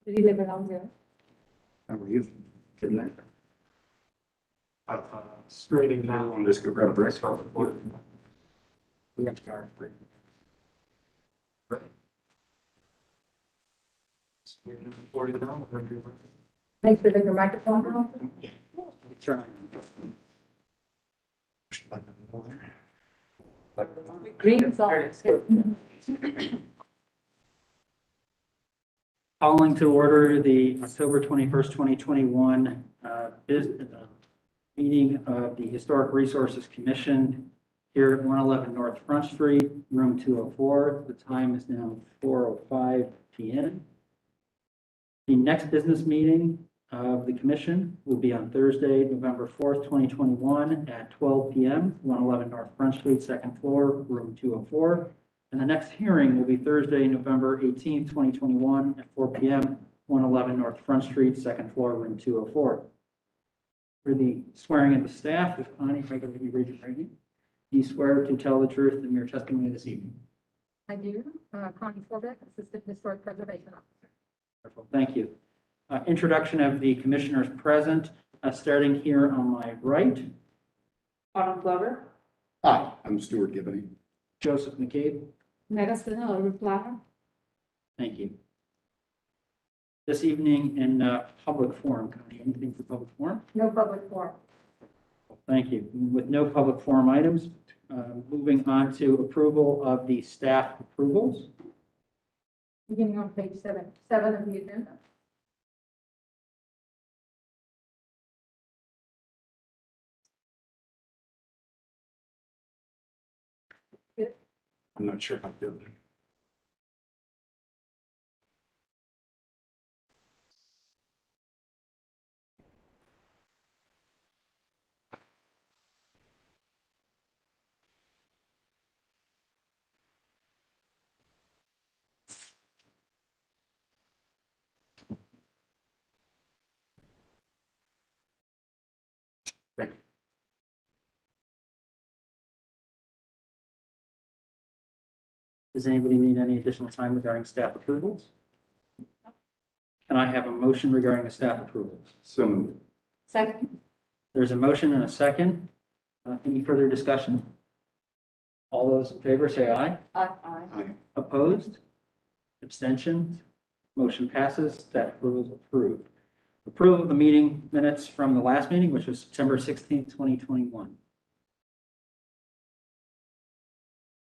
Did he live around here? How are you? Good night. Screening now. I'm just gonna grab a break. We got to guard. Right. 40 now. Thanks for the microphone on. Trying. Green is all. Calling to order the October 21st, 2021 meeting of the Historic Resources Commission here at 111 North Front Street, room 204. The time is now 4:05 p.m. The next business meeting of the commission will be on Thursday, November 4th, 2021 at 12 p.m., 111 North Front Street, second floor, room 204. And the next hearing will be Thursday, November 18th, 2021 at 4 p.m., 111 North Front Street, second floor, room 204. For the swearing of the staff, if Connie, if I could read your name. Do you swear to tell the truth in your testimony this evening? I do. Connie Forbeck, Assistant Historic Preservation Officer. Wonderful. Thank you. Introduction of the commissioners present, starting here on my right. Autumn Glover. Hi, I'm Stuart Gibney. Joseph McCabe. Medicine or reply. Thank you. This evening in public forum, Connie, anything for public forum? No public forum. Thank you. With no public forum items, moving on to approval of the staff approvals. Beginning on page 7 of the agenda. I'm not sure how to do it. Thank you. Does anybody need any additional time regarding staff approvals? Can I have a motion regarding the staff approvals? So moved. Second. There's a motion and a second. Any further discussion? All those in favor say aye. Aye. Hi. Opposed? Abstentions? Motion passes. Staff approval is approved. Approval of the meeting minutes from the last meeting, which was September 16th, 2021.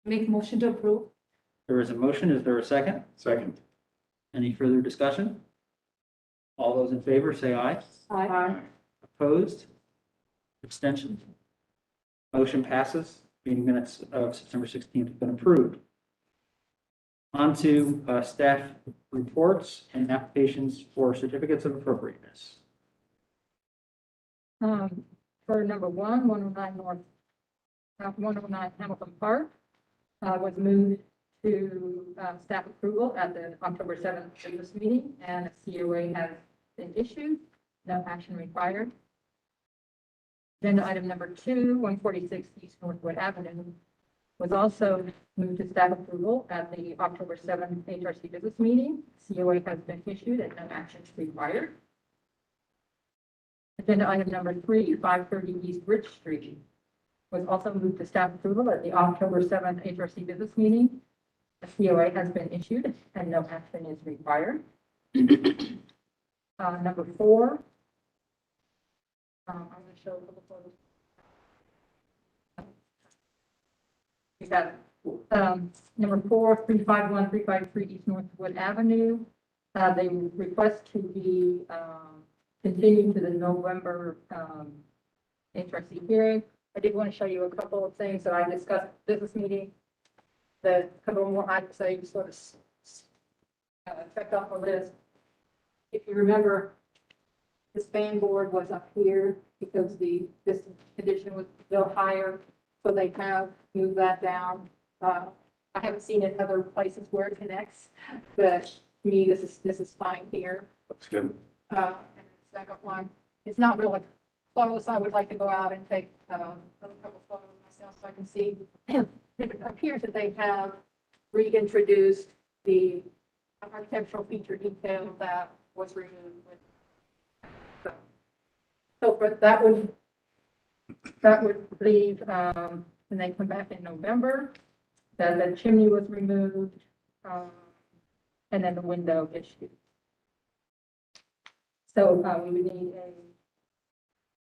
Make motion to approve. There is a motion. Is there a second? Second. Any further discussion? All those in favor say aye. Aye. Opposed? Abstentions? Motion passes. Meeting minutes of September 16th have been approved. On to staff reports and applications for certificates of appropriateness. For number 109 North, 109 Hamilton Park, was moved to staff approval at the October 7th business meeting, and a COA has been issued. No action required. Agenda item number 2, 146 East Northwood Avenue, was also moved to staff approval at the October 7th HRC business meeting. COA has been issued and no action is required. Agenda item number 3, 530 East Rich Street, was also moved to staff approval at the October 7th HRC business meeting. A COA has been issued and no action is required. Number 4. I'm going to show a couple photos. We got number 4, 351, 353 East Northwood Avenue. They request to be continued to the November HRC hearing. I did want to show you a couple of things that I discussed at the business meeting. The couple more items I sort of checked off the list. If you remember, the span board was up here because this addition was built higher, so they have moved that down. I haven't seen it other places where it connects, but to me, this is fine here. Looks good. And the second one, it's not really close. I would like to go out and take a couple photos myself so I can see. It appears that they have reintroduced the architectural feature detail that was removed. So but that would leave, when they come back in November, the chimney was removed, and then the window issue. So, we would need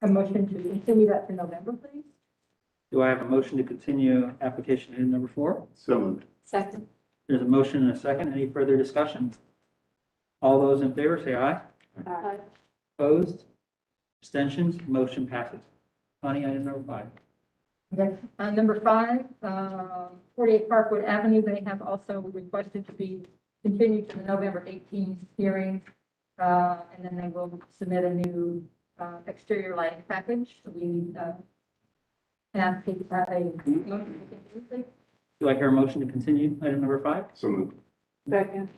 a motion to continue that to November, please. Do I have a motion to continue application item number 4? So moved. Second. There's a motion and a second. Any further discussion? All those in favor say aye. Opposed? Abstentions? Motion passes. Connie, item number 5. Okay, number 5, 48 Parkwood Avenue, they have also requested to be continued to the November 18th hearing. And then they will submit a new, exterior lighting package. So we need, an application, a motion to continue. Do I hear a motion to continue item number 5? So moved. Second.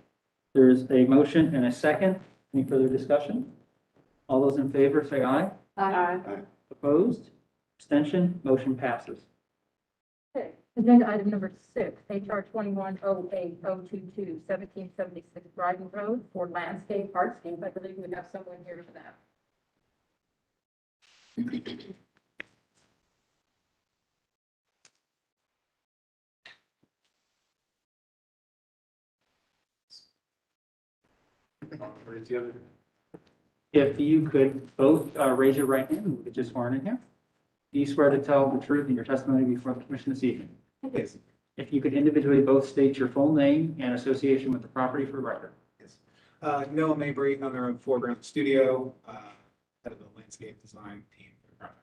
There's a motion and a second. Any further discussion? All those in favor say aye. Aye. Opposed? Abstention? Motion passes. Okay, agenda item number 6, HR 2108022, 1776 Dryden Road for landscape hardscape. I believe we have someone here for that. Where's the other? If you could both raise your right hand, we could just swear in here. Do you swear to tell the truth in your testimony before the commission this evening? Yes. If you could individually both state your full name and association with the property for the record. Yes. Noah Mabry, owner of Foreground Studio, head of the landscape design team for the project.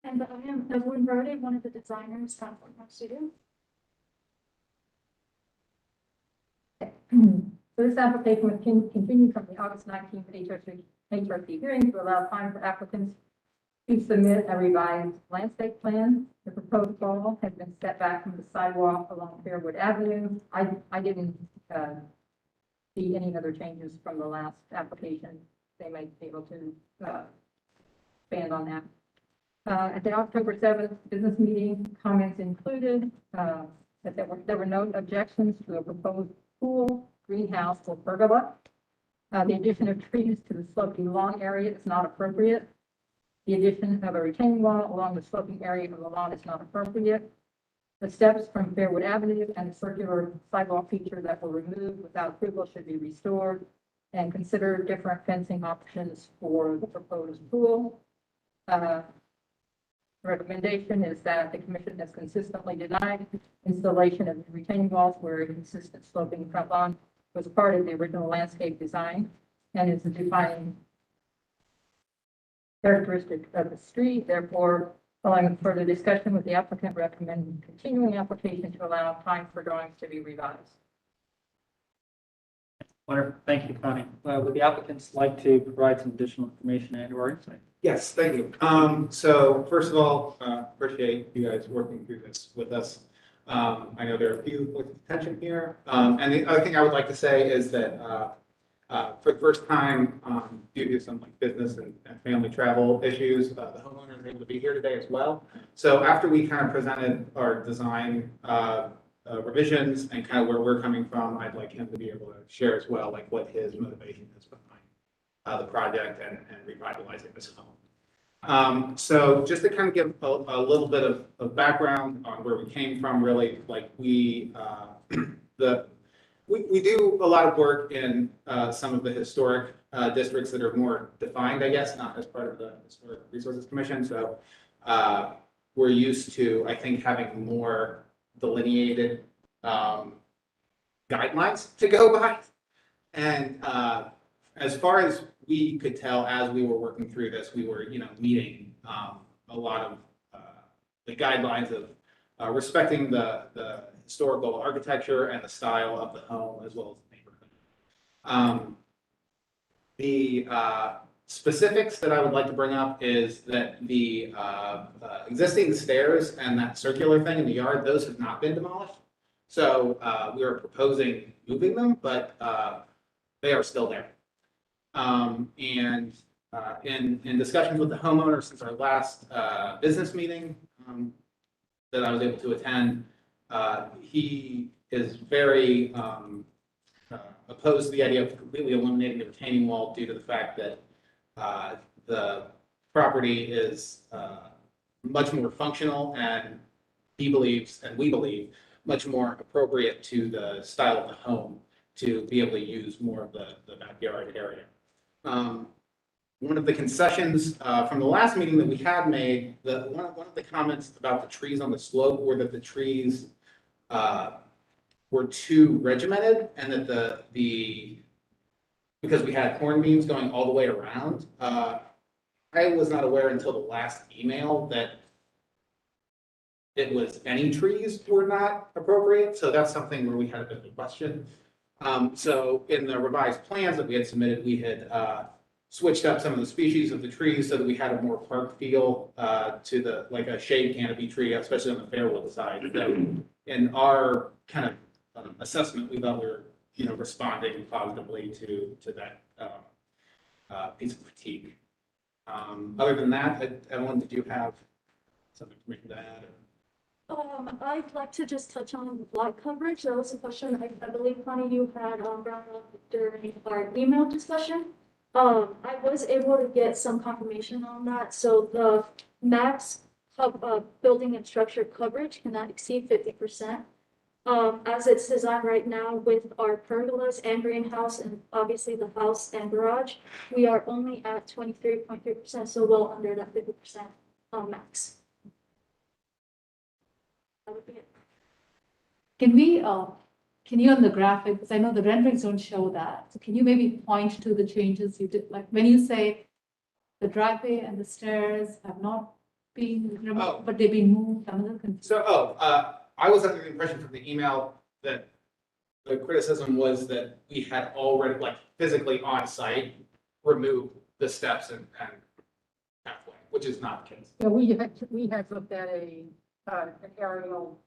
And I am Evelyn Brody, one of the designers from Foreground Studio. So this application was continued from the August 19th HRC hearing to allow time for applicants to submit a revised landscape plan. The proposed wall has been set back from the sidewalk along Fairwood Avenue. I didn't see any other changes from the last application. They might be able to expand on that. At the October 7th business meeting, comments included that there were no objections to a proposed pool, greenhouse, or pergola. The addition of trees to the sloping lawn area is not appropriate. The addition of a retaining wall along the sloping area of the lawn is not appropriate. The steps from Fairwood Avenue and the circular sidewalk feature that were removed without approval should be restored, and consider different fencing options for the proposed pool. Recommendation is that the commission has consistently denied installation of retaining walls where a consistent sloping front lawn was part of the original landscape design and is a defining characteristic of the street. Therefore, following further discussion with the applicant, recommend continuing application to allow time for drawings to be revised. Wonderful. Thank you, Connie. Would the applicants like to provide some additional information and or insight? Yes, thank you. So first of all, appreciate you guys working through this with us. I know there are a few points of tension here. And the other thing I would like to say is that for the first time, due to some like business and family travel issues, the homeowner is able to be here today as well. So after we kind of presented our design revisions and kind of where we're coming from, I'd like him to be able to share as well, like what his motivation is behind the project and revitalizing this home. So just to kind of give a little bit of background on where we came from, really, like we do a lot of work in some of the historic districts that are more defined, I guess, not as part of the Historic Resources Commission. So we're used to, I think, having more delineated guidelines to go by. And as far as we could tell, as we were working through this, we were, meeting a lot of the guidelines of respecting the historical architecture and the style of the home as well as the neighborhood. The specifics that I would like to bring up is that the existing stairs and that circular thing in the yard, those have not been demolished. So we are proposing moving them, but they are still there. And in discussions with the homeowner since our last business meeting that I was able to attend, he is very opposed to the idea of completely eliminating the retaining wall due to the fact that the property is much more functional and he believes, and we believe, much more appropriate to the style of the home to be able to use more of the backyard area. One of the concessions from the last meeting that we had made, one of the comments about the trees on the slope were that the trees were too regimented and that because we had corn beams going all the way around. I was not aware until the last email that it was any trees were not appropriate, so that's something where we had a bit of a question. So in the revised plans that we had submitted, we had switched up some of the species of the trees so that we had a more park feel to like a shade canopy tree, especially on the Fairwood side. So in our kind of assessment, we thought we were, responding positively to that piece of critique. Other than that, Ellen, did you have something to add? I'd like to just touch on lot coverage. That was a question I believe, Connie, you had brought up during our email discussion. I was able to get some confirmation on that. So the max building and structure coverage cannot exceed 50%. As it's designed right now with our pergolas and greenhouse and obviously the house and garage, we are only at 23.3%, so well under that 50% max. That would be it. Can you on the graphic, because I know the renderings don't show that, so can you maybe point to the changes you did, like when you say the driveway and the stairs have not been removed, but they've been moved, I'm a little confused. So, I was under the impression from the email that the criticism was that we had already, like, physically on site, removed the steps and halfway, which is not the case. Yeah, we had looked at an aerial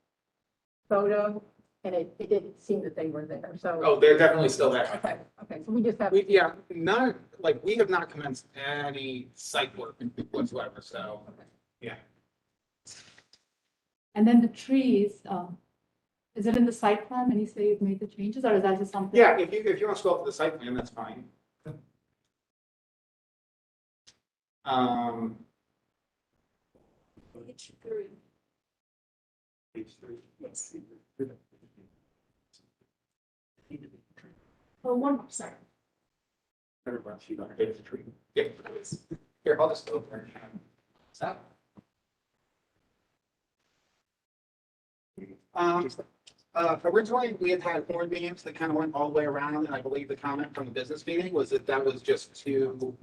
photo, and it didn't seem that they were there, so. Oh, they're definitely still there. Okay, so we just have. We have not commenced any site work whatsoever, so, yeah. And then the trees, is it in the site plan when you say you've made the changes, or is that just something? Yeah, if you want to scroll up to the site plan, that's fine. Page 3. Page 3. Yes. Oh, one more, sorry. Everyone, she got her tree. Yeah. Here, I'll just go there. Stop. Originally, we had horn beams that kind of went all the way around, and I believe the comment from the business meeting was that was just too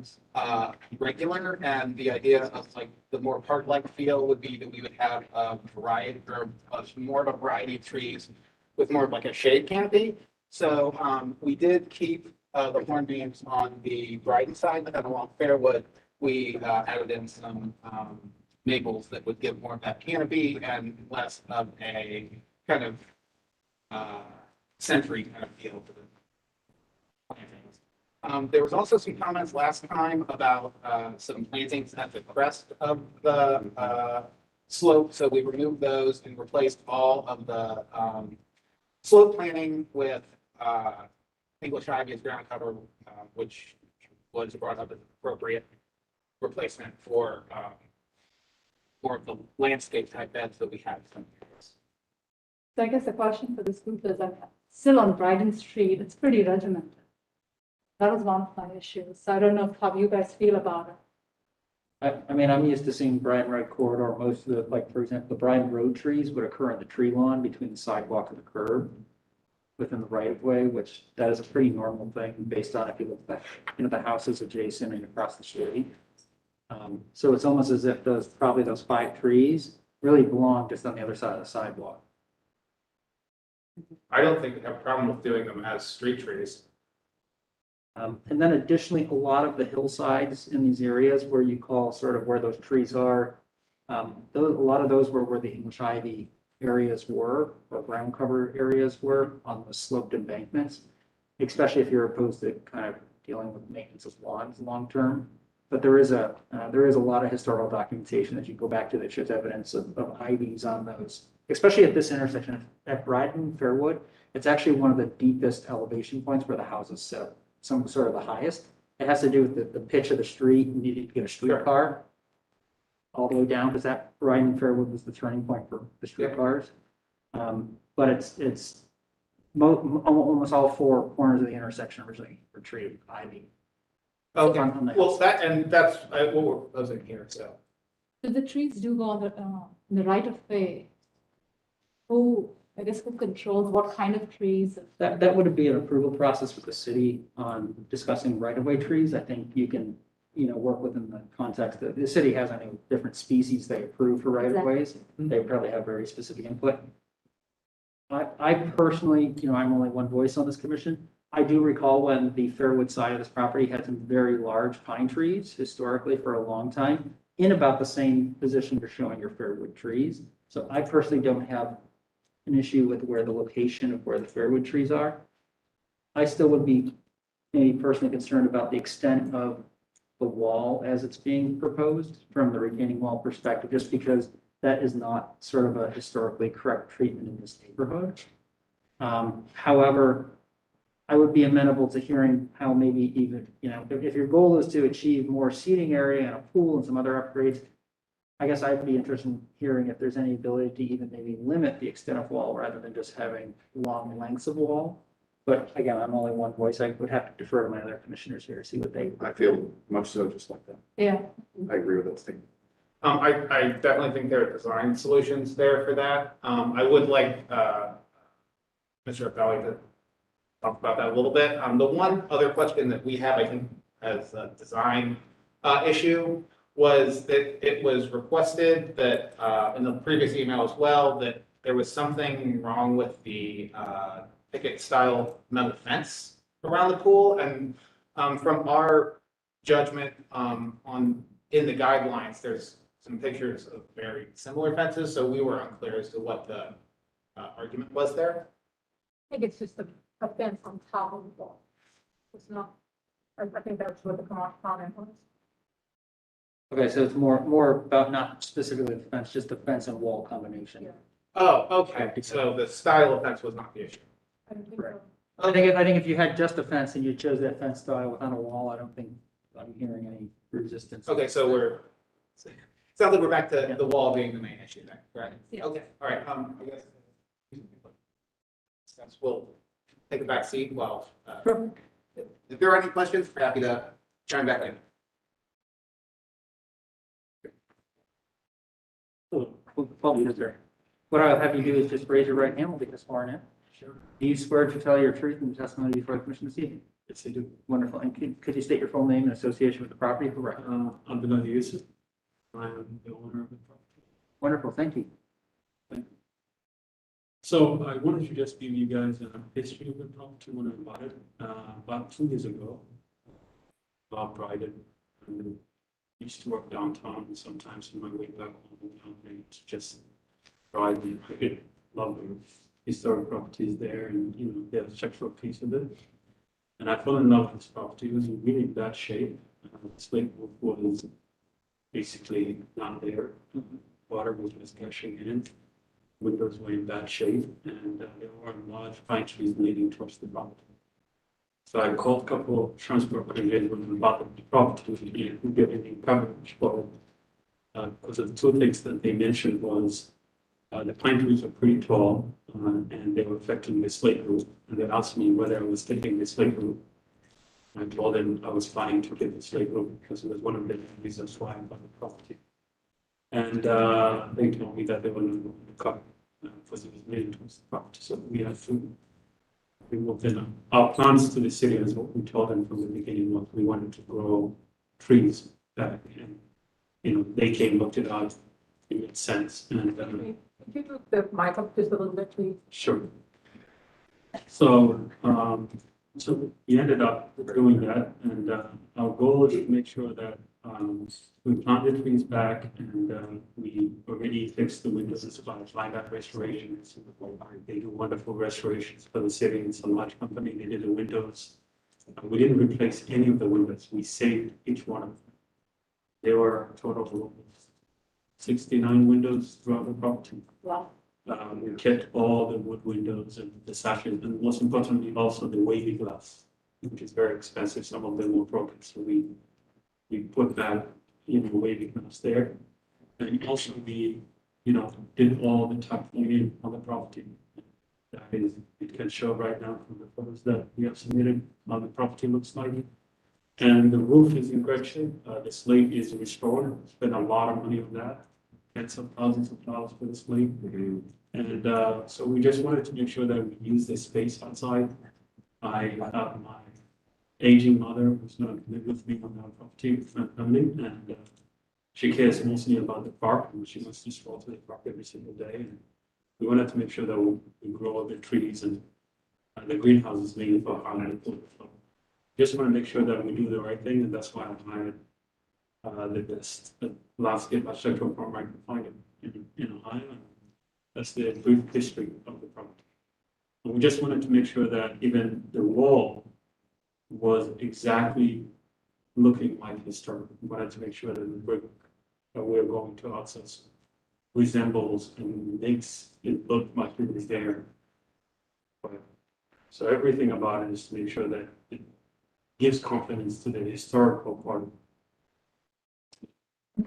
regular, and the idea of like the more park-like feel would be that we would have a variety, or more of a variety of trees with more of like a shade canopy. So we did keep the horn beams on the Brighton side, but then along Fairwood, we added in some maples that would give more of that canopy and less of a kind of century kind of feel to the plantings. There was also some comments last time about some plantings at the crest of the slope, so we removed those and replaced all of the slope planting with English ivy as ground cover, which was brought up as appropriate replacement for more of the landscape type beds that we had. So I guess the question for this group is, I'm still on Brighton Street, it's pretty regimented. That was one of my issues, so I don't know how you guys feel about it. I mean, I'm used to seeing Brighton Road corridor, most of the, like, for example, the Brighton Road trees would occur in the tree lawn between the sidewalk and the curb within the right of way, which that is a pretty normal thing based on if you look at, the houses adjacent and across the street. So it's almost as if those 5 trees really belong just on the other side of the sidewalk. I don't think we have a problem with doing them as street trees. And then additionally, a lot of the hillsides in these areas where you call sort of where those trees are, a lot of those were where the English ivy areas were, or ground cover areas were on the sloped embankments, especially if you're opposed to kind of dealing with maintenance of lawns long term. But there is a lot of historical documentation that you go back to that shows evidence of ivies on those, especially at this intersection at Brighton, Fairwood. It's actually one of the deepest elevation points where the houses sit, some sort of the highest. It has to do with the pitch of the street, and needing to get a streetcar all the way down, because that right in Fairwood was the turning point for the streetcars. But it's almost all four corners of the intersection originally were treated with ivy. Okay, On the well, that's what we're proposing here, so. So the trees do go on the right of way. Who, I guess, who controls what kind of trees? That would be an approval process with the city on discussing right-of-way trees. I think you can, work within the context that the city has any different species they approve for right-of-ways. They probably have very specific input. I personally, I'm only one voice on this commission. I do recall when the Fairwood side of this property had some very large pine trees historically for a long time in about the same position you're showing your Fairwood trees. So I personally don't have an issue with where the location of where the Fairwood trees are. I still would be maybe personally concerned about the extent of the wall as it's being proposed from the retaining wall perspective, just because that is not sort of a historically correct treatment in this neighborhood. However, I would be amenable to hearing how maybe even, if your goal is to achieve more seating area and a pool and some other upgrades, I guess I'd be interested in hearing if there's any ability to even maybe limit the extent of wall rather than just having long lengths of wall. But again, I'm only one voice. I would have to defer to my other commissioners here to see what they. I feel much so just like that. Yeah. I agree with that statement. I definitely think there are design solutions there for that. I would like, Mr. Appelli to talk about that a little bit. The one other question that we have, I think, as a design, issue was that it was requested that, in the previous email as well, that there was something wrong with the, picket style metal fence around the pool. And, from our judgment, in the guidelines, there's some pictures of very similar fences, so we were unclear as to what the, argument was there. I think it's just a fence on top of the wall. It's not, I think that's what the comment was. Okay, so it's more about not specifically the fence, just the fence and wall combination. Yeah. Oh, okay, so the style of fence was not the issue. I don't think so. I think if you had just a fence and you chose that fence style without a wall, I don't think I'm hearing any resistance. Okay, so sounds like we're back to the wall being the main issue then, right? Yeah. Okay, all right, I guess. We'll take a back seat while, if there are any questions, we're happy to chime back in. What I'll have you do is just raise your right hand, we'll get this sworn in. Sure. Do you swear to tell your truth in the testimony before the commission this evening? Yes, I do. Wonderful. And could you state your full name and association with the property for record? I'm Abdullah Yusuf. I am the owner of the property. Wonderful, thank you. So I wanted to just give you guys a history of the property when I bought it, about 2 years ago. Bob tried it, and used to work downtown, and sometimes on my way back home, and just tried and I love the historic properties there, and they have a structural piece of it. And I fell in love with this property. It was in really bad shape. The slate roof was basically not there. Water was just gushing in. Windows were in bad shape, and there were large pine trees leading towards the property. So I called a couple of transport companies when we bought the property to get any coverage for it. Because of the two things that they mentioned was the pine trees are pretty tall, and they were affecting the slate roof. And they asked me whether I was taking the slate roof. I told them I was planning to get the slate roof because it was one of the reasons why I bought the property. And they told me that they were not going to cover because it was leading towards the property. So we had to remove them. Our plans to the city is what we told them from the beginning was we wanted to grow trees back. And they came, looked it out, it made sense. And Could you move the mic up just a little bit, please? sure. So, we ended up doing that, and our goal is to make sure that we plant the trees back, and we already fixed the windows as well as line up restorations. They do wonderful restorations for the city. It's a large company. They did the windows. We didn't replace any of the windows. We saved each one of them. There were a total of 69 windows throughout the property. Wow. We kept all the wood windows and the sashes, and most importantly, also the wavy glass, which is very expensive. Some of them were broken, so we put that, wavy glass there. And also we, did all the tuck pointing on the property. That is, it can show right now from the photos that we have submitted how the property looks like. And the roof is in great shape. The slate is restored. Spent a lot of money on that. Tens of thousands of dollars for the slate. And so we just wanted to make sure that we use this space outside. I have my aging mother who's going to live with me on our property and she cares mostly about the park, and she wants to stroll to the park every single day. And we wanted to make sure that we grow all the trees and the greenhouse is mainly for highlight. So just want to make sure that we do the right thing, and that's why I hired the best landscape architectural firm I can find in Ohio. And that's the brief history of the property. And we just wanted to make sure that even the wall was exactly looking like historic. We wanted to make sure that the brick that we're going to access resembles and makes it look like it was there. So everything about it is to make sure that it gives confidence to the historical part.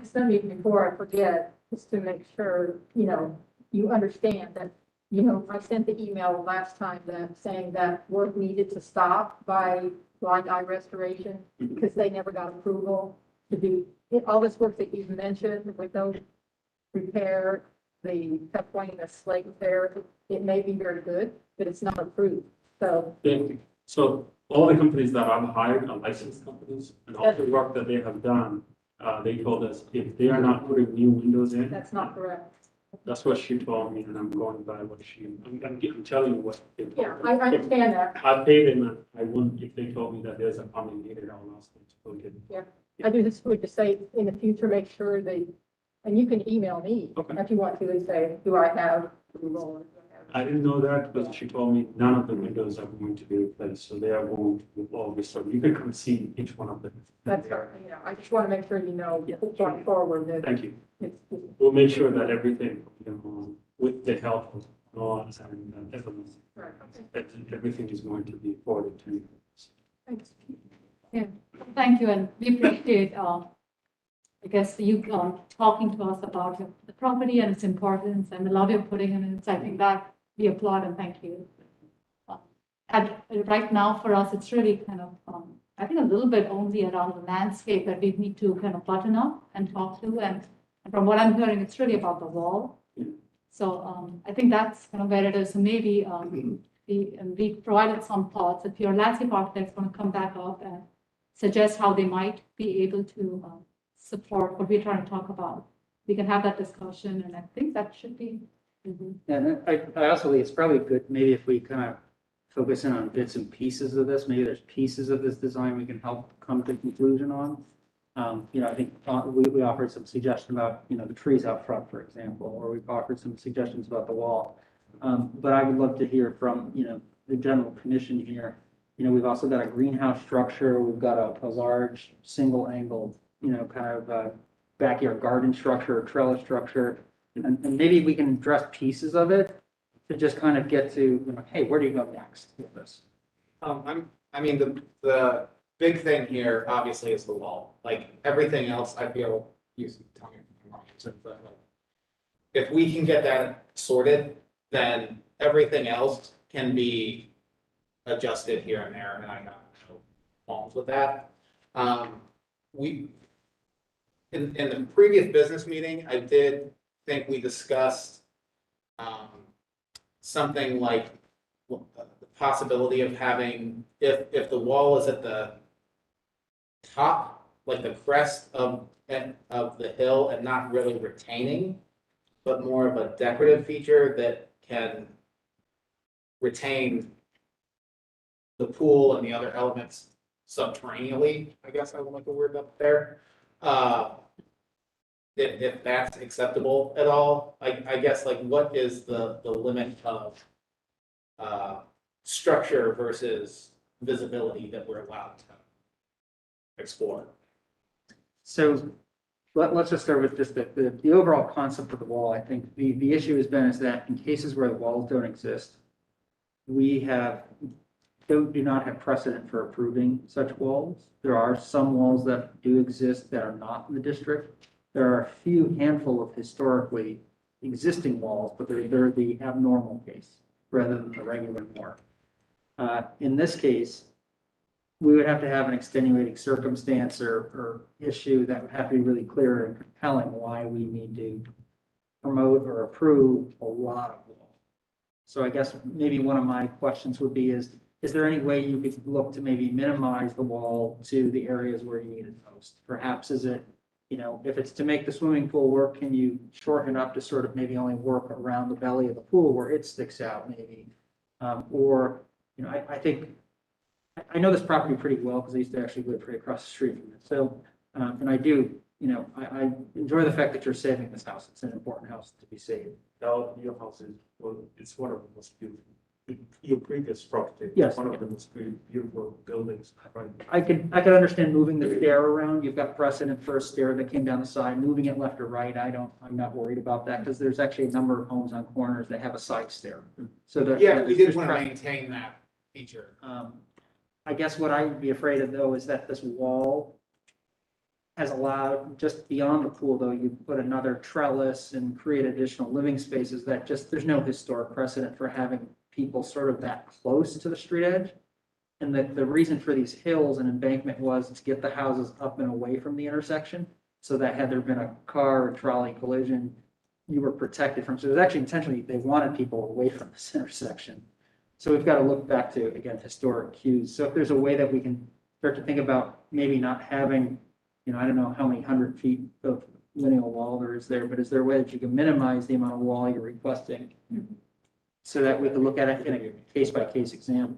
Somebody, before I forget, just to make sure, you understand that, I sent the email last time that saying that work needed to stop by Blind Eye Restoration because they never got approval to do all this work that you've mentioned with those repair, the tuck pointing, the slate repair. It may be very good, but it's not approved. So So all the companies that I've hired are licensed companies, and all the work that they have done, they told us if they are not putting new windows in, that's not correct. that's what she told me, and I'm going by what I'm telling you what. They told Yeah, me. I understand that. I paid them, and I wouldn't, if they told me that there's a plumbing needed, I'll ask them to go get it. I do just would just say in the future, make sure and you can email me Okay. if you want to and say, do I have approval? I didn't know that, but she told me none of the windows are going to be replaced, so they are going to all be, so you can come see each one of them. That's, I just want to make sure going forward that Thank you. it's, We'll make sure that everything, with the help of laws and everything, right. that everything is going to be forwarded to you. Thanks. Thank you, and we appreciate, I guess, you talking to us about the property and its importance and the love you're putting in it. So I think that we applaud and thank you. And right now, for us, it's really kind of, I think a little bit only around the landscape that we need to kind of button up and talk to. And from what I'm hearing, it's really about the wall. So I think that's kind of where it is. So maybe we provided some thoughts. If your landscape architect's going to come back up and suggest how they might be able to support what we're trying to talk about, we can have that discussion. And I think that should be. And I also think it's probably good, maybe if we kind of focus in on bits and pieces of this, maybe there's pieces of this design we can help come to a conclusion on. I think we offered some suggestion about, the trees out front, for example, or we've offered some suggestions about the wall. But I would love to hear from, the general commission here. We've also got a greenhouse structure. We've got a large single angled, kind of backyard garden structure, or trellis structure. And maybe we can address pieces of it to just kind of get to, hey, where do you go next with this? The big thing here obviously is the wall. Like everything else, I feel, tell me if I'm wrong, but like, if we can get that sorted, then everything else can be adjusted here and there, and I have no qualms with that. In the previous business meeting, I did think we discussed something like the possibility of having, if the wall is at the top, like the crest of the hill and not really retaining, but more of a decorative feature that can retain the pool and the other elements subterraneally, I guess I would like a word up there. If that's acceptable at all, I guess, like, what is the limit of structure versus visibility that we're allowed to explore? So let's just start with just the overall concept of the wall. I think the issue has been is that in cases where the walls don't exist, we do not have precedent for approving such walls. There are some walls that do exist that are not in the district. There are a few handful of historically existing walls, but they're the abnormal case rather than the regular norm. In this case, we would have to have an extenuating circumstance or issue that would have to be really clear and compelling why we need to promote or approve a lot of walls. So I guess maybe one of my questions would be is there any way you could look to maybe minimize the wall to the areas where you need it most? Perhaps is it, if it's to make the swimming pool work, can you shorten it up to sort of maybe only work around the belly of the pool where it sticks out maybe? I think, I know this property pretty well because I used to actually live right across the street from it. So, and I do, I enjoy the fact that you're saving this house. It's an important house to be saved. Now, your house is, well, it's one of the most beautiful. Your previous property. Yes. One of the most beautiful buildings. Right. I could understand moving the stair around. You've got precedent for a stair that came down the side, moving it left or right. I'm not worried about that because there's actually a number of homes on corners that have a side stair. So that. Yeah, we did there's want to precedent. maintain that feature. I guess what I would be afraid of though is that this wall has allowed, just beyond the pool though, you put another trellis and create additional living spaces that just, there's no historic precedent for having people sort of that close to the street edge. And the reason for these hills and embankment was to get the houses up and away from the intersection. So that had there been a car or trolley collision, you were protected from, so it was actually intentionally, they wanted people away from this intersection. So we've got to look back to, again, historic cues. So if there's a way that we can start to think about maybe not having, I don't know how many 100 feet of lineal wall there is there, but is there a way that you can minimize the amount of wall you're requesting? So that we can look at it in a case-by-case example.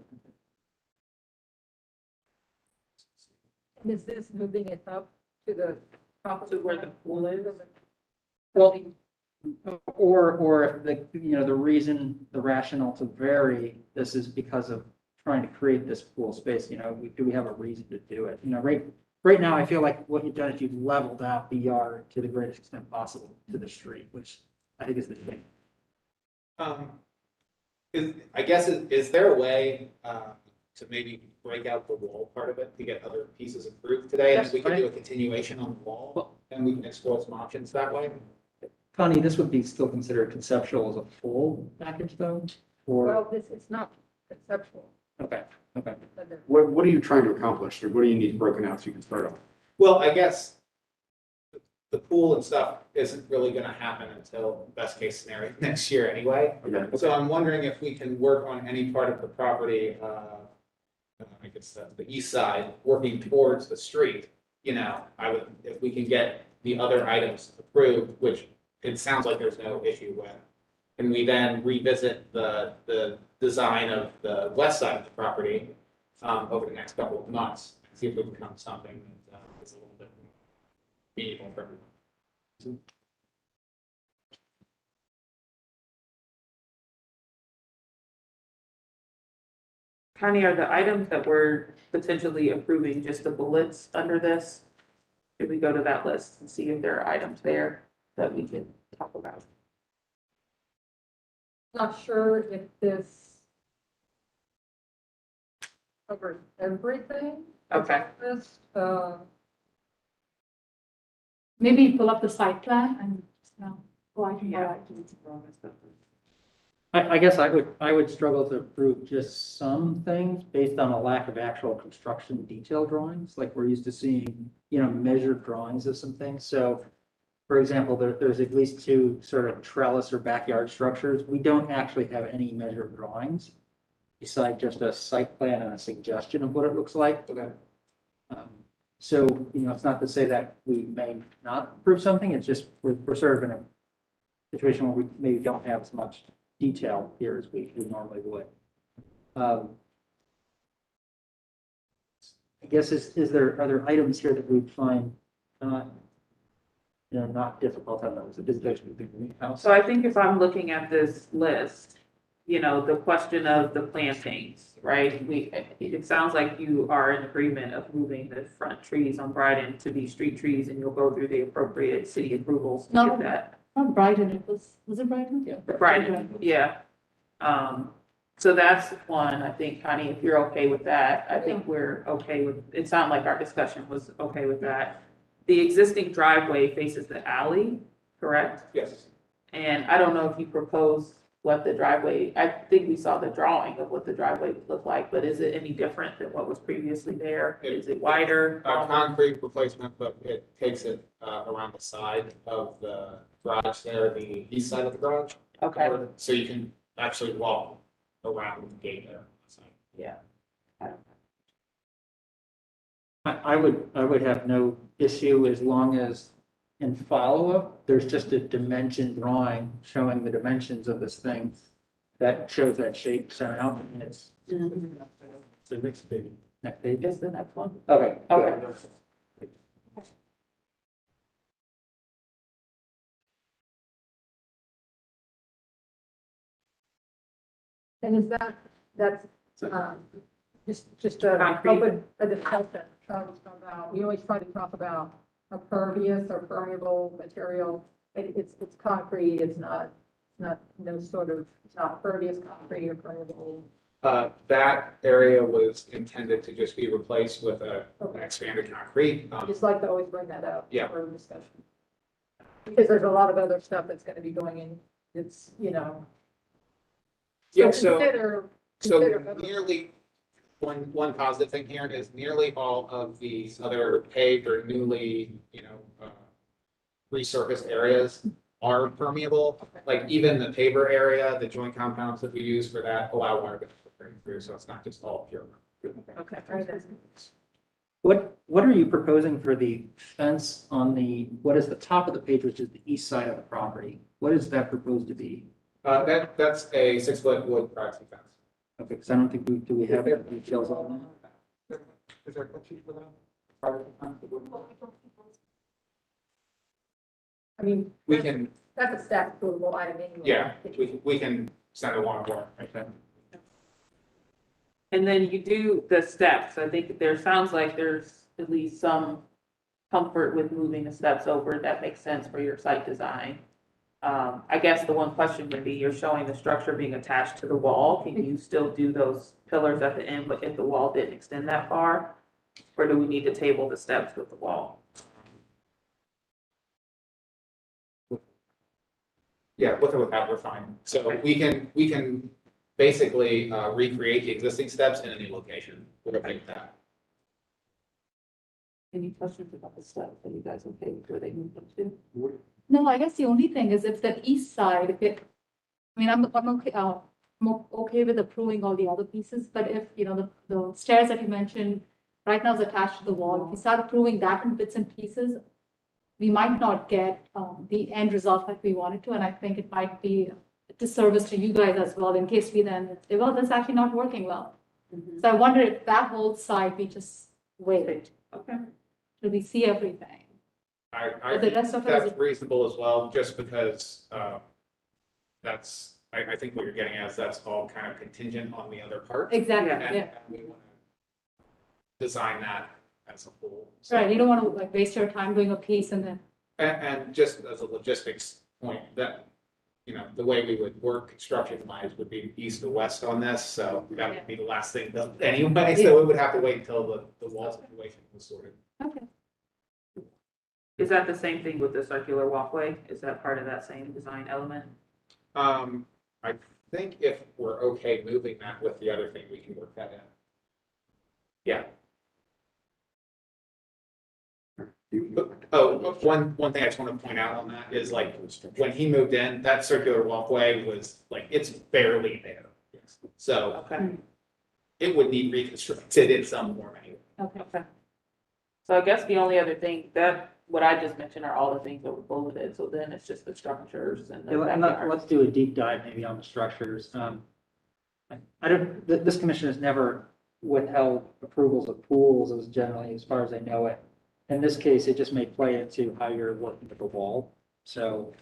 And is this moving it up to the top of the where the pool is? Well, or if the reason, the rationale to vary this is because of trying to create this pool space, do we have a reason to do it? Right now, I feel like what you've done is you've leveled out the yard to the greatest extent possible to the street, which I think is the thing. Is there a way to maybe break out the wall part of it to get other pieces approved today? And Yes, we can right. do a continuation on the wall and we can explore some options that way? Connie, this would be still considered conceptual as a full package though? Or, Well, this is not conceptual. okay. What are you trying to accomplish, or what do you need broken out so you can start off? Well, I guess the pool and stuff isn't really gonna happen until best case scenario next year anyway. Okay. So I'm wondering if we can work on any part of the property, I guess the east side, working towards the street. If we can get the other items approved, which it sounds like there's no issue with. Can we then revisit the design of the west side of the property over the next couple of months? See if we can come to something that is a little bit meaningful for everyone. Connie, are the items that we're potentially approving just the bullets under this? Should we go to that list and see if there are items there that we can talk about? Not sure if this covers everything. Okay. This, Maybe pull up the site plan and, go out and Yeah. I guess I would struggle to approve just some things based on a lack of actual construction detail drawings, like we're used to seeing, measured drawings of some things. So, for example, there's at least two sort of trellis or backyard structures. We don't actually have any measured drawings besides just a site plan and a suggestion of what it looks like. Okay. So, it's not to say that we may not approve something. It's just we're sort of in a situation where we maybe don't have as much detail here as we normally would. I guess are there items here that we find not difficult on those? Is there So I think if I'm looking at this list, you know, the question of the plantings, right? It sounds like you are in agreement of moving the front trees on Brighton to be street trees, and you'll go through the appropriate city approvals to No. get that. Not Brighton, was it Brighton? Yeah. Brighton, yeah. So that's one, I think, Connie, if you're okay with that, I think we're okay with, it sounded like our discussion was okay with that. The existing driveway faces the alley, correct? Yes. And I don't know if you proposed what the driveway, I think we saw the drawing of what the driveway would look like, but is it any different than what was previously there? Is it wider? Concrete replacement, but it takes it around the side of the garage there, the east side of the garage. Okay, So you can actually walk around the gate there. yeah. I would have no issue as long as in follow-up, there's just a dimension drawing showing the dimensions of this thing that shows that shape somehow, and it's The next page. next page. Just the next one. Okay. Okay. And is that's, just a Concrete. open, a discussion, about, we always try to talk about a pervious or permeable material. It's concrete, it's not no sort of, it's not pervious concrete or permeable. That area was intended to just be replaced with an Okay. expanded concrete. I just like to always bring that up. Yeah. For discussion. Because there's a lot of other stuff that's gonna be going in, it's, Yeah, consider so other- nearly, one positive thing here is nearly all of these other paved or newly, resurfaced areas are permeable. Like even the paver area, the joint compounds that we use for that allow water to filter through, so it's not just all pure. Okay. What are you proposing for the fence on what is the top of the page, which is the east side of the property? What is that proposed to be? That's a 6-foot wood privacy fence. Okay, because I don't think do we have the details on Is there a cut sheet for that? I mean, We can, that's a staff approval item anyway. yeah, we can send a one more. that? And then you do the steps. I think sounds like there's at least some comfort with moving the steps over. That makes sense for your site design. I guess the one question would be, you're showing the structure being attached to the wall. Can you still do those pillars at the end, but if the wall didn't extend that far? Or do we need to table the steps with the wall? Yeah, with or without, we're fine. So we can basically recreate the existing steps in a new location. We're okay with that. Any questions about the steps? Are you guys okay with where they move them to? No, I guess the only thing is if the east side, I'm okay with approving all the other pieces, but if, the stairs that you mentioned right now is attached to the wall, if we start approving that in bits and pieces, we might not get, the end result like we wanted to, and I think it might be a disservice to you guys as well, in case we then say, well, that's actually not working well. So I wonder if that whole side, we just wait Okay. till we see everything. I But the think rest of it is- that's reasonable as well, just because that's, I think what you're getting at is that's all kind of contingent on the other part. Exactly, And yeah. we want to design that as a whole. So- Right, you don't want to like waste your time doing a piece and then, And just as a logistics point, that, the way we would work construction wise would be east to west on this, so that would be the last thing done anyway, so we would have to wait until the wall situation was sorted. okay. Is that the same thing with the circular walkway? Is that part of that same design element? I think if we're okay moving that with the other thing, we can work that in. Yeah. Oh, one thing I just want to point out on that is like, when he moved in, that circular walkway was like, it's barely there. So Okay. it would need reconstructed in some form anyway. Okay. So I guess the only other thing what I just mentioned are all the things that were bulleted, so then it's just the structures and the And backyard. let's do a deep dive maybe on the structures. This commission has never withheld approvals of pools as generally, as far as I know it. In this case, it just may play into how you're working with the wall. So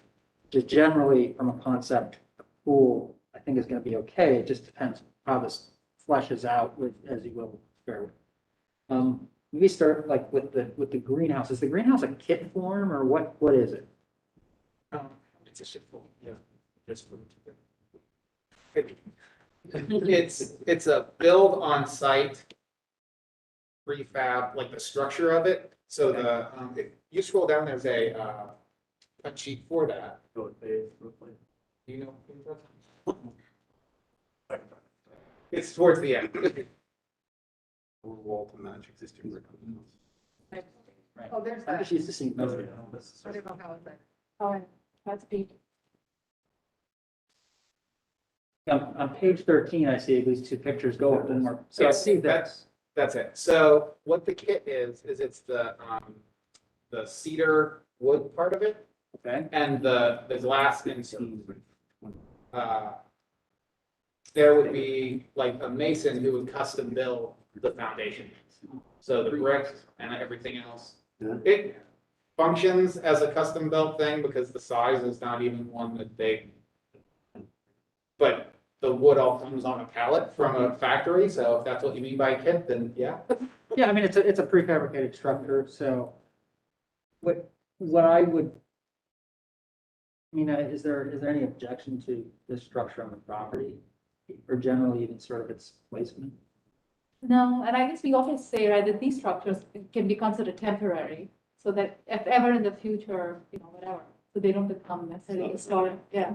just generally, from a concept, a pool, I think is gonna be okay. It just depends how this fleshes out with, as you will, Fairwood. We start like with the greenhouse. Is the greenhouse a kit form or what is it? It's a ship full, yeah. Just for It's a build on site prefab, like the structure of it. So if you scroll down, there's a cut sheet for that. Do you know? It's towards the end. Wall to match existing brick. Right. Oh, there's I'm that. just used to seeing those. I don't know how it's like. Oh, that's big. On page 13, I see at least two pictures. Go up one more. So I Yes, see that. That's it. So what the kit is it's the cedar wood part of it Okay. and the glass and there would be like a mason who would custom build the foundation. So the bricks and everything else. Yeah. It functions as a custom built thing because the size is not even one that they. But the wood all comes on a pallet from a factory, so if that's what you mean by kit, then yeah. Yeah, I mean, it's a prefabricated structure, so what I would, I mean, is there any objection to this structure on the property? Or generally even sort of its placement? No, and I guess we always say, right, that these structures can be considered temporary, so that if ever in the future, whatever, so they don't become necessarily historic, yeah.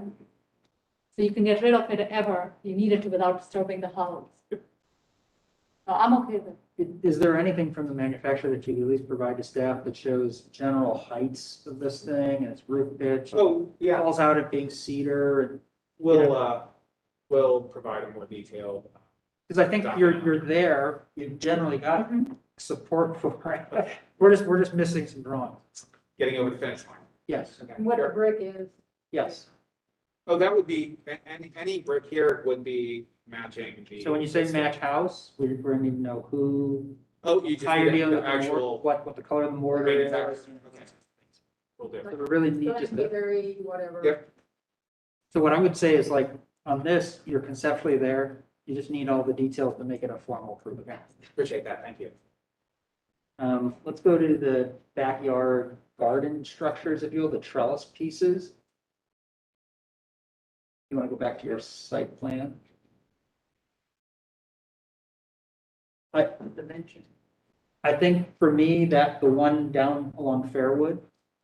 So you can get rid of it ever you need it to without disturbing the house. So I'm okay with it. Is there anything from the manufacturer that you could at least provide to staff that shows general heights of this thing and its roof pitch? Oh, yeah, Calls out it being cedar and, we'll provide a more detailed. because I think you're there, you've generally got support for it. We're just missing some drawings. Getting over the finish line. Yes, Okay. What a brick is. yes. Oh, that would be, any brick here would be matching the. So when you say match house, we're going to need to know who, Oh, you just how you're need dealing the with the mortar, actual. what the color of the mortar is. Manufacturer. Okay. Will do. So we really need just the, Very, whatever. Yep. so what I would say is like, on this, you're conceptually there, you just need all the details to make it a formal approval. Appreciate that, thank you. Let's go to the backyard garden structures, if you will, the trellis pieces. You want to go back to your site plan? I think for me, that the one down along Fairwood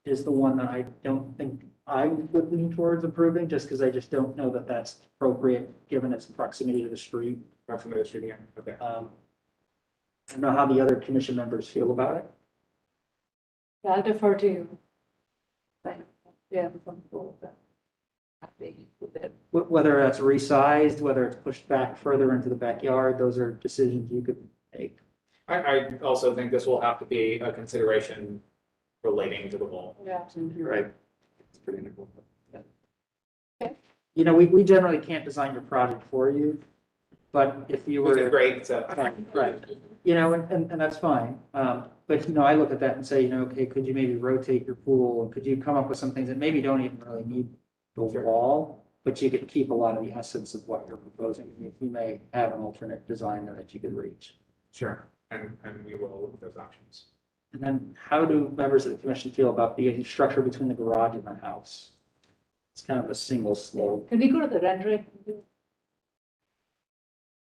is the one that I don't think I would lean towards approving, just because I just don't know that that's appropriate, given its proximity to the street. Not from the street again, okay. I don't know how the other commission members feel about it. Yeah, I'll defer to you. Thank you. Yeah, I'm comfortable with that. Happy with it. Whether that's resized, whether it's pushed back further into the backyard, those are decisions you could make. I also think this will have to be a consideration relating to the wall. Yeah. You're right. It's pretty integral. You know, we generally can't design your project for you, but if you were Which is to. great, so. Right, you know, and that's fine. But, you know, I look at that and say, okay, could you maybe rotate your pool? And could you come up with some things that maybe don't even really need the wall, but you could keep a lot of the essence of what you're proposing. You may have an alternate design there that you could reach. Sure, and we will look at those options. And then how do members of the commission feel about the structure between the garage and the house? It's kind of a single slope. Can we go to the rendering?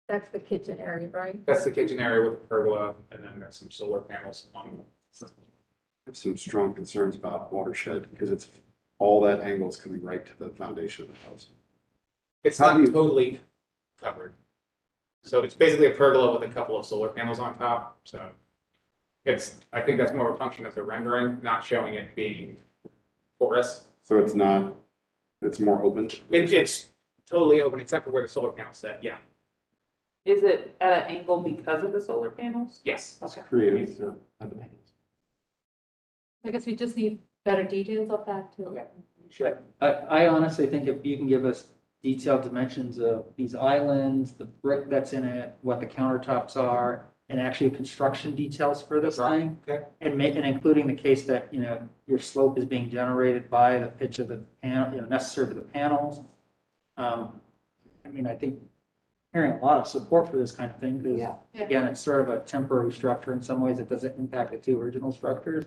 That's the kitchen area, right? That's the kitchen area with the pergola, and then there's some solar panels on. I have some strong concerns about watershed because it's all that angle is coming right to the foundation of the house. It's How not do you- totally covered. So it's basically a pergola with a couple of solar panels on top, so. I think that's more of a function of the rendering, not showing it being porous. So it's not, it's more open. It's totally open except for where the solar panels sit, yeah, Is it at an angle because of the solar panels? yes. Okay. Creative. So, I guess we just need better details of that too. Okay. Sure. I honestly think if you can give us detailed dimensions of these islands, the brick that's in it, what the countertops are, and actually construction details for this thing. Okay. And including the case that, you know, your slope is being generated by the pitch of the panel, you know, necessary for the panels. I mean, I think hearing a lot of support for this kind of thing, because again, it's sort of a temporary structure in some ways. It doesn't impact the two original structures.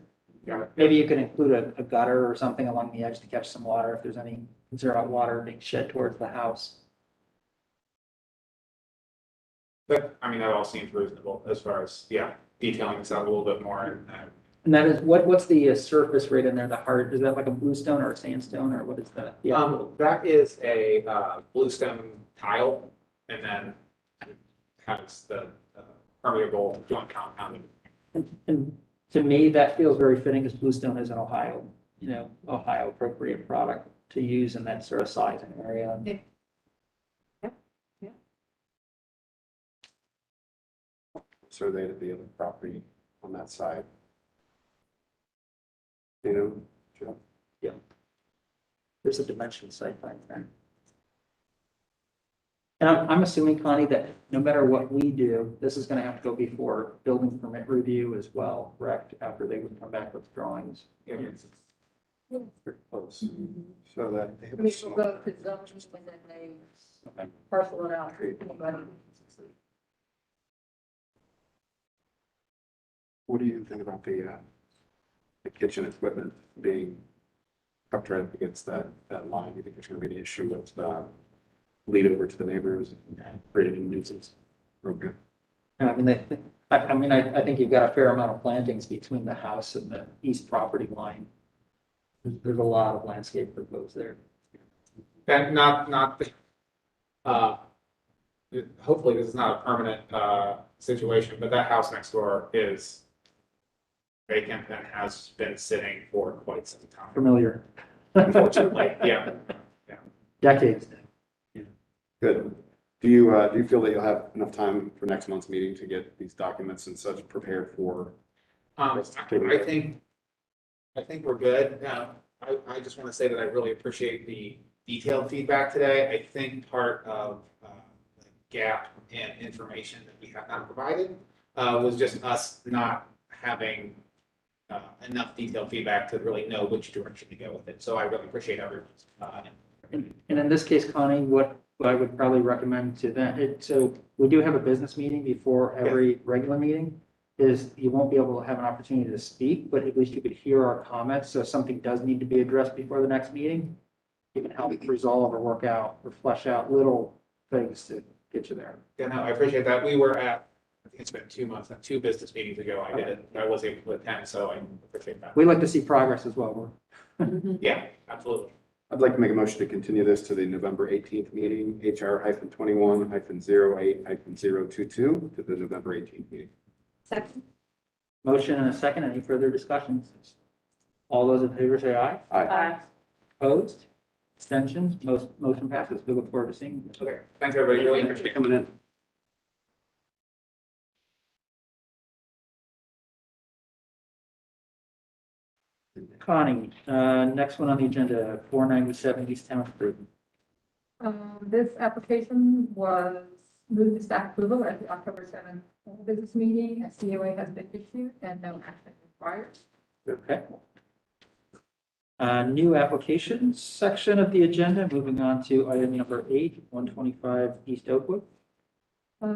Maybe you could include a gutter or something along the edge to catch some water if there's any zero water being shed towards the house. But, I mean, that all seems reasonable as far as, detailing this out a little bit more and And that is, what's the surface rate in there, the hard, is that like a bluestone or a sandstone, or what is that? Yeah, that is a bluestone tile, and then has the permeable joint compound. and to me, that feels very fitting, because bluestone is an Ohio, Ohio appropriate product to use in that sort of size and area. Surveyed the other property on that side. You know, Joe? There's a dimension site plan there. And I'm assuming, Connie, that no matter what we do, this is gonna have to go before building permit review as well, correct? After they would come back with drawings. Pretty close. So that they have I a mean, small- we'll go to zones and then they Okay. parcel it out to anybody. What do you think about the kitchen equipment being up right up against that line? Do you think there's gonna be any issue with lead over to the neighbors and creating nuisance? Okay. I mean, I think you've got a fair amount of plantings between the house and the east property line. There's a lot of landscape proposed there. And hopefully this is not a permanent situation, but that house next door is vacant and has been sitting for quite some time. Familiar. Unfortunately, yeah. Decades. Good. Do you feel that you'll have enough time for next month's meeting to get these documents and such prepared for? I think we're good. I just want to say that I really appreciate the detailed feedback today. I think part of the gap in information that we have not provided was just us not having enough detailed feedback to really know which direction to go with it. So I really appreciate everyone's. And in this case, Connie, what I would probably recommend to that, so we do have a business meeting before every regular meeting, is you won't be able to have an opportunity to speak, but at least you could hear our comments. So if something does need to be addressed before the next meeting, you can help resolve or work out or flesh out little things to get you there. Yeah, no, I appreciate that. We were at, I think it's been 2 months, 2 business meetings ago. I was able to attend, so I appreciate that. We like to see progress as well. Yeah, absolutely. I'd like to make a motion to continue this to the November 18th meeting, HR-21-08-022, to the November 18th meeting. Second. Motion and a second. Any further discussions? All those in favor say aye. Aye. Opposed? Abstentions? Motion passes. We look forward to seeing you. Okay, thanks, everybody. Really Thanks appreciate for it. coming in. Connie, next one on the agenda, 497 East Town Street. This application was moved to staff approval at the October 7th business meeting. A COA has been issued and no action required. Okay. New applications section of the agenda, moving on to item number 8, 125 East Oakwood.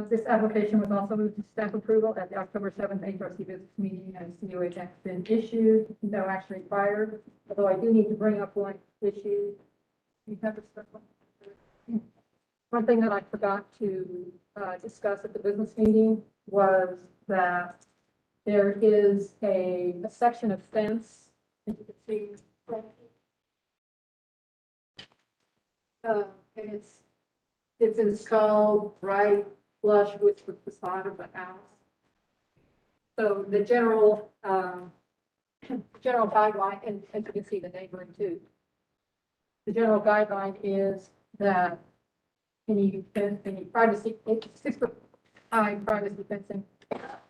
This application was also moved to staff approval at the October 7th HRC business meeting, and COA has been issued, no action required. Although I do need to bring up one issue. You have this one. One thing that I forgot to discuss at the business meeting was that there is a section of fence, as you can see. And it's installed right flush with the facade of the house. So the general guideline, and you can see the neighboring too. The general guideline is that any privacy, 6 foot high privacy fencing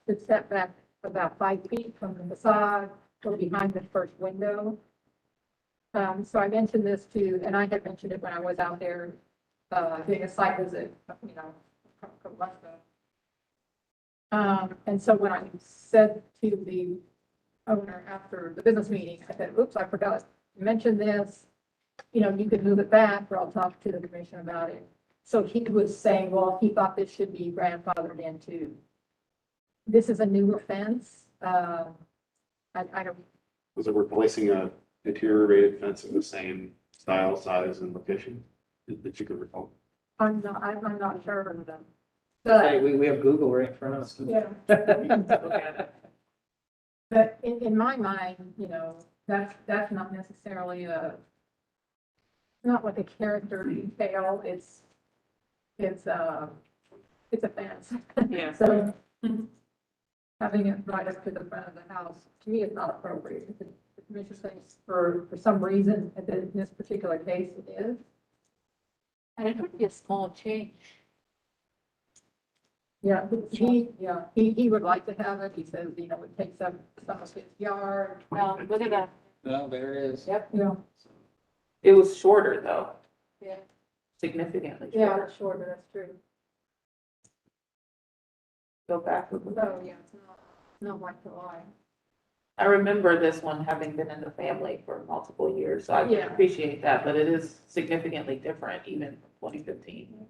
is set back about 5 feet from the facade or behind the first window. So I mentioned this too, and I had mentioned it when I was out there doing a site visit, a couple months ago. And so when I said to the owner after the business meeting, I said, oops, I forgot to mention this. You could move it back, or I'll talk to the commission about it. So he was saying, well, he thought this should be grandfathered into. This is a newer fence. I don't, Was it replacing a deteriorated fence in the same style, size, and location that you could recall? I'm not sure of them. Hey, But, we have Google right in front of us. yeah. Look at it. But in my mind, you know, that's not necessarily not like a character detail, it's a fence. Yeah. So having it right up to the front of the house, to me, is not appropriate. If the commission thinks for some reason, in this particular case, it is. And it would be a small change. Yeah, he would like to have it. He says, you know, it takes up some of his yard. Look at that. No, there it is. Yep, yeah, It was shorter though, Yeah. significantly yeah, shorter. that's shorter, that's true. Go back. So, yeah, it's not like July. I remember this one having been in the family for multiple years, so I Yeah. appreciate that, but it is significantly different even from 2015.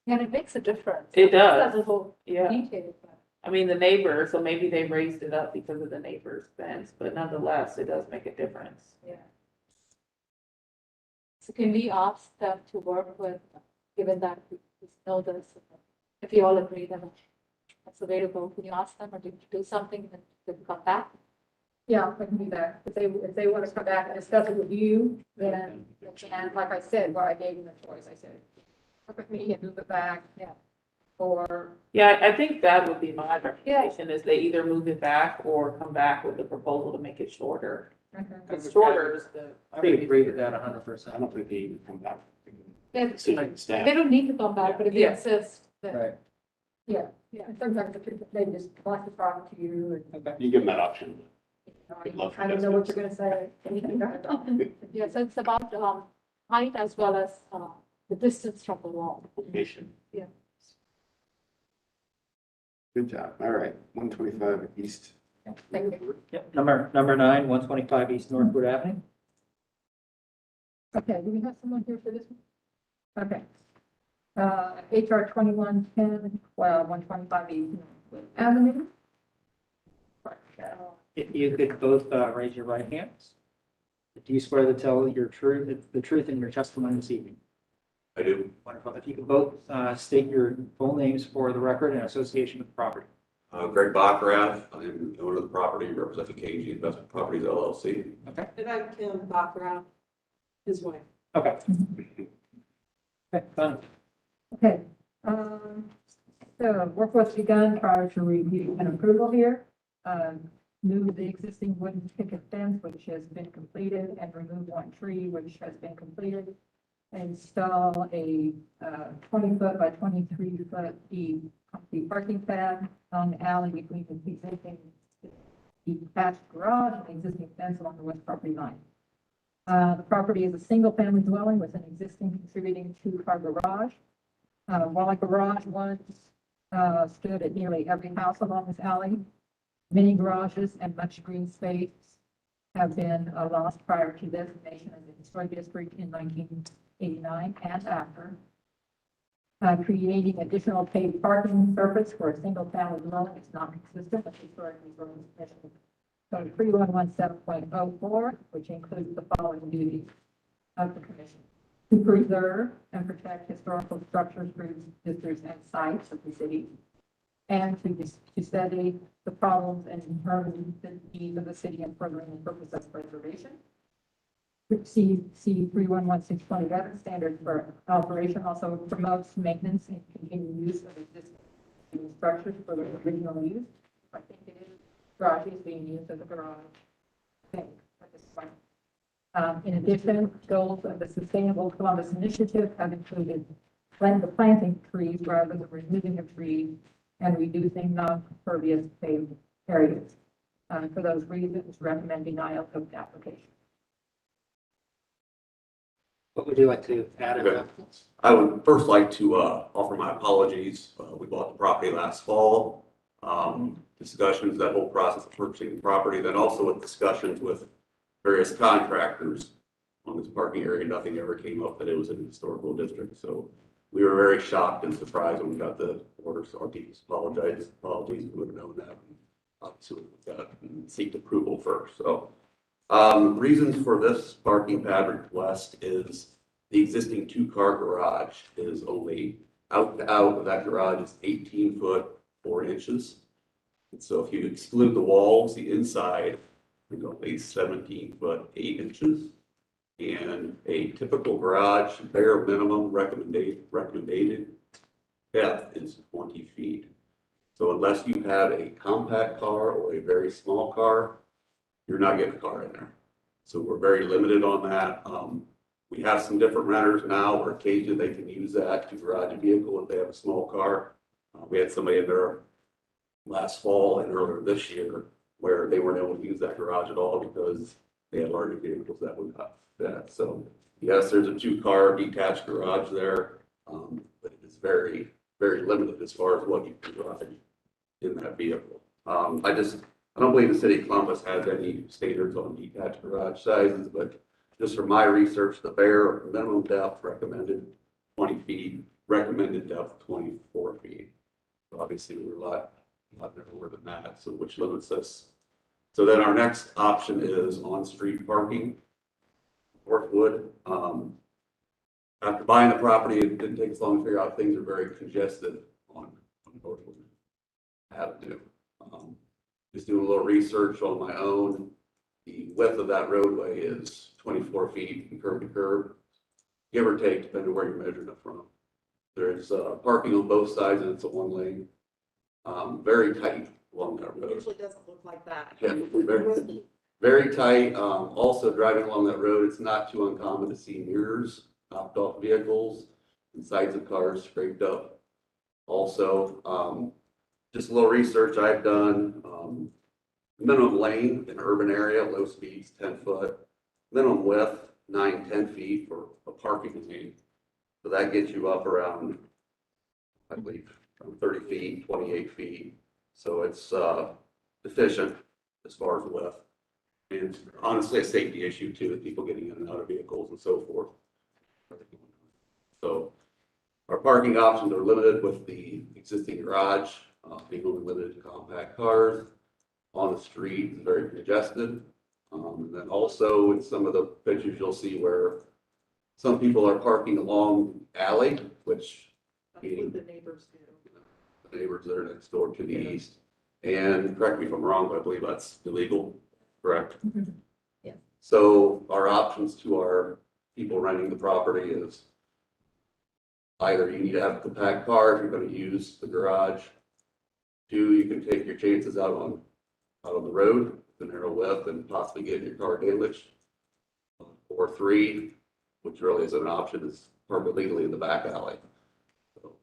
And it makes a difference. It does. That's a whole Yeah, detail. But I mean, the neighbor, so maybe they raised it up because of the neighbor's fence, but nonetheless, it does make a difference. Yeah. So can we ask them to work with, given that we know this, if you all agree that that's available, can you ask them or do something and then come back? Yeah, I can do that. If they want to come back and discuss it with you, then, and like I said, where I gave them the choice, I said, look at me and move it back. Yeah. Or, Yeah, I think that would be my recommendation, is they either move it back or come back with a proposal to make it shorter. Because shorter is the. I would agree with that I 100%. don't think they even come back. They Seems like staff. they don't need to come back, but if they Yeah. insist, then. Right. yeah, and sometimes they just want to talk to you and, Okay. You give them that option. you know, I don't know what you're gonna say. Yeah, so it's about height as well as the distance from the wall. Location. Yeah. Good job. All right, 125 East. Thank you. Yep, number 9, 125 East Northwood Avenue. Okay, do we have someone here for this one? Okay. HR 2110, 125 East Northwood Avenue. If you could both raise your right hands. Do you swear to tell the truth in your testimony this evening? I do. Wonderful. If you could both state your full names for the record and association with the property. Greg Baccarat, I'm the owner of the property, representing KG Investment Properties LLC. Okay. And I'm Kim Baccarat, his wife. Okay. Okay, done. Okay, so work was begun prior to review and approval here. Move the existing wooden picket fence, which has been completed, and remove one tree, which has been completed. Install a 20-foot by 23-foot deep parking pad on the alley between the existing detached garage and the existing fence along the west property line. The property is a single-family dwelling with an existing contributing two-car garage. While a garage once stood at nearly every house along this alley, many garages and much green space have been lost prior to designation as a historic district in 1989 and after. Creating additional paved parking surface for a single-family dwelling is not consistent with historic resources commission code 3117.04, which includes the following duties of the commission: to preserve and protect historical structures, groups, districts, and sites of the city, and to study the problems and determine the needs of the city and furthering the purpose of preservation. C 3116.11 standards for operation also promotes maintenance and continued use of existing structures for the original use. I think it is garage is being used as a garage. I think at this point. In addition, goals of the Sustainable Columbus Initiative have included planting trees rather than removing of trees and reducing non-pervious paved areas. For those reasons, recommend denial of the application. What would you like to add? Okay. I would first like to offer my apologies. We bought the property last fall. Discussions, that whole process of purchasing the property, then also with discussions with various contractors. on this parking area, nothing ever came up that it was an historical district. So we were very shocked and surprised when we got the order. So our teams apologize. Apologies, we would have known that. Obviously, we got and seek approval first. So reasons for this parking pad request is the existing 2-car garage is only out to out of that garage is 18 foot 4 inches. And so if you exclude the walls, the inside is only 17 foot 8 inches. And a typical garage bare minimum recommended depth is 20 feet. So unless you have a compact car or a very small car, you're not getting a car in there. So we're very limited on that. We have some different renters now where occasionally they can use that to garage a vehicle if they have a small car. We had somebody in there last fall and earlier this year where they weren't able to use that garage at all because they had larger vehicles that would not fit. So yes, there's a 2-car detached garage there, but it is very, very limited as far as what you can drive in that vehicle. I don't believe the city of Columbus has any standards on detached garage sizes, but just from my research, the bare minimum depth recommended 20 feet, recommended depth 24 feet. So obviously, we're a lot narrower than that, so which limits us. So then our next option is on-street parking, Northwood. After buying the property, it didn't take us long to figure out things are very congested on Northwood Avenue. Just doing a little research on my own. The width of that roadway is 24 feet from curb to curb, give or take, depending on where you're measuring it from. There's parking on both sides, and it's a 1-lane. Very tight along that It road. usually doesn't look like that. Yeah, very, very tight. Also, driving along that road, it's not too uncommon to see mirrors knocked off vehicles and sides of cars scraped up. Also, just a little research I've done. Minimum lane in urban area, low speeds, 10 foot. Minimum width, 9-10 feet for a parking lane. So that gets you up around, I believe, from 30 feet, 28 feet. So it's efficient as far as width. And honestly, a safety issue too, with people getting in and out of vehicles and so forth. So our parking options are limited with the existing garage, being only limited to compact cars. On the street is very congested. And then also in some of the pictures you'll see where some people are parking along alley, which That's what the neighbors do. the neighbors that are next door to the east. And correct me if I'm wrong, but I believe that's illegal, correct? Yeah. So our options to our people renting the property is either you need to have a compact car if you're going to use the garage. 2, you can take your chances out on the road, the narrow width, and possibly get your car damaged. Or 3, which really isn't an option, is park illegally in the back alley. So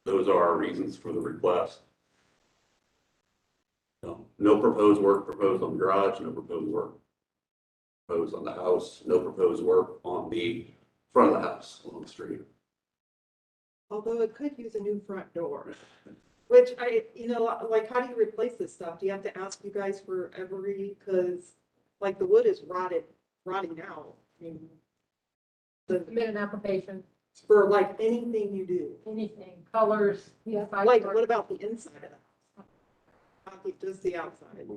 those are our reasons for the request. No proposed work proposed on the garage, no proposed work proposed on the house, no proposed work on the front of the house along the street. Although it could use a new front door, which like, how do you replace this stuff? Do you have to ask you guys for because like the wood is rotting out. I mean, Submit an application, for like anything you do. anything, colors. Yeah. Like, what about the inside of that? Just the outside.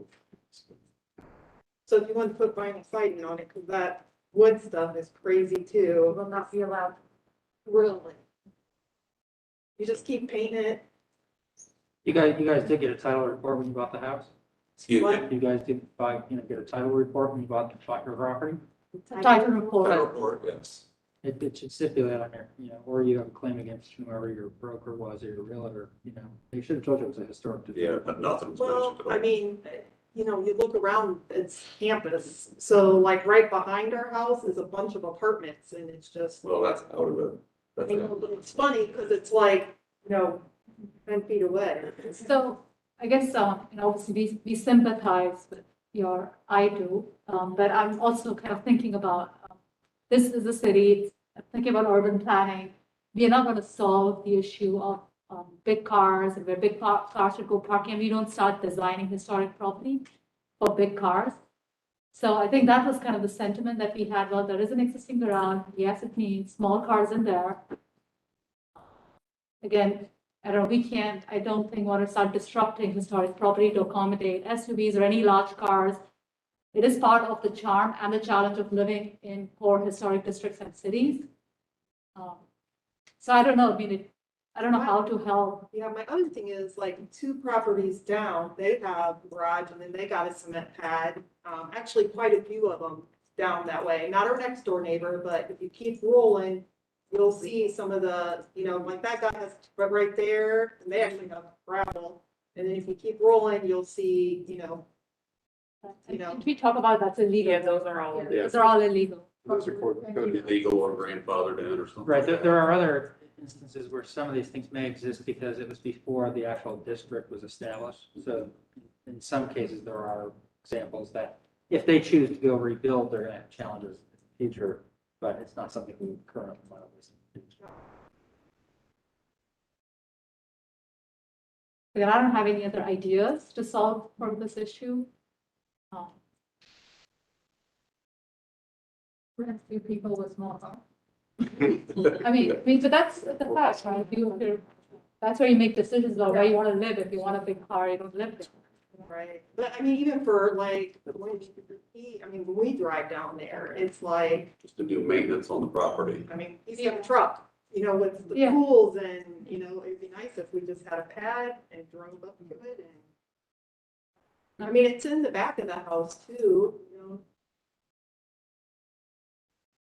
So if you want to put vinyl siding on it, because that wood stuff is crazy too. Will not be allowed. Really. You just keep painting it. You guys did get a title report when you bought the house? Excuse me. What? You guys did get a title report when you bought your property? Title report. Title report, yes. It should stipulate on there, or you have a claim against whoever your broker was or your realtor, they should have told you it was a historic. Yeah, but nothing was Well, mentioned at all. I mean, you look around, it's campus. So like right behind our house is a bunch of apartments and it's just, Well, that's out of it. That's out of it. it's funny because it's like, 10 feet away. So I guess, obviously we sympathize with I do, but I'm also kind of thinking about, this is a city, I'm thinking about urban planning. We are not going to solve the issue of big cars and where big cars should go parking, and we don't start designing historic property for big cars. So I think that was kind of the sentiment that we had, well, there is an existing garage, yes, it means small cars in there. Again, I don't know, I don't think want to start disrupting historic property to accommodate SUVs or any large cars. It is part of the charm and the challenge of living in poor historic districts and cities. So I don't know, I mean, I don't know how to help. Yeah, my other thing is like 2 properties down, they have garage and then they got a cement pad. Actually, quite a few of them down that way. Not our next door neighbor, but if you keep rolling, you'll see some of the, like that guy has, but right there, and they actually have gravel. And then if you keep rolling, you'll see, Did we talk about that's illegal? Yeah, those are all. Yeah. Those are all illegal. Those are code. Illegal or grandfathered in or something. Right, like there that. are other instances where some of these things may exist because it was before the actual district was established. So in some cases, there are examples that if they choose to go rebuild, they're gonna have challenges in the future, but it's not something we currently want to listen to. Because I don't have any other ideas to solve for this issue. We're gonna see people with small cars. I mean, but that's the fact, right? That's where you make decisions about where you want to live. If you want a big car, you don't live there. right? But I mean, even for like, when we drive down there, it's like, Just to do maintenance on the property. I mean, you have a truck, with the Yeah. pools and, it'd be nice if we just had a pad and drove up to it and. I mean, it's in the back of the house too,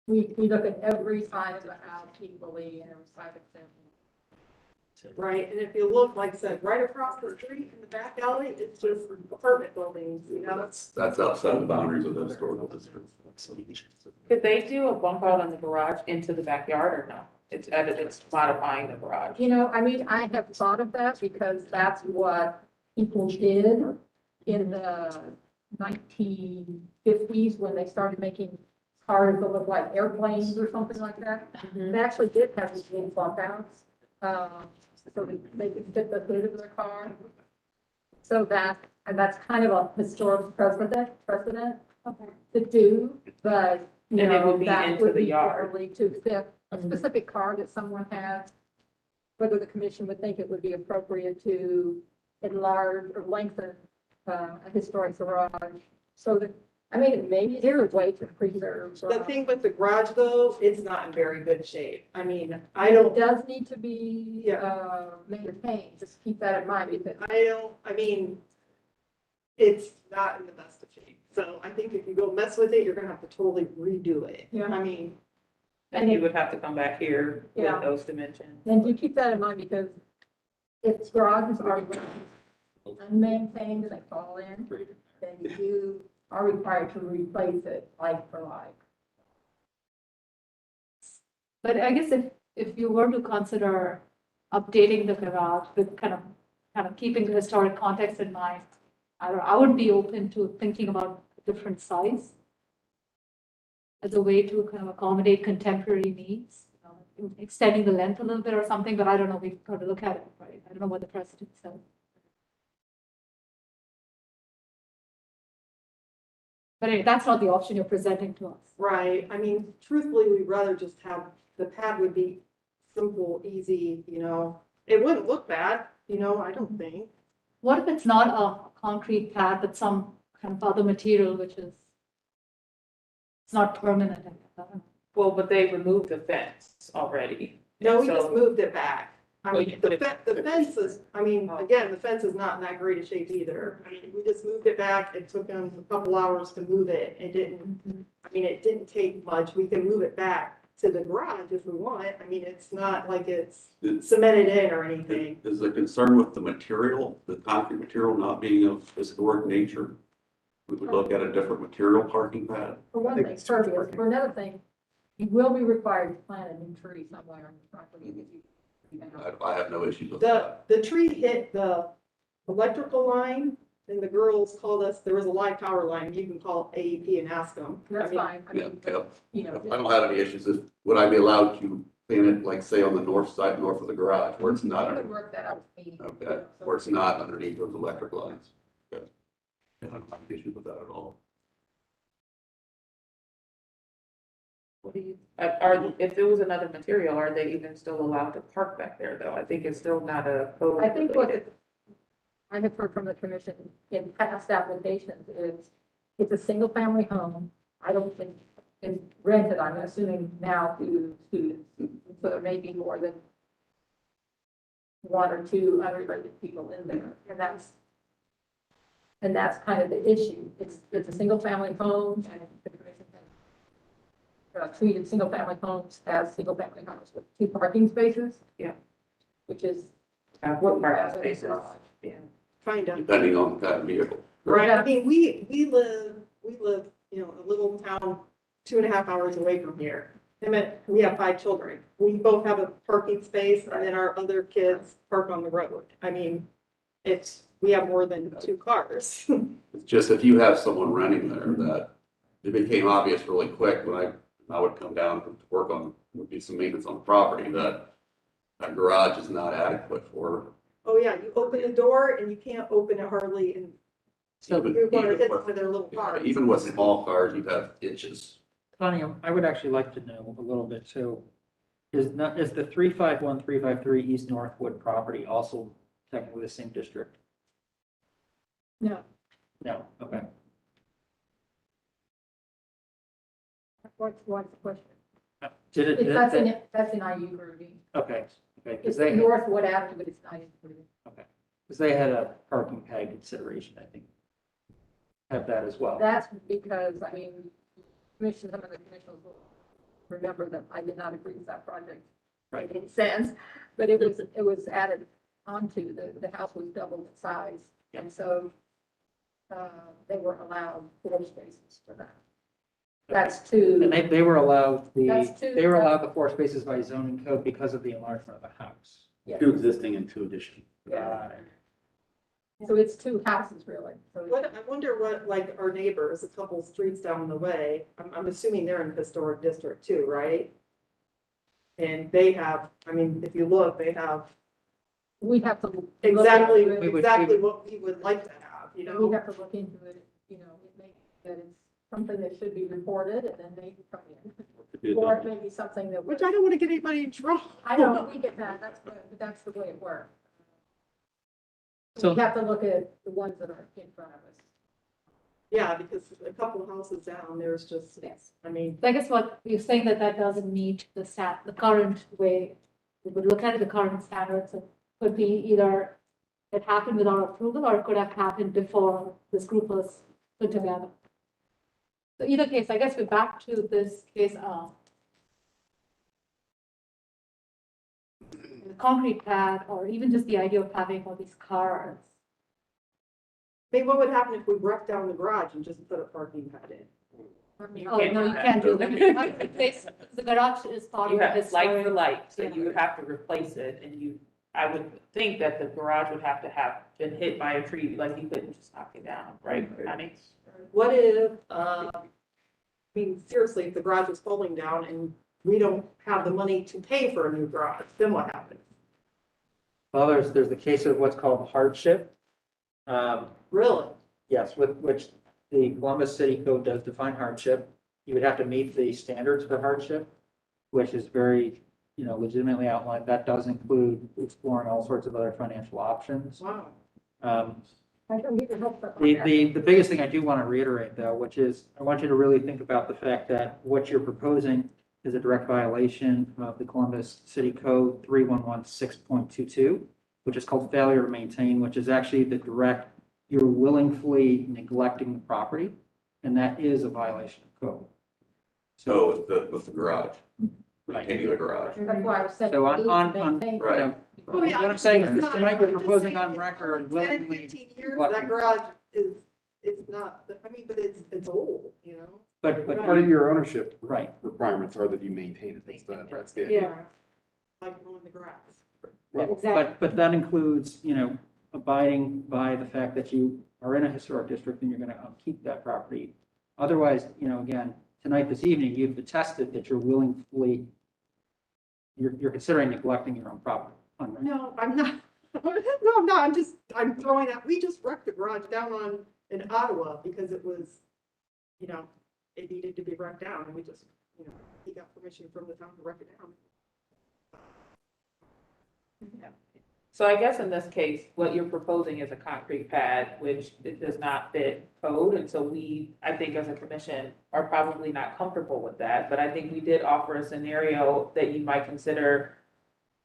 We look at every side of the house equally and every side of them. right? And if you look, like I said, right across the street in the back alley, it's just apartment buildings, That's outside the boundaries of the historical district. Could they do a bump out on the garage into the backyard or no? It's modifying the garage. I have thought of that because that's what people did in the 1950s when they started making cars that look like airplanes or something like that. They actually did have these little bump outs, so that they could fit the hood of their car. So and that's kind of a historic precedent to do, but, And it would be that into would the be yard. probably to fit a specific car that someone has. Whether the commission would think it would be appropriate to enlarge or lengthen a historic garage. So that, maybe there is a way to preserve. The thing with the garage though, it's not in very good shape. I mean, I It don't, does need to be, maintained, just keep that in mind, because it's not in the best of shape. So I think if you go mess with it, you're gonna have to totally redo it. Yeah. And you would have to come back here Yeah. with those dimensions. and you keep that in mind, because if garages are unmaintained and they fall in, then you are required to replace it like for like. But I guess if you were to consider updating the garage with kind of keeping the historic context in mind, I would be open to thinking about a different size as a way to kind of accommodate contemporary needs, extending the length a little bit or something, but I don't know, we've got to look at it, right? I don't know what the precedent says. But anyway, that's not the option you're presenting to us. Right, truthfully, we'd rather just have, the pad would be simple, easy, it wouldn't look bad, I don't think. What if it's not a concrete pad, but some kind of other material, which is, it's not permanent? I don't know. Well, but they removed the fence already. No, we just So- moved it back. But The fence is, again, the fence is not in that great a shape either. We just moved it back. It took them a couple hours to move it. It didn't take much. We can move it back to the garage if we want. It's not like it's cemented in or anything. Is the concern with the material, the concrete material not being of historic nature? We would look at a different material parking pad. For one thing, pervious. For another thing, you will be required to plant a new tree somewhere on the property. I have no issues with that. The tree hit the electrical line and the girls called us, there was a live power line. You can call AEP and ask them. That's fine. Yeah, yeah. Just- I don't have any issues. Would I be allowed to plant it, like, say, on the north side, north of the garage, where it's You not, could work that out with me. okay, where it's not underneath those electric lines? Okay. I don't have any issues with that at all. What do you? if it was another material, are they even still allowed to park back there though? I think it's still not a code. I think what related. I have heard from the commission in past applications is it's a single family home. I don't think it's rented, I'm assuming now to students. So there may be more than one or two unrelated people in there. And that's kind of the issue. It's a single family home and the commission has treated single family homes as single family homes with 2 parking spaces. Yeah. Which is What what you parking have in a spaces? garage. Yeah. Kind of. Depending on the kind of vehicle. Right, I mean, we live, you know, a little town 2.5 hours away from here. I mean, we have 5 children. We both have a parking space and then our other kids park on the road. I mean, we have more than 2 cars. It's just if you have someone renting there that it became obvious really quick when I would come down to work on, would be some maintenance on the property that garage is not adequate for. Oh, yeah, you open the door and you can't open it hardly and So you're going to even hit with- some of their little cars. Even with small cars, you have inches. Connie, I would actually like to know a little bit, so is the 351, 353 East Northwood property also technically the same district? No, No, okay. what's the question? Did it, That's in IU Groovy. okay, because It's they, Northwood Avenue, but it's not in Groovy. because they had a parking pad consideration, I think. Have that as well. That's because, I mean, some of the commissioners will remember that I did not agree with that project. Right. In any sense, but it was added onto, the house was double the size. And so, they were allowed 4 spaces for that. That's And two, they were allowed That's two- they were allowed the 4 spaces by zoning code because of the enlargement of the house. Yeah. 2 existing and 2 additional. yeah. So it's 2 houses really. So it's- What, I wonder what, like, our neighbors, a couple streets down the way, I'm assuming they're in historic district too, right? And they have, I mean, if you look, they have we have to. look exactly, into it. We would- exactly what we would like to have, you We know? have to look into it, you know, it may, that it's something that should be reported and then they come in. Or it may be something that, Which I don't want to get anybody in trouble. I know, we get that, that's the way it works. So- We have to look at the ones that are in front of us. Yeah, because a couple of houses down, there's just, Yes. I mean, So I guess what you're saying that doesn't meet the current way, we would look at it, the current standards, it could be either it happened without approval or it could have happened before this group was put together. So either case, I guess we're back to this case, the concrete pad, or even just the idea of having all these cars. I mean, what would happen if we broke down the garage and just put a parking pad in? Oh, no, you can't do that. You have to replace- The garage is part You of have this. like for like, so Yeah. you would have to replace it and I would think that the garage would have to have been hit by a tree, like you couldn't just knock it down, right, Connie? What if, I mean, seriously, if the garage is falling down and we don't have the money to pay for a new garage, then what happens? Well, there's the case of what's called hardship. Really? Yes, which the Columbus City Code does define hardship. You would have to meet the standards for hardship, which is very, legitimately outlined. That does include exploring all sorts of other financial options. Wow. I don't need to help them. The biggest thing I do want to reiterate though, which is I want you to really think about the fact that what you're proposing is a direct violation of the Columbus City Code 3116.22, which is called failure to maintain, which is actually the direct, you're willingly neglecting the property, and that is a violation of code. So with the garage, Right. maintaining the garage. That's why I was saying. So on- we need on- to on- maintain- Right. Oh, yeah. What I'm saying is, It's tonight not- we're I'm just proposing saying on it's record 10, willingly 15 years, what- that garage it's not, I mean, but it's old, you know? But Part of your ownership right, requirements are that you maintain it. That's the idea. Yeah. Like mowing the grass. but that includes, abiding by the fact that you are in a historic district and you're going to upkeep that property. Otherwise, again, tonight, this evening, you've attested that you're willingly, you're considering neglecting your own property. on record. No, I'm not. No, I'm not. I'm throwing out, we just wrecked the garage down in Ottawa because it was, it needed to be wrecked down and we just you know, he got permission from the town to wreck it down. So I guess in this case, what you're proposing is a concrete pad, which it does not fit code. And so we, I think as a commission, are probably not comfortable with that. But I think we did offer a scenario that you might consider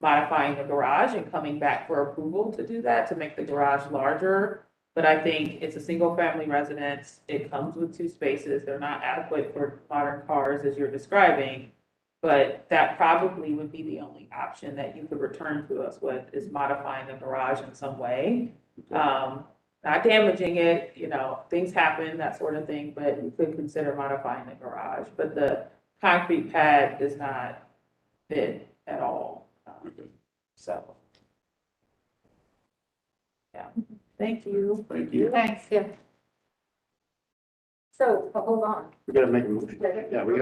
modifying the garage and coming back for approval to do that, to make the garage larger. But I think it's a single family residence. It comes with 2 spaces. They're not adequate for modern cars as you're describing. But that probably would be the only option that you could return to us with, is modifying the garage in some way. Not damaging it, you know, things happen, that sort of thing, but you could consider modifying the garage. But the concrete pad does not fit at all. So. Yeah, thank you. Thank you. Thanks, yeah. So, hold on. We gotta make a motion. Yeah, We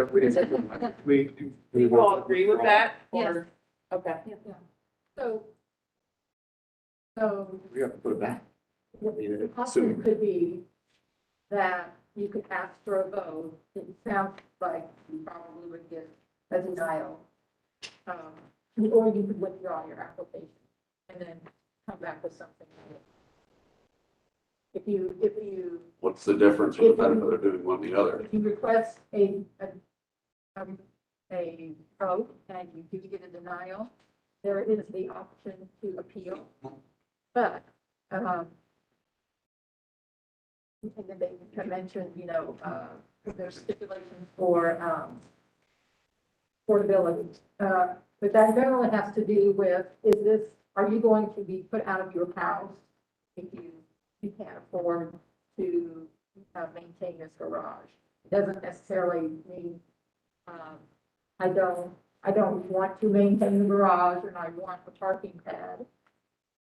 all agree with that? Or, okay. So, We have to put it back. the option could be that you could ask for a vote. It sounds like you probably would get a denial. Or you could withdraw your application and then come back with something. If you What's the difference or the benefit of doing one or the other? If you request a vote and you do get a denial, there is the option to appeal. But, and then they can mention, you know, there's stipulations for, portability. But that generally has to do with, are you going to be put out of your house if you can't afford to maintain this garage? It doesn't necessarily mean, I don't want to maintain the garage and I want a parking pad.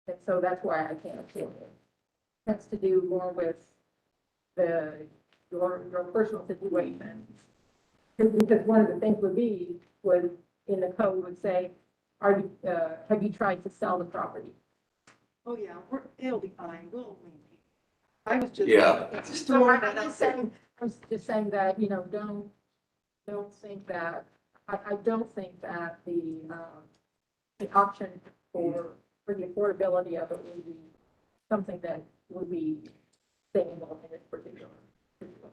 And so that's why I can't afford it. It has to do more with your personal situation. Because one of the things in the code would say, have you tried to sell the property? Oh, yeah, it'll be fine, we'll maintain. I was just. Yeah. Just So throwing I'm that out just there. saying, I'm just saying that, you know, don't think that, I don't think that the option for the affordability of it would be something that would be stable in this particular situation.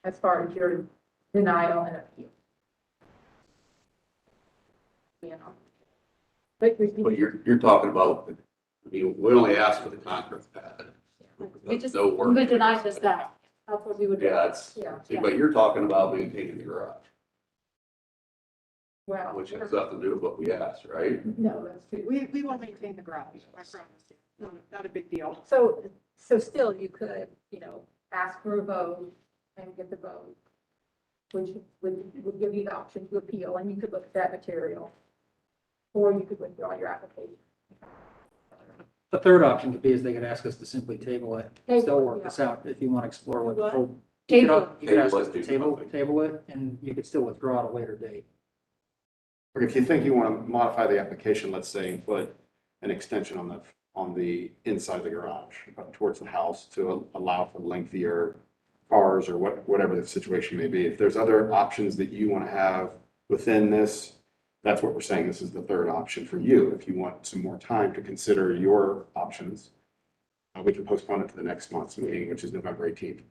As far as your denial and appeal. You know. But But you're talking about, I mean, we only asked for the concrete pad. We just, No we work. would deny just that. That's what we would do. Yeah, it's, Yeah. but you're talking about maintaining the garage, well, which has nothing to do with what we asked, right? no, that's true. We will maintain the garage, I promise you, not a big deal. So still you could, you know, ask for a vote and get the vote, which would give you the option to appeal, and you could look at that material. Or you could withdraw your application. The third option could be is they could ask us to simply table it, still work Yeah. this out if you want to explore what. What? You Table. could ask us Table to it, table, something. table it, and you could still withdraw at a later date. Or if you think you want to modify the application, let's say, and put an extension on the inside of the garage, towards the house, to allow for lengthier cars or whatever the situation may be. If there's other options that you want to have within this, that's what we're saying. This is the third option for you. If you want some more time to consider your options, we can postpone it to the next month's meeting, which is November 18th.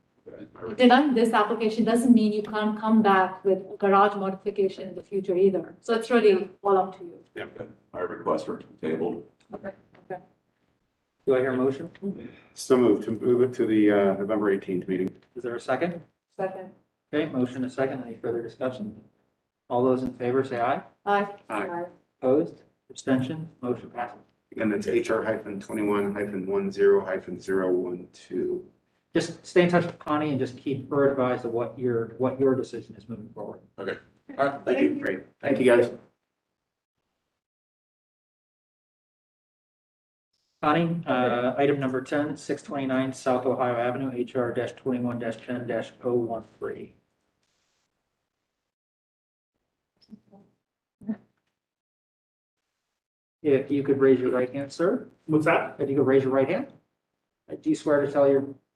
Denying this application doesn't mean you can't come back with garage modification in the future either. So it's really all up to you. Yeah, I request for table. Okay. Do I hear a motion? So move it to the November 18th meeting. Is there a second? Second. Okay, motion a second. Any further discussion? All those in favor say aye. Aye. Aye. Opposed? Abstention? Motion passes. And it's HR-21-10-012. Just stay in touch with Connie and just keep her advised of what your decision is moving forward. Okay. All right, thank you. Great. Thank you, guys. Connie, item number 10, 629 South Ohio Avenue, HR-21-10-013. If you could raise your right hand, sir. What's that? If you could raise your right hand. Do you swear to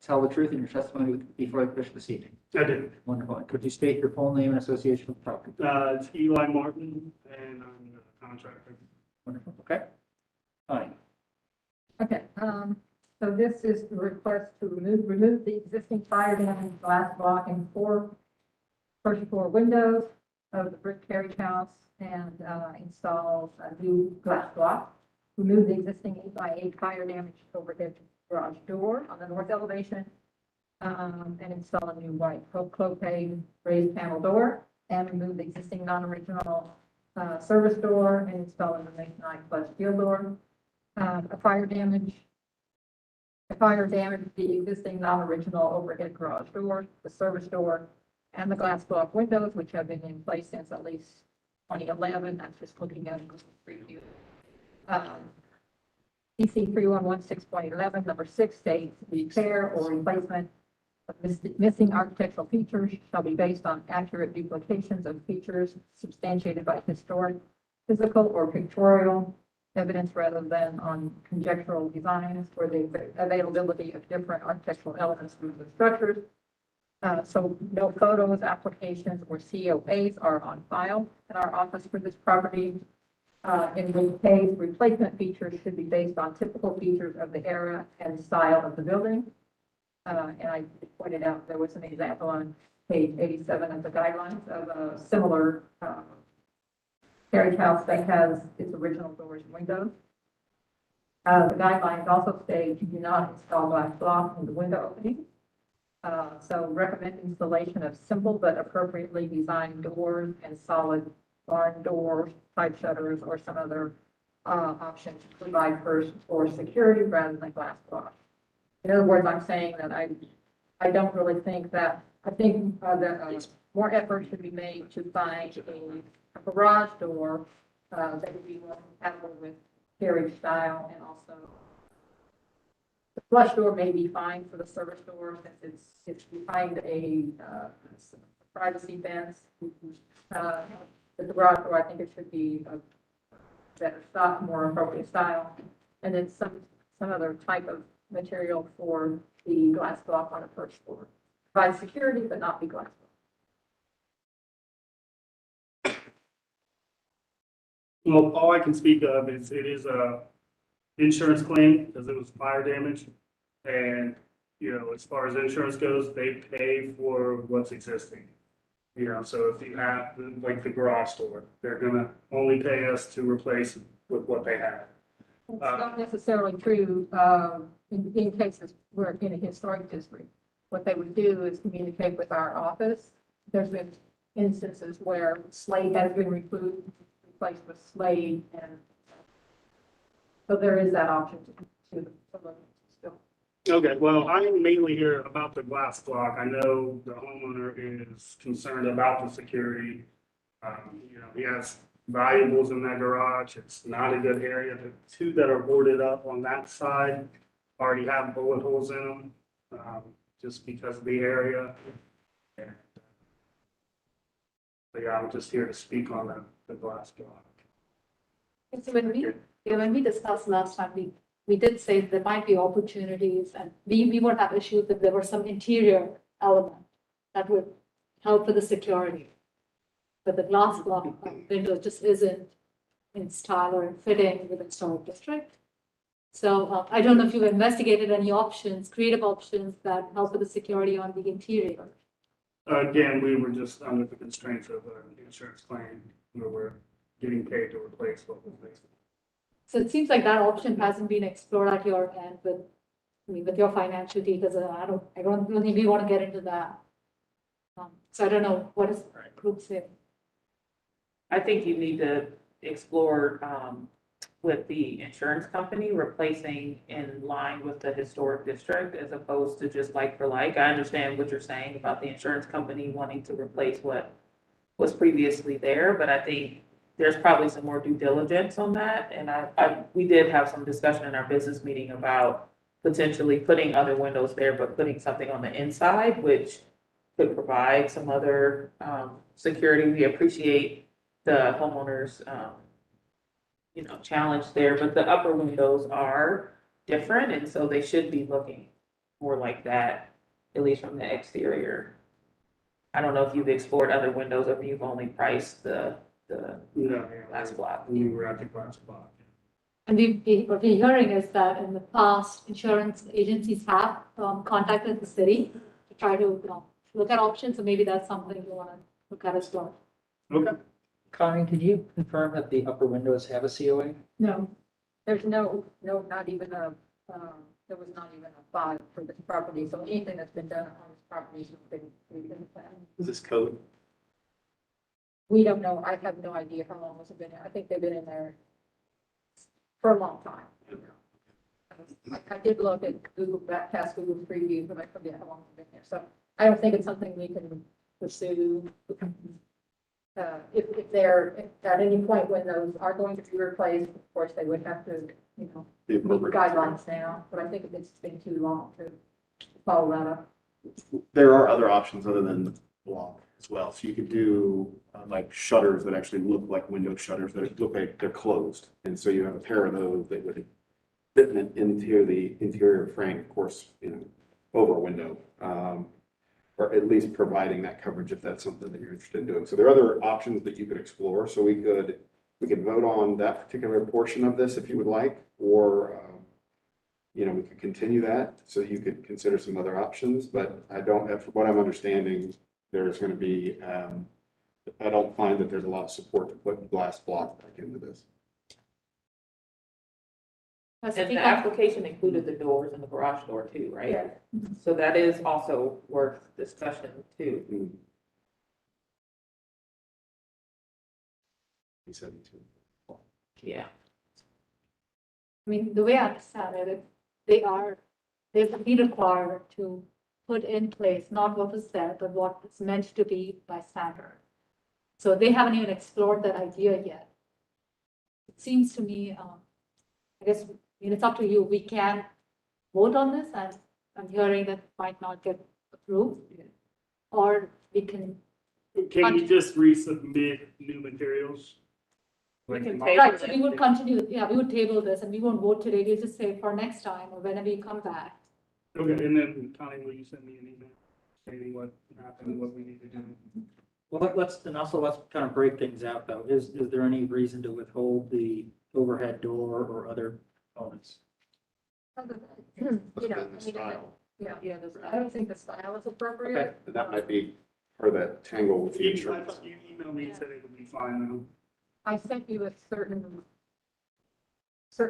tell the truth in your testimony before the commission this evening? I did. Wonderful. And could you state your full name and association with the property? It's Eli Martin, and I'm a contractor. Wonderful. Okay. Fine. Okay, so this is the request to remove the existing fire damage glass block and first floor windows of the brick carriage house and, install a new glass block. Remove the existing 8x8 fire damage overhead garage door on the north elevation, and install a new white clopay raised panel door, and remove the existing non-original, service door and install a Make 9+ steel door. A fire damage the existing non-original overhead garage door, the service door, and the glass block windows, which have been in place since at least 2011. That's just looking at a preview. DC 3116.11, number 6 states, repair or replacement of missing architectural features shall be based on accurate duplications of features substantiated by historic, physical, or pictorial evidence rather than on conjectural designs for the availability of different architectural elements from the structures. So no photos, applications, or COAs are on file in our office for this property. In which case, replacement features should be based on typical features of the era and style of the building. And I pointed out there was an example on page 87 of the guidelines of a similar carriage house that has its original doors and windows. The guidelines also state you do not install glass block in the window opening. So recommend installation of simple but appropriately designed doors and solid barn doors, side shutters, or some other option to provide first floor security rather than glass block. In other words, I'm saying that I don't really think that, I think that more effort should be made to find a garage door that would be more compatible with carriage style, and also the flush door may be fine for the service door since it's behind a privacy fence. But the garage door, I think it should be a better style, more appropriate style, and then some other type of material for the glass block on the first floor. Provide security, but not be glass block. Well, all I can speak of is it is a insurance claim because it was fire damage. And, you know, as far as insurance goes, they pay for what's existing. You know, so if you have like the garage door, they're gonna only pay us to replace with what they have. It's not necessarily true in cases where in a historic district. What they would do is communicate with our office. There's been instances where slate has been replaced with slate, and so there is that option to still. Okay, well, I'm mainly here about the glass block. I know the homeowner is concerned about the security. You know, he has valuables in that garage. It's not a good area. The two that are boarded up on that side already have bullet holes in them, just because of the area. And, but yeah, I'm just here to speak on the glass block. So when we discussed last time, we did say there might be opportunities, and we would have issues if there were some interior element that would help with the security. But the glass block window just isn't in style or fitting with the historic district. So I don't know if you've investigated any options, creative options that help with the security on the interior. Again, we were just under the constraints of an insurance claim where we're getting paid to replace what was missing. So it seems like that option hasn't been explored at your end with your financial details. I don't really we want to get into that. So I don't know what is the group say. I think you need to explore with the insurance company replacing in line with the historic district as opposed to just like for like. I understand what you're saying about the insurance company wanting to replace what was previously there, but I think there's probably some more due diligence on that. And we did have some discussion in our business meeting about potentially putting other windows there, but putting something on the inside, which could provide some other security. We appreciate the homeowners, challenge there, but the upper windows are different, and so they should be looking more like that, at least from the exterior. I don't know if you've explored other windows or if you've only priced the glass block. We were at the glass block. And what we're hearing is that in the past, insurance agencies have contacted the city to try to, look at options, so maybe that's something you want to look at as well. Okay. Connie, can you confirm that the upper windows have a COA? No, there's no, not even a, there was not even a file for this property, so anything that's been done on this property has been planned. Is this code? We don't know, I have no idea how long it's been there, I think they've been in there for a long time. I did look at Google, past Google preview, but I forget how long it's been there, so I don't think it's something we can pursue. If they're, at any point when those are going to be replaced, of course, they would have to, The meet appropriate- guidelines now, but I think it's been too long to follow that up. There are other options other than the block as well. So you could do like shutters that actually look like window shutters that look like they're closed. And so you have a pair of those that would fit into the interior frame, of course, over a window. Or at least providing that coverage if that's something that you're interested in doing. So there are other options that you could explore. So we could vote on that particular portion of this if you would like, or we could continue that so you could consider some other options. But I don't, from what I'm understanding, there's going to be, I don't find that there's a lot of support to put glass block back into this. And the application included the doors and the garage door too, right? Yeah. So that is also worth discussion too. He said too. Yeah. I mean, the way I understand it, they will be required to put in place not what is there, but what is meant to be by standard. So they haven't even explored that idea yet. It seems to me, I guess, it's up to you. We can vote on this, and I'm hearing that might not get approved. Or we can. Can you just resubmit new materials? We can Like, table Right, so we would continue, we would table this, and we won't vote today. We'll just say for next time or whenever you come back. Okay, and then Connie, will you send me an email stating what happened, what we need to do? Well, let's kind of break things out though. Is there any reason to withhold the overhead door or other components? Style. Yeah, I don't think the style is appropriate. Okay. And that might be part of that tangle with the I insurance. thought you emailed me and said it would be fine though. I sent you a certain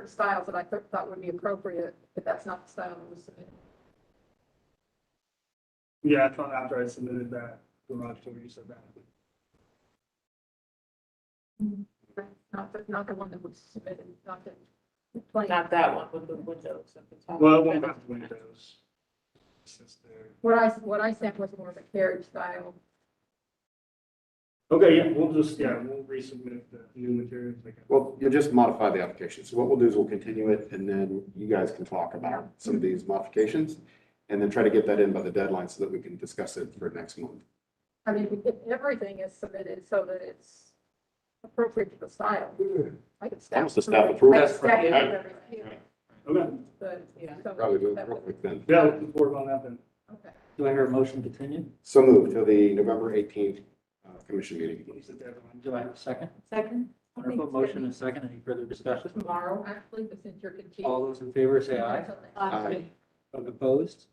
styles that I thought would be appropriate, but that's not the style that was submitted. Yeah, I thought after I submitted that garage door, you said that. Not the one that was submitted, not the plan. Not that one with the windows at the top. Well, it won't have windows. It's just there. What I sent was more of a carriage style. Okay, yeah, we'll resubmit the new materials. Well, you'll just modify the application. So what we'll do is we'll continue it, and then you guys can talk about some of these modifications, and then try to get that in by the deadline so that we can discuss it for next month. I mean, if everything is submitted so that it's appropriate to the style. I could staff. Almost a staff approval. I could staff Yeah. everything, Okay, but, yeah. so- Probably do it real quick then. yeah, looking forward on that then. Okay. Do I hear a motion to continue? So moved till the November 18th commission meeting. What's the deadline? Do I have a second? Second. I think Wonderful. it's gonna Motion and second. Any further discussion? be Tomorrow, actually, but since you're continuing. All those in favor say aye. Aye. Opposed?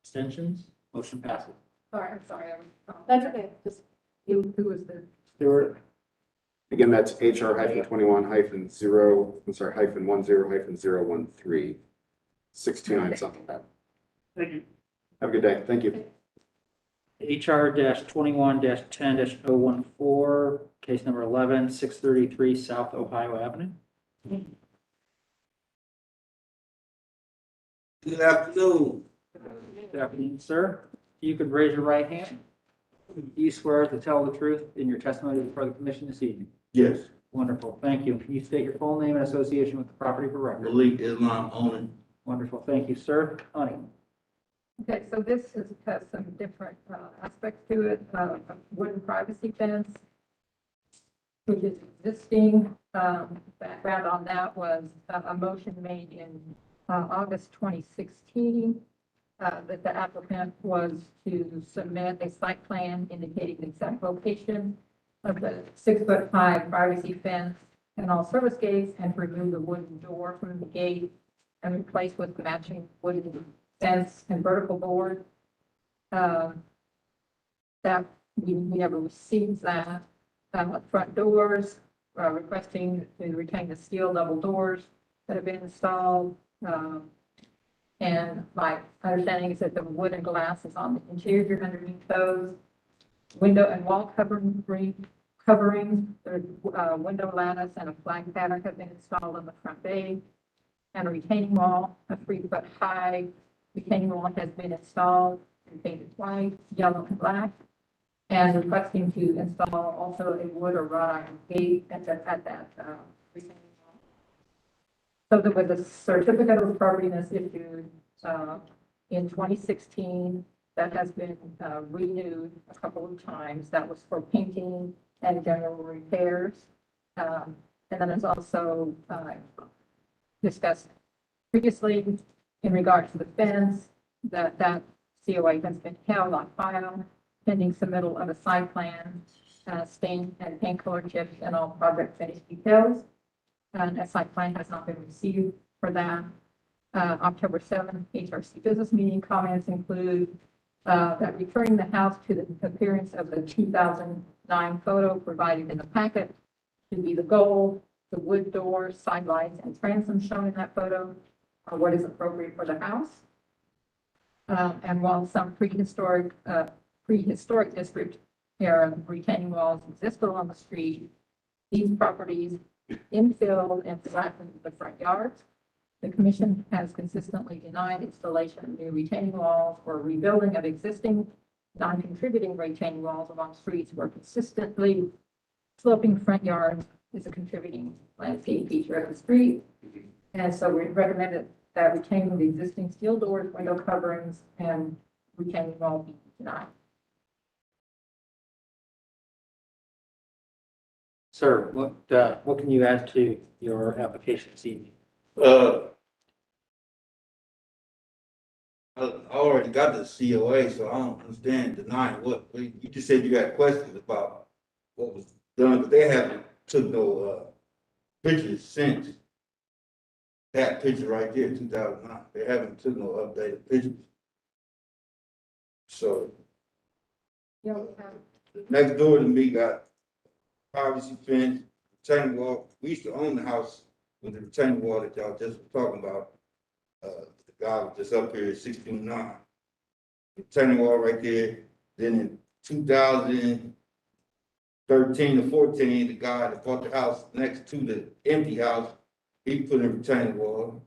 Abstentions? Motion passes. Sorry, I'm sorry. That's okay, just, Who was the? Stewart? Again, that's HR-21-0, I'm sorry, -10-013, 629 something. Thank you. Have a good day. Thank you. HR-21-10-014, case number 11, 633 South Ohio Avenue. Good afternoon. Good afternoon, sir. You could raise your right hand. Do you swear to tell the truth in your testimony before the commission this evening? Yes, Wonderful, thank you. Can you state your full name and association with the property for record? Malik Islam owning. Wonderful, thank you, sir. Connie? Okay, so this has some different aspects to it. A wooden privacy fence, which is existing. Background on that was a motion made in August 2016, that the applicant was to submit a site plan indicating the exact location of the 6-foot-high privacy fence and all service gates, and to remove the wooden door from the gate and replace with matching wooden fence and vertical board. That we never received that. Front doors, requesting to retain the steel double doors that have been installed. And my understanding is that the wood and glass is on the interior underneath those. Window and wall coverings, there's window lattice and a flag pattern have been installed on the front bay. And a retaining wall, a 3-foot-high retaining wall has been installed and painted white, yellow, and black. And requesting to install also a wood or wrought iron gate at that retaining wall. So there was a certificate of appropriateness issued in 2016 that has been renewed a couple of times. That was for painting and general repairs. And then it's also discussed previously in regard to the fence, that COA has been held on file pending submittal of a site plan, stain and paint color chips and all project finished details. And a site plan has not been received for that. October 7th, HRC business meeting comments include that returning the house to the appearance of the 2009 photo provided in the packet should be the goal. The wood doors, side lights, and transoms shown in that photo are what is appropriate for the house. And while some prehistoric district era retaining walls exist along the street, these properties infilled and flattened the front yards. The commission has consistently denied installation of new retaining walls or rebuilding of existing non-contributing retaining walls along streets where consistently sloping front yards is a contributing landscape feature of the street. And so we recommended that retaining the existing steel doors, window coverings, and retaining wall be denied. Sir, what can you add to your application this evening? I already got the COA, so I don't understand denying what, you just said you had questions about what was done, but they haven't took no, pictures since that picture right there, 2009. They haven't took no updated pictures. So next door to me got privacy fence, retaining wall. We used to own the house with the retaining wall that y'all just were talking about. The guy was just up here at 629. Retaining wall right there. Then in 2013 or 14, the guy that bought the house next to the empty house, he put in retaining wall.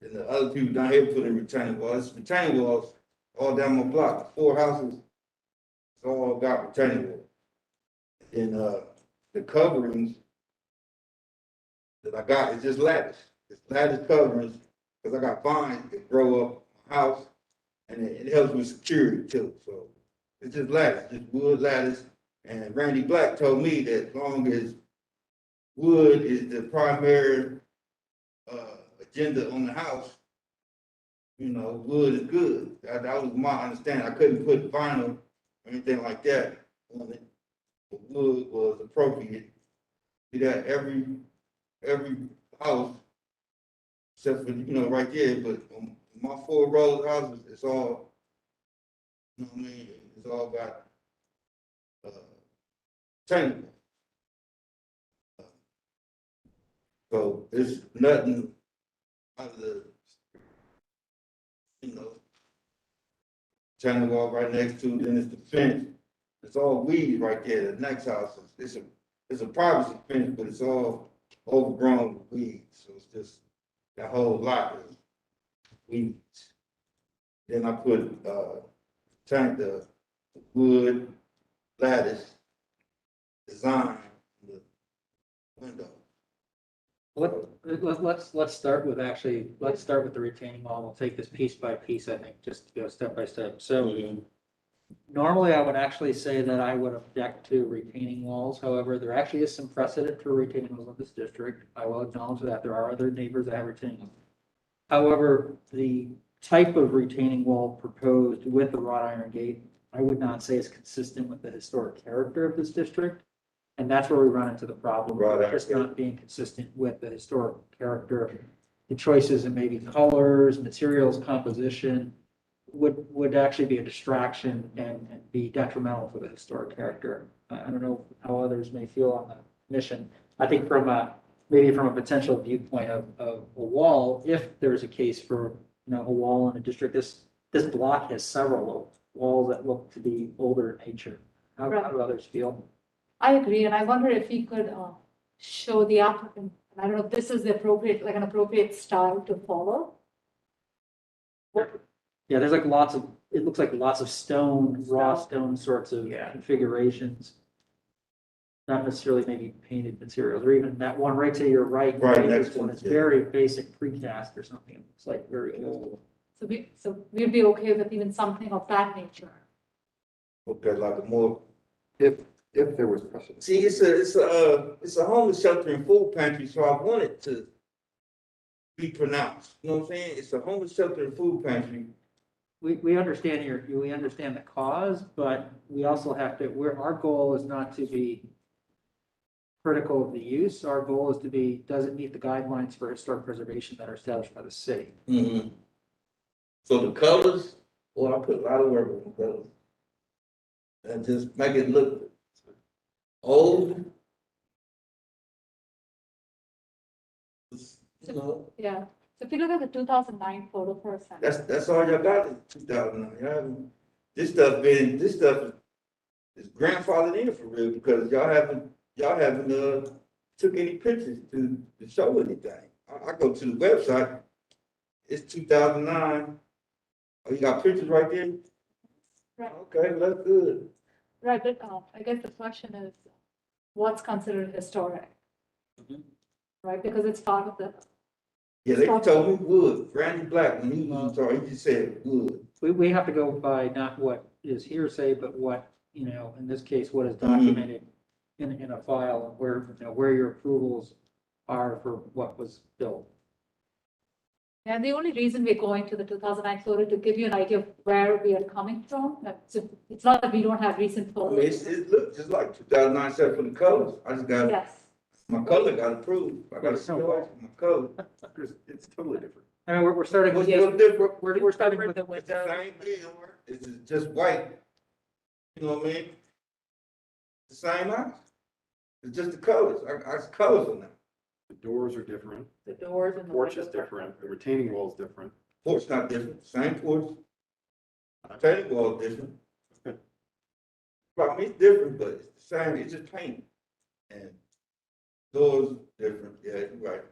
And the other people down here put in retaining walls. It's retaining walls all down my block. 4 houses, it's all got retaining walls. And the coverings that I got is just lattice. It's lattice coverings because I got vines that grow up my house, and it helps with security too. So it's just lattice, just wood lattice. And Randy Black told me that as long as wood is the primary agenda on the house, you know, wood is good. That was my understanding. I couldn't put vinyl or anything like that on it. But wood was appropriate. See that every house, except for, you know, right there, but on my 4 rows of houses, it's all, you know what I mean? It's all got tangible. So it's nothing out of the, you know, tangible wall right next to, then it's the fence. It's all weeds right there. The next house, it's a privacy fence, but it's all overgrown with weeds. So it's just that whole lot of weeds. Then I put the wood lattice design in the window. Let's start with the retaining wall. We'll take this piece by piece, I think, just to go step by step. So normally I would actually say that I would object to retaining walls. However, there actually is some precedent for retaining walls in this district. I will acknowledge that there are other neighbors that have retaining walls. However, the type of retaining wall proposed with the wrought iron gate, I would not say is consistent with the historic character of this district. And that's where we run into the problem, Wrought iron just gate. not being consistent with the historic character. The choices in maybe colors, materials, composition would actually be a distraction and be detrimental for the historic character. I don't know how others may feel on the mission. I think maybe from a potential viewpoint of a wall, if there's a case for, a wall in a district, this block has several walls that look to be older in nature. How do others feel? I agree, and I wonder if we could show the applicant, I don't know if this is the appropriate, like an appropriate style to follow. Yeah, there's like it looks like lots of stone, raw stone sorts of Yeah. configurations. Not necessarily maybe painted materials, or even that one right to your right. Right next this to one it, is yeah. very basic precast or something. It's like very old. So we'd be okay with even something of that nature. Okay, like a more, If there was precedent. see, it's a homeless shelter and food pantry, so I want it to be pronounced, you know what I'm saying? It's a homeless shelter and food pantry. We understand we understand the cause, but we also have to, our goal is not to be critical of the use. Our goal is to be, does it meet the guidelines for historic preservation that are established by the city? Mm-hmm. So the colors, well, I put a lot of work on the colors. And just make it look old. You know, Yeah, so if you look at the 2009 photo for a second. that's all y'all got in 2009. Y'all haven't, this stuff is grandfathered in for real because y'all haven't took any pictures to show anything. I go to the website, it's 2009. Oh, you got pictures right there? Right. Okay, well, that's good. Right, but I guess the question is, what's considered historic? Right, because it's part of the, Yeah, they told me wood, Randy Black, when he was on, he just said wood. We have to go by not what is hearsay, but what, in this case, what is documented in a file, where your approvals are for what was built. and the only reason we're going to the 2009 photo to give you an idea of where we are coming from. So it's not that we don't have recent I mean, photos. it looks just like 2009 except for the colors. I just got, Yes, my color got approved. I got a choice, my color. It's totally different. I mean, we're starting with, What's so different? we're starting with, the It's the window. same deal, it's just white. You know what I mean? The same house. It's just the colors, I colors on them. The doors are different, The doors and the porch windows is are different, the retaining wall is different. Porch not different, same porch. Retaining wall different. I mean, it's different, but it's the same, it's just paint. And doors different, yeah, you're right.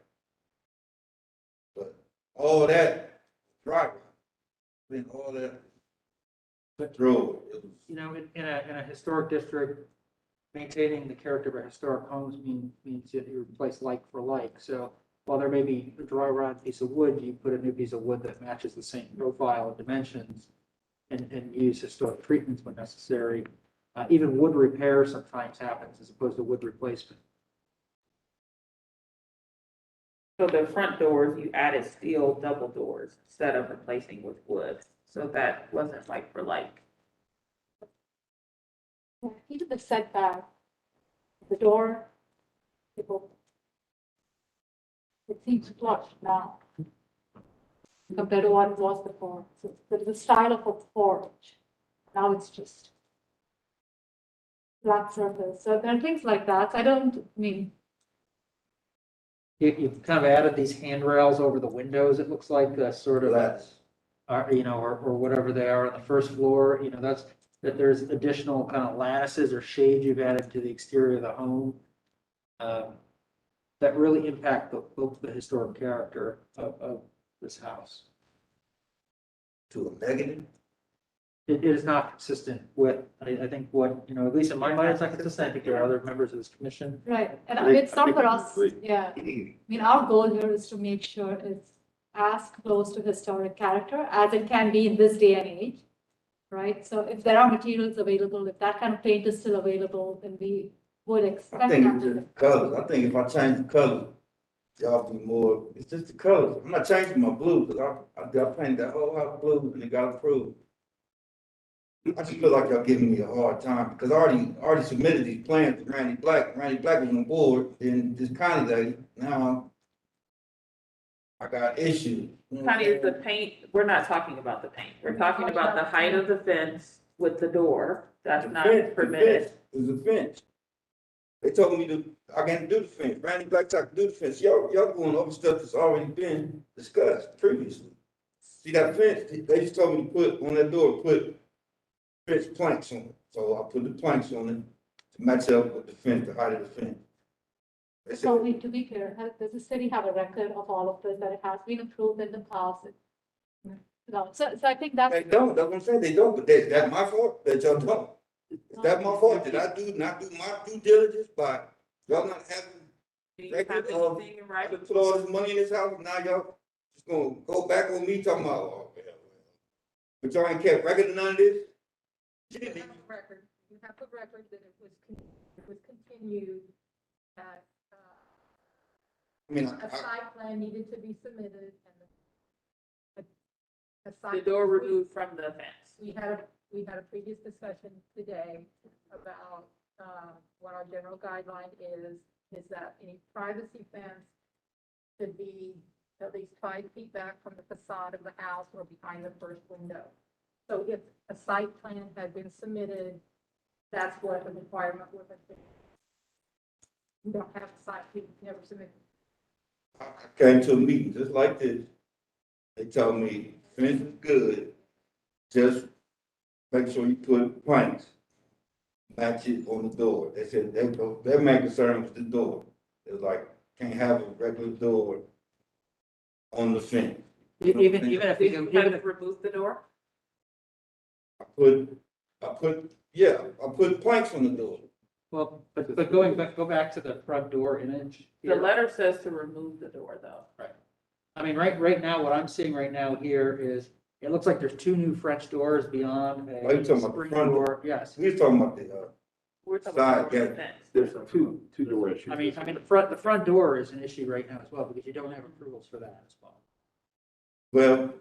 But all that, driveway, then all that. Road, it was, in a historic district, maintaining the character of a historic homes means that you replace like for like. So while there may be a dry rot piece of wood, you put a new piece of wood that matches the same profile and dimensions and use historic treatments when necessary. Even wood repair sometimes happens as opposed to wood replacement. So the front doors, you added steel double doors instead of replacing with wood. So that wasn't like for like. even the setback, the door, it seems flush now compared to what it was before. So the style of a porch, now it's just flat surface. So there are things like that. You've kind of added these handrails over the windows, it looks like, sort of, glass. or whatever they are on the first floor, that there's additional kind of lattices or shades you've added to the exterior of the home. That really impact the historic character of this house. To a negative. It is not consistent with, I think what, at least in my mind, it's not consistent. I think there are other members of this commission. Right, and I think- it's not I think for we us, agree. yeah. I mean, our goal here is to make sure it's as close to historic character as it can be in this day and age, right? So if there are materials available, if that kind of paint is still available, then we would expect I think that. it's just colors. I think if I change the color y'all be more, it's just the colors. I'm not changing my blue, because I painted that whole house blue and it got approved. I just feel like y'all giving me a hard time, because I already submitted these plans to Randy Black. Randy Black was on board, then this Connie lady, now I got issues. You know what I'm Connie, is the saying? paint, we're not talking about the paint. We're talking about the height of the fence with the door. That's The not fence, permitted. It was a fence. They told me I can't do the fence. Randy Black talked to do the fence. Y'all going over stuff that's already been discussed previously. See that fence, they just told me to put on that door, put fence planks on it. So I put the planks on it to match up with the fence, the height of the fence. They So said, we, to be clear, does the city have a record of all of this, that it has been approved in the past? No, so I think that's. they don't, that's what I'm saying, they don't, but that's my fault, that y'all don't. Is that my fault? Did I not do my due diligence by y'all not having Do you have anything in I writing? just put all this money in this house, and now y'all just gonna go back on me talking about, oh, well. But y'all ain't kept record of none of this? You have a record, you have the record that it was continued, that, I mean, a site plan needed to be submitted and a The site. door removed from the fence. We had a previous discussion today about, what our general guideline is that any privacy fence should be at least 5 feet back from the facade of the house or behind the first window. So if a site plan had been submitted, that's what the requirement would have been. We don't have a site, we never submitted. I came to a meeting just like this. They told me, fence is good, just make sure you put planks. Match it on the door. They said their main concern was the door. It was like, can't have a regular door on the fence. Even if, Did you have to remove the door? I put planks on the door. well, but go back to the front door image. The here. letter says to remove the door, though. I mean, right now, what I'm seeing right now here is, it looks like there's 2 new French doors beyond Are you a talking about the spring front door. Yes. We was talking about We're talking Side, about the yeah. fence. There's two door issues. I mean, the front door is an issue right now as well, because you don't have approvals for that as well. well,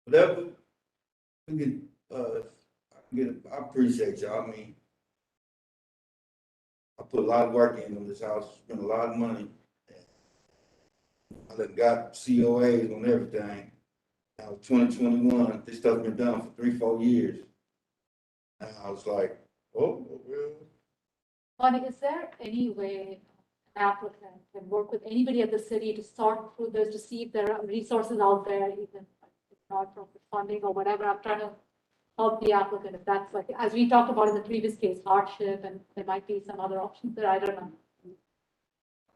whatever, we can, I appreciate y'all, I mean, I put a lot of work in this house, spent a lot of money. I done got COAs on everything. Now, 2021, this stuff been done for 3-4 years. And I was like, oh, well. Bonnie, is there any way applicant can work with anybody at the city to sort through this, to see if there are resources out there, even if not from funding or whatever? I'm trying to help the applicant, if that's like, as we talked about in the previous case, hardship, and there might be some other options there, I don't know.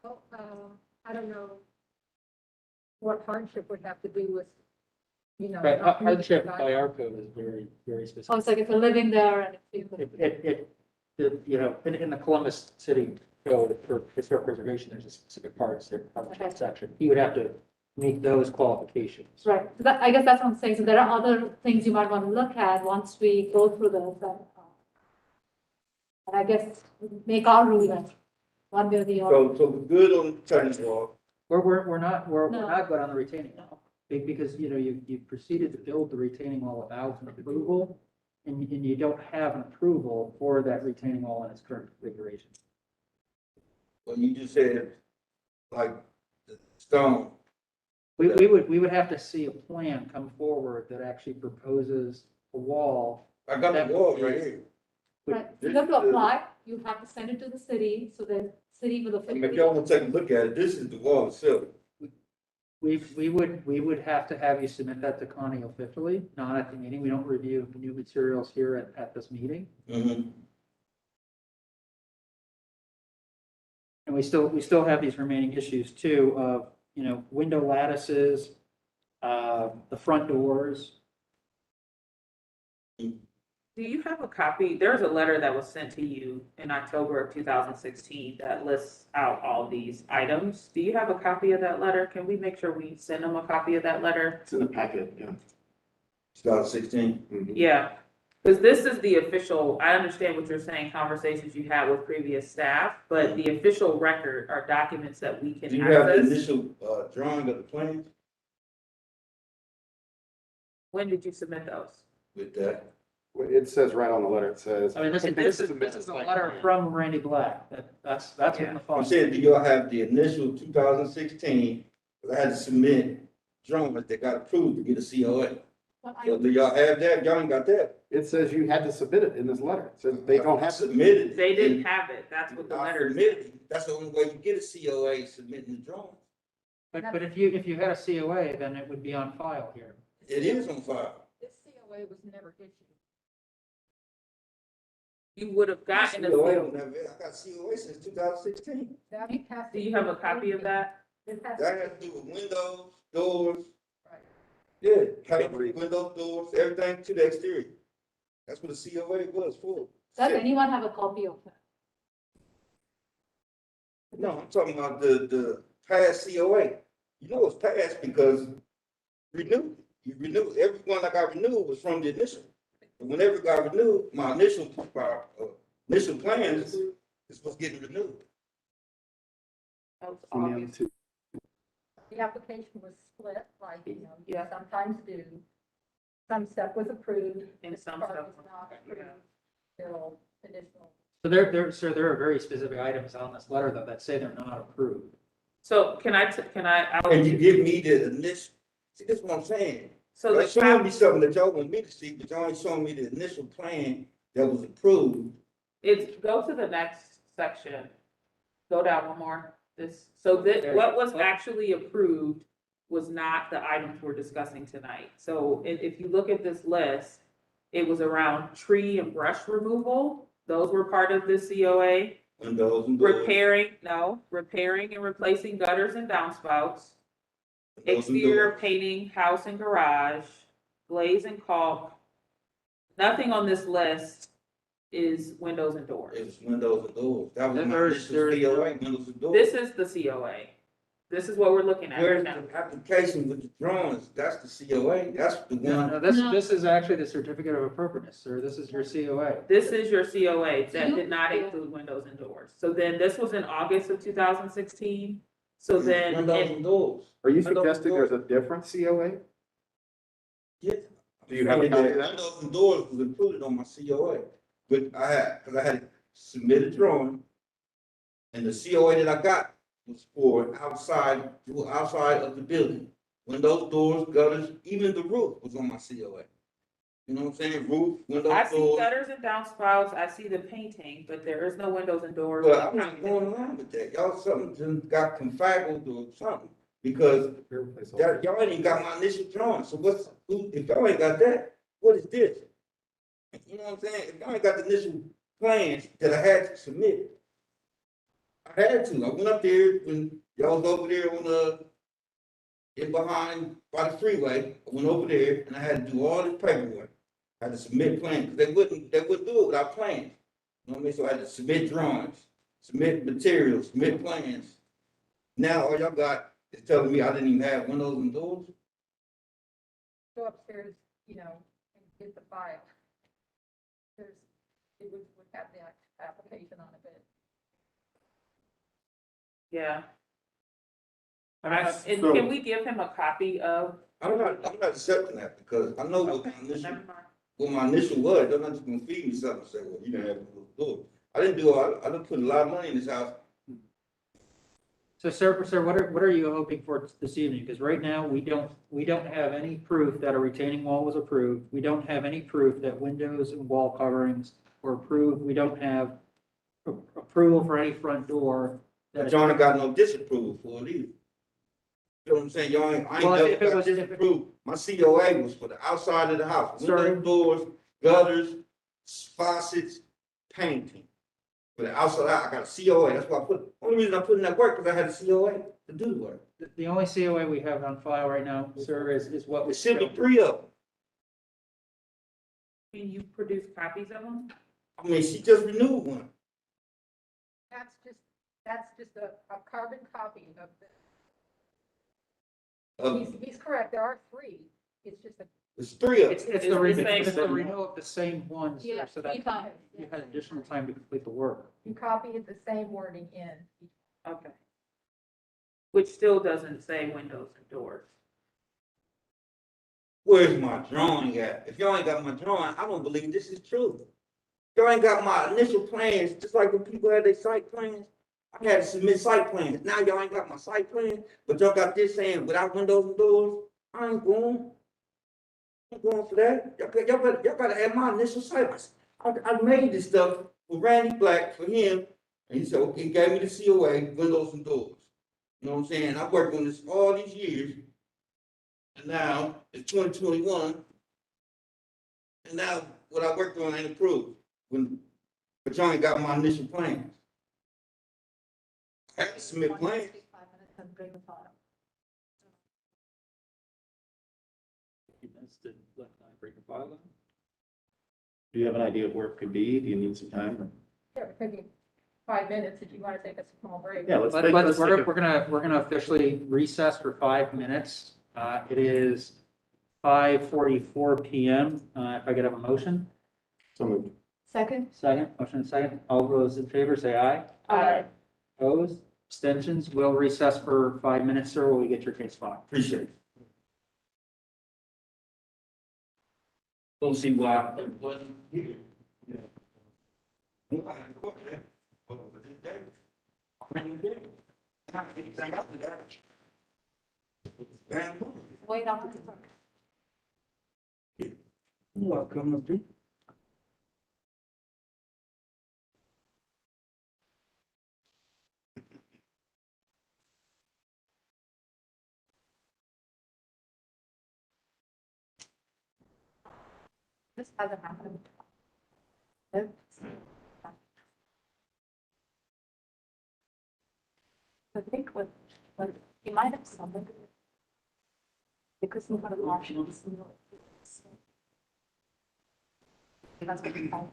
Well, I don't know what hardship would have to do with, Right, not hardship meeting by our code is very, very Oh, specific. it's like if you're living there and if You know, in the Columbus City Code for historic preservation, there's a specific parts there, hardship section. You would have to meet those qualifications. right, so that, I guess that's what I'm saying, so there are other things you might want to look at once we go through this, and I guess make our ruling, one way or the other. So we're good on the retaining wall. We're not No. good on the retaining wall. Because, you know, you proceeded to build the retaining wall without an approval, and you don't have an approval for that retaining wall in its current configuration. Well, you just said, like, the stone. We would have to see a plan come forward that actually proposes a wall. I got the wall right here. Right, so you have to apply, you have to send it to the city, so the city will I mean, if y'all want to take a look at it, this is the wall itself. We would have to have you submit that to Connie officially, not at the meeting. We don't review new materials here at this meeting. Mm-hmm. And we still have these remaining issues too of, you know, window lattices, the front doors. Do you have a copy? There's a letter that was sent to you in October of 2016 that lists out all these items. Do you have a copy of that letter? Can we make sure we send them a copy of that letter? It's in the packet, yeah. 2016. Yeah, Because this is the official, I understand what you're saying, conversations you had with previous staff, but the official record are documents that we Do can you have the access. initial, drawing of the plans When did you submit those? with that? It says right on the letter, it says. I mean, this is a letter from Randy Black. That's what the I'm phone. saying, do y'all have the initial 2016, because I had to submit drawings that got approved to get a COA. But So do y'all have that? Y'all ain't got that? It says you had to submit it in this letter. It says they don't have to. Submitted. They didn't have it, that's what the I letter submitted said. it. That's the only way you get a COA, submitting the drawing. But if you had a COA, then it would be on file here. It is on file. This COA was never issued. You would have gotten a COA, COA. I got COA since 2016. That has to Do you be have a copy of that? It has That to has to do with windows, doors. Right. Yeah, paint, windows, doors, everything to the exterior. That's what the COA was for. does anyone have a copy of that? No, I'm talking about the past COA. You know it's passed because renewed. You renewed, everyone that got renewed was from the initial. And whenever it got renewed, my initial plans is supposed to get renewed. That was On the other August. two. The application was split, like, you Yeah. sometimes do. Some stuff was approved. And this some part stuff was was not not, approved till additional. So there are very specific items on this letter though that say they're not approved. So can I, And you give me the initial, see, that's what I'm saying. so Y'all the showing me something that y'all want me to see, but y'all ain't showing me the initial plan that was approved. go to the next section. Go down one more. What was actually approved was not the items we're discussing tonight. So if you look at this list, it was around tree and brush removal. Those were part of this COA. Windows and doors. Repairing and replacing gutters and downspouts. windows and Exterior doors. painting, house and garage, glaze and caulk. Nothing on this list is windows and doors. It's windows and doors. That was Then my there's- initial there's- COA, windows and doors. This is the COA. This is what we're looking at right Where's now. the application with the drawings? That's the COA. That's the No, one. no, this No. is actually the certificate of appropriateness, sir. This is your COA. This is your COA that You- did not include windows and doors. So then this was in August of 2016. So then, Windows and doors. Are you Windows and suggesting doors. there's a different COA? Yes. Do you have a copy of that? Windows and doors was included on my COA, but because I had submitted drawing. And the COA that I got was for outside of the building. Windows, doors, gutters, even the roof was on my COA. You know what I'm saying? Roof, I windows, see doors. gutters and downspouts, I see the painting, but there is no windows and doors. But I'm not going along with that. Y'all something just got confabuled or something. Because y'all ain't even got my initial drawing. So if y'all ain't got that, what is this? You know what I'm saying? If y'all ain't got the initial plans that I had to submit, I had to. I went up there when y'all was over there on in behind by the freeway. I went over there and I had to do all this paperwork. I had to submit plans, because they wouldn't do it without plans. You know what I mean? So I had to submit drawings, submit materials, submit plans. Now all y'all got is telling me I didn't even have windows and doors. Go upstairs, and get the file. It would have the application on it, but Yeah. I mean, And So- can we give him a copy of? I'm not accepting that because I know Okay, never mind. what my initial was. They're not just gonna feed me something and say, well, you didn't have windows and doors. I didn't put a lot of money in this house. So, sir, what are you hoping for this evening? Because right now, we don't have any proof that a retaining wall was approved. We don't have any proof that windows and wall coverings were approved. We don't have approval for any front door. But y'all ain't got no disapproval for it either. You know what I'm saying? I ain't Well, never if it got was- disapproved. My COA was for the outside of the house. Sorry. Windows, doors, gutters, faucets, painting. For the outside, I got a COA. That's why only reason I put in that work because I had a COA to do the work. The only COA we have on file right now, sir, is what It was. should be 3 of them. Can you produce copies of them? I mean, she just renewed one. that's just a carbon copy of the. Of He's correct, there are 3. It's just There's three of It's, them. it's It's the the same. it's the renewal of the same ones, Yeah, so that 3 times. you had additional time to complete the work. You copied the same wording in. Okay. Which still doesn't say windows and doors. Where's my drawing at? If y'all ain't got my drawing, I don't believe this is true. Y'all ain't got my initial plans, just like when people had their site plans. I had to submit site plans. Now y'all ain't got my site plan, but y'all got this saying without windows and doors. I ain't going. I ain't going for that. Y'all gotta have my initial site. I made this stuff for Randy Black for him, and he said, okay, he gave me the COA, windows and doors. You know what I'm saying? I worked on this all these years, and now it's 2021, and now what I worked on ain't approved. But y'all ain't got my initial plans. I had to submit plans. 5 minutes and break the file. Do you have an idea of where it could be? Do you need some time? Sure, it could be 5 minutes if you want to take a small break. Yeah, We're gonna officially recess for 5 minutes. It is 5:44 PM. If I could have a motion, So moved. Second? motion second. All those in favor say aye. Opposed, abstentions, we'll recess for 5 minutes, sir, while we get your case file. Appreciate it. Don't see why it wasn't here. Wait after the. Welcome to. This hasn't happened. I think what he might have submitted. Because he had a margin. That's what we found.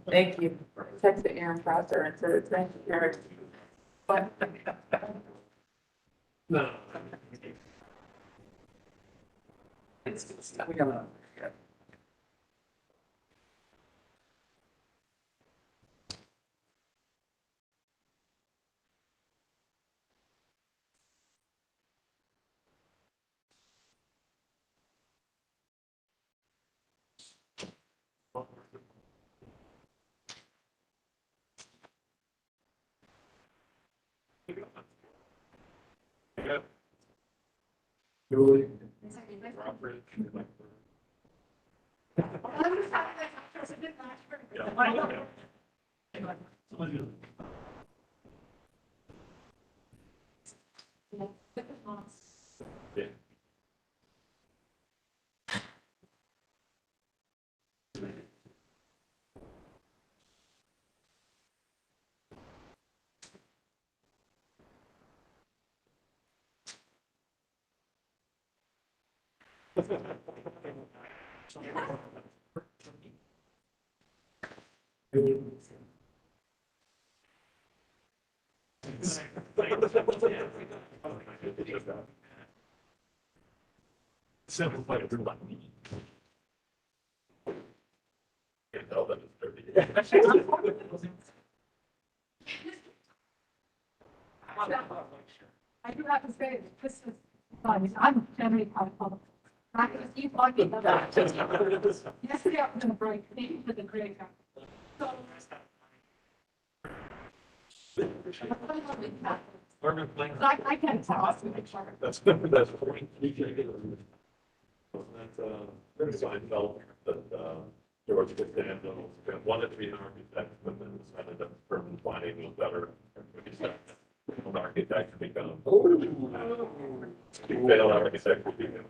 Thank you. Text to Aaron Prosser and said, thank you, Eric. But. No. It's good stuff. We gotta. Simplify it. Can't tell that it's dirty. I do have to say, this is, I'm generally quite public. I just keep talking about. Yesterday I was in a break, thank you for the great. So. I can't tell. That's 40. That's Seinfeld, that, George Costanza, one of 3 architects, but then decided that urban planning was better. An architect become. Failed architect would become.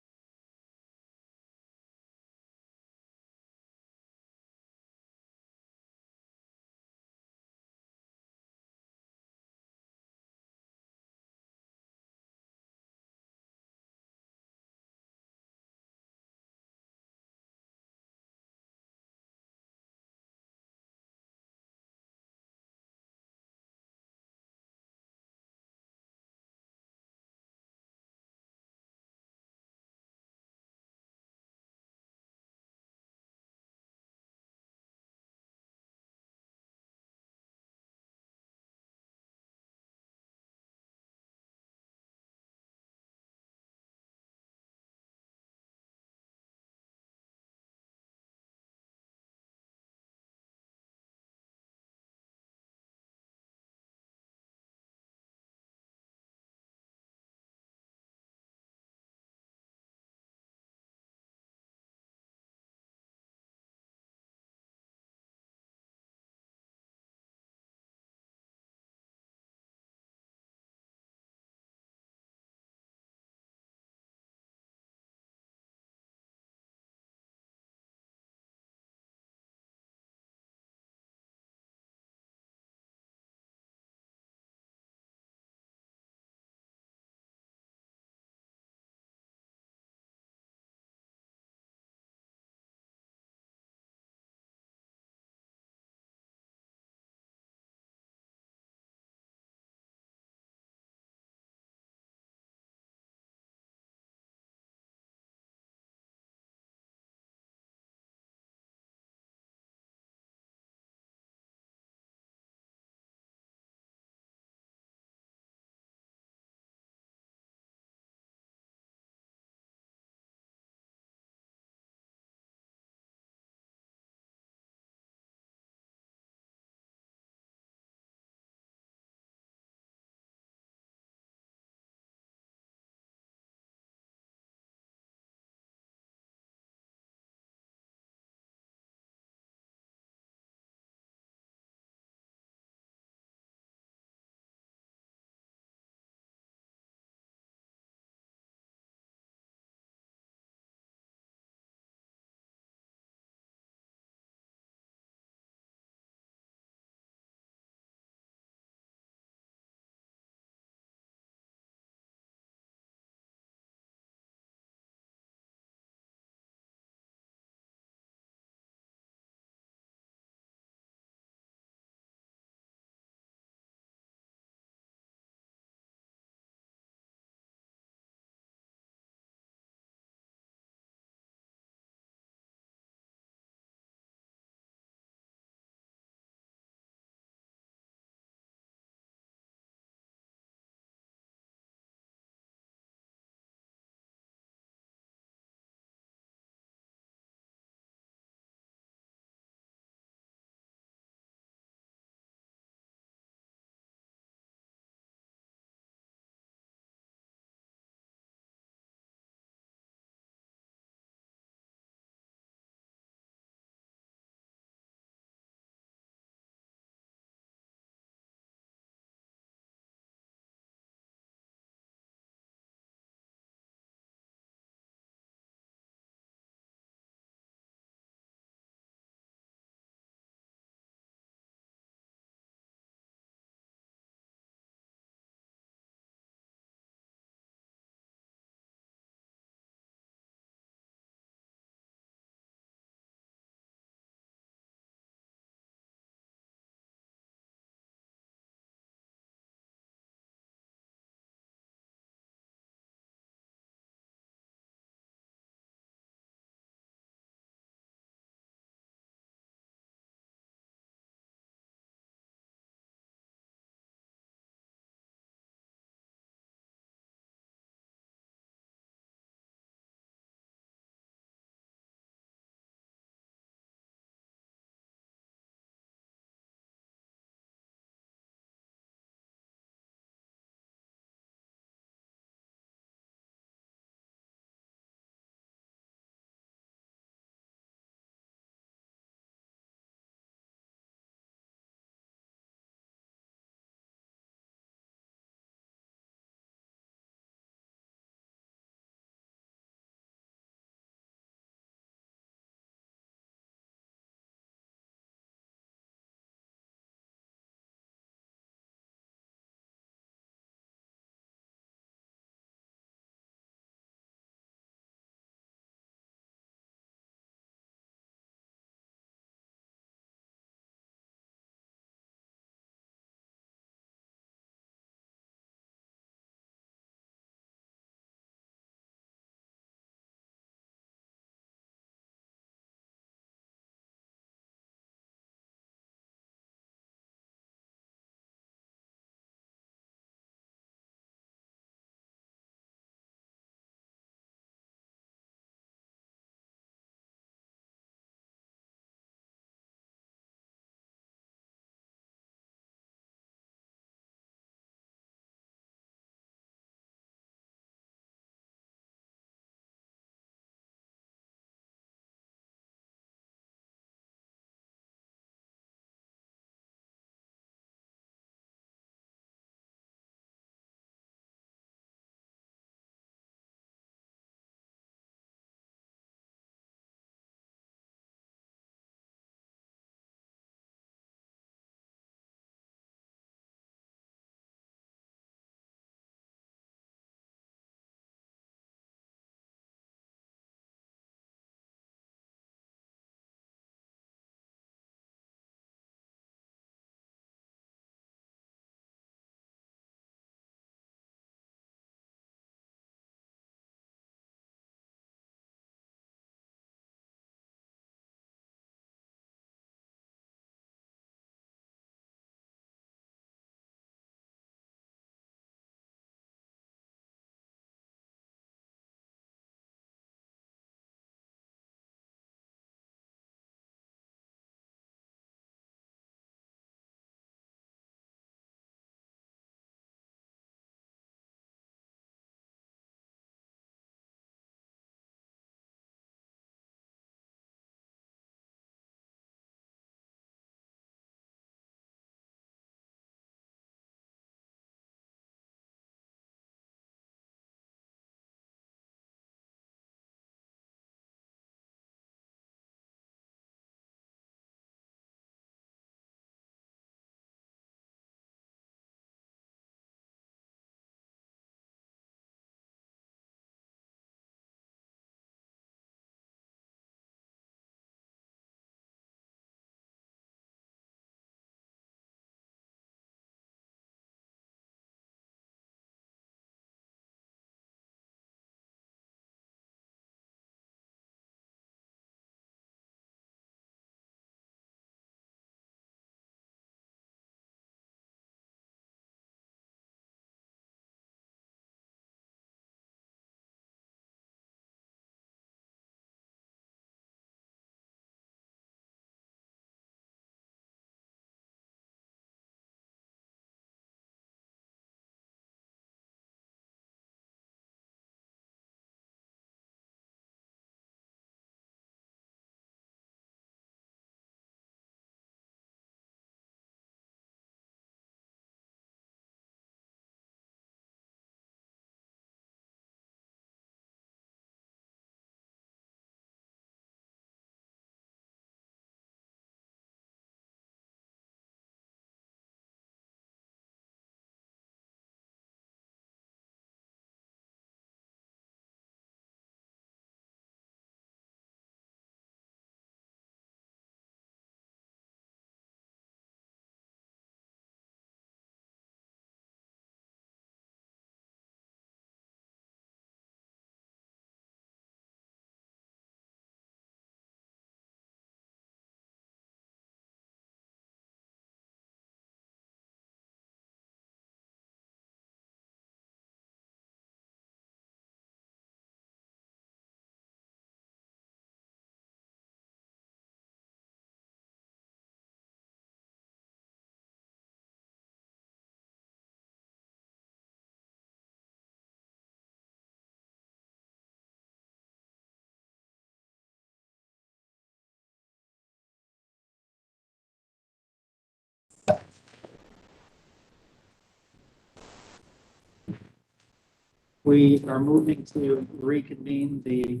We are moving to reconvene the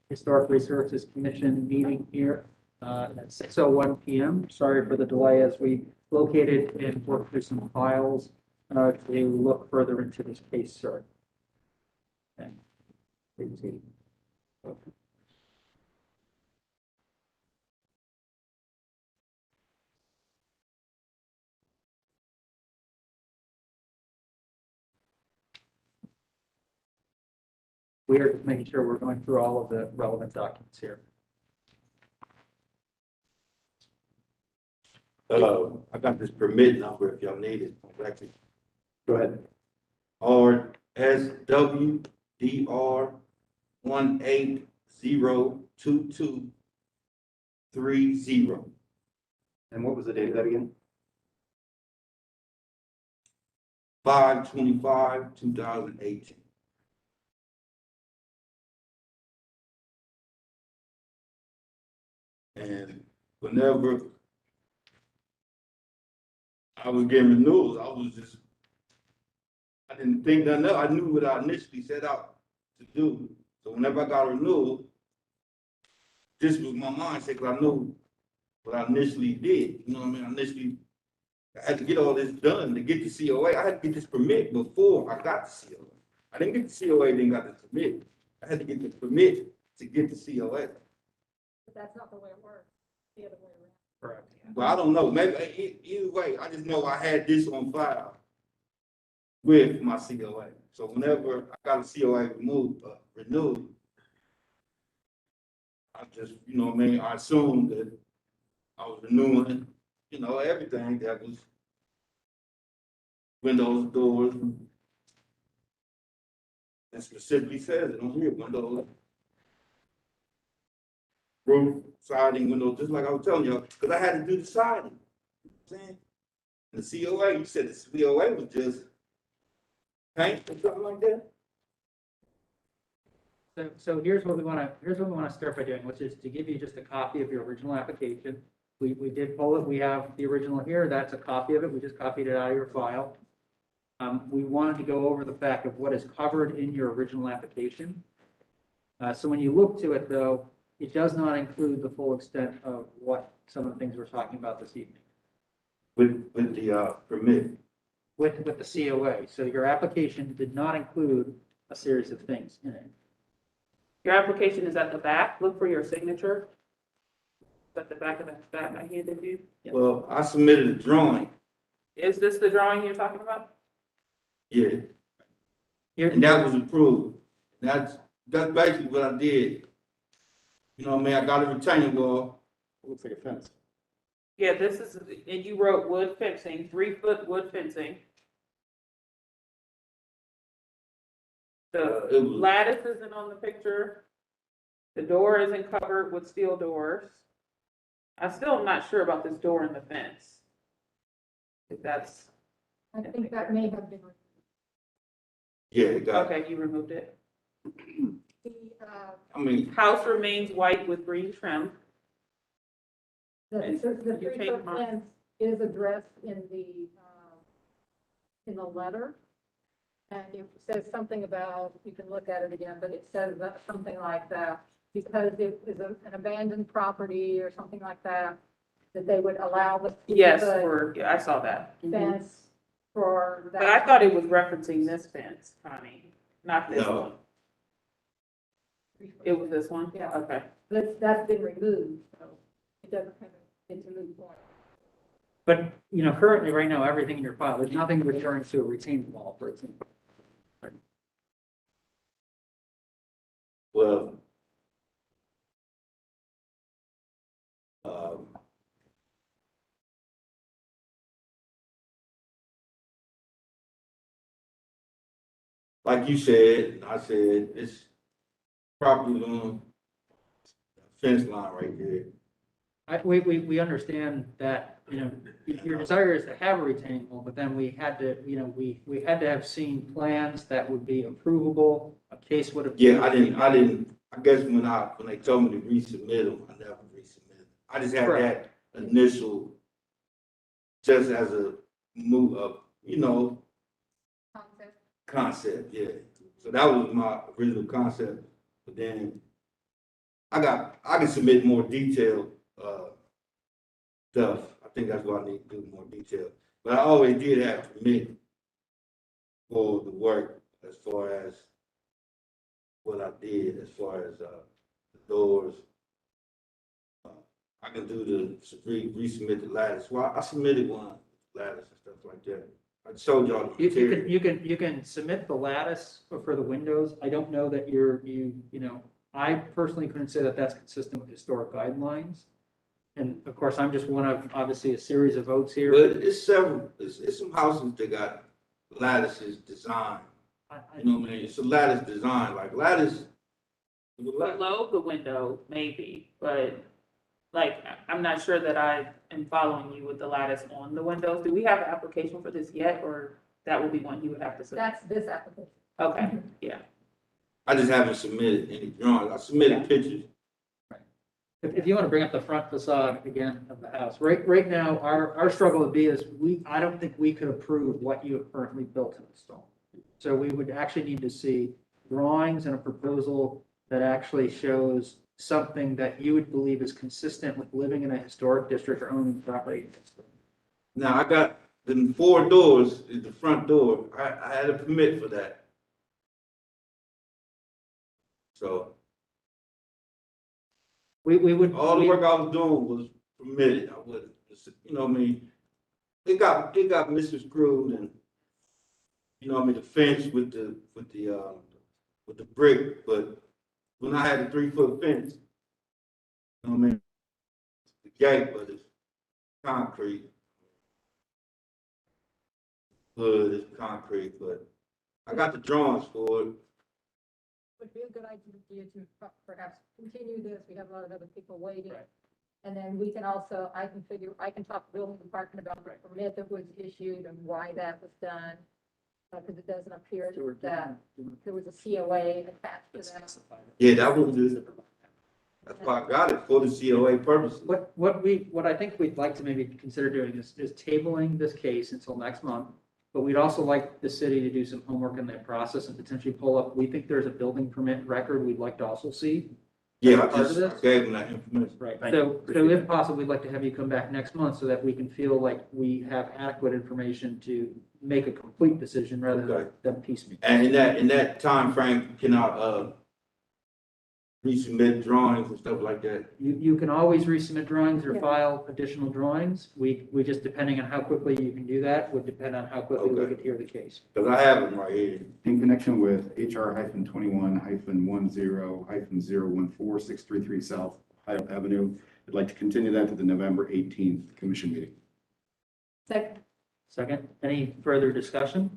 Historic Resources Commission meeting here at 6:01 PM. Sorry for the delay as we located and worked through some files to look further into this case, sir. Okay. Please see. We are just making sure we're going through all of the relevant documents here. I got this permit number if y'all need it. Actually, Go ahead. RSWDR 18022230. And what was the date of that again? 5/25/2018. And whenever I was getting renewals, I didn't think nothing else. I knew what I initially set out to do. So whenever I got a renewal, this was my mindset, because I knew what I initially did. You know what I mean? I had to get all this done to get the COA. I had to get this permit before I got the COA. I didn't get the COA, then got the permit. I had to get the permit to get the COA. But that's not the way it works, the other way around. Correct. But I don't know, maybe either way, I just know I had this on file with my COA. So whenever I got a COA renewed, I just, you know what I mean, I assumed that I was renewing, you know, everything that was windows, doors, and specifically says it on here, windows, roof, siding, windows, just like I was telling you, because I had to do the siding. You know what I'm saying? And the COA, you said the COA was just paint or something like that? So here's what we want to start by doing, which is to give you just a copy of your original application. We did pull it. We have the original here. That's a copy of it. We just copied it out of your file. We wanted to go over the fact of what is covered in your original application. So when you look to it, though, it does not include the full extent of what some of the things we're talking about this evening With the permit. with the COA. So your application did not include a series of things in it. Your application is at the back. Look for your signature. It's at the back of that I handed you. Well, I submitted a drawing, Is this the drawing you're talking about? yeah, Here, and that was approved. That's basically what I did. You know what I mean? I got a retaining wall. Looks like a fence. Yeah, this is, and you wrote wood fencing, 3-foot wood fencing. The It was- lattice isn't on the picture. The door isn't covered with steel doors. I still am not sure about this door in the fence. If that's, I think that may have been, Yeah, it got, okay, you removed it. the, I mean, House remains white with green trim. the You 3-foot changed mine. fence is addressed in the letter. And it says something about, you can look at it again, but it says that something like that, because it is an abandoned property or something like that, that they would allow the Yes, 3-foot yeah, I saw that. fence for that. But I thought it was referencing this fence, Connie, not this No. one. It was this one? Yeah. Okay. That's been removed, so it doesn't have, it's a moot point. but you know, currently, right now, everything in your file, there's nothing referring to a retaining wall, for example. well, like you said, and I said, it's probably on the fence line right there. We understand that, you know, your desire is to have a retaining wall, but then we had to, you know, we had to have seen plans that would be approvable, a case would have. Yeah, I guess when they told me to resubmit them, I never resubmitted. I just had that initial, just as a move of, you know, Concept. concept, yeah. So that was my original concept, but then I can submit more detailed, stuff. I think that's what I need to do, more detail. But I always did have permit for the work as far as what I did, as far as, the doors. I can do resubmit the lattice. Well, I submitted one, lattice and stuff like that. I showed y'all the material. You can submit the lattice for the windows. I don't know that you know, I personally couldn't say that that's consistent with historic guidelines. And of course, I'm just one of, obviously, a series of votes here. But it's several, it's some houses that got lattices designed. You know what I mean? It's a lattice design, like lattice. Below the window, maybe, but like, I'm not sure that I am following you with the lattice on the windows. Do we have an application for this yet, or that will be one you would have to submit? That's this application. Okay, yeah. I just haven't submitted any drawings. I submitted pictures. If you want to bring up the front facade again of the house, right now, our struggle would be is I don't think we could approve what you have currently built and installed. So we would actually need to see drawings and a proposal that actually shows something that you would believe is consistent with living in a historic district or owning property. Now, I got the 4 doors, is the front door. I had a permit for that. So We would. all the work I was doing was permitted. I wouldn't, you know what I mean? It got misconstrued and, you know what I mean, the fence with the brick, but when I had the 3-foot fence, you know what I mean? The gate, but it's concrete. Hood is concrete, but I got the drawings for it. Would be a good idea to perhaps continue this. We have a lot of other people waiting. And then we can also, I can talk to the building department about the permit that was issued and why that was done. Because it doesn't appear that there was a COA attached to that. Yeah, that was it. That's why I got it, for the COA purposes. What I think we'd like to maybe consider doing is tabling this case until next month. But we'd also like the city to do some homework in that process and potentially pull up, we think there's a building permit record we'd like to also see. Yeah, Part of this? I gave them that information. Right, Thank so you. if possible, we'd like to have you come back next month so that we can feel like we have adequate information to make a complete decision rather Okay. than piecemeal. And in that time frame, can I, resubmit drawings and stuff like that? You can always resubmit drawings or Yeah. file additional drawings. We just, depending on how quickly you can do that, would depend on how quickly we Okay. could hear the case. Because I have them right here. In connection with HR-21-10-014-633 South Ohio Avenue, I'd like to continue that to the November 18th commission meeting. Second, any further discussion?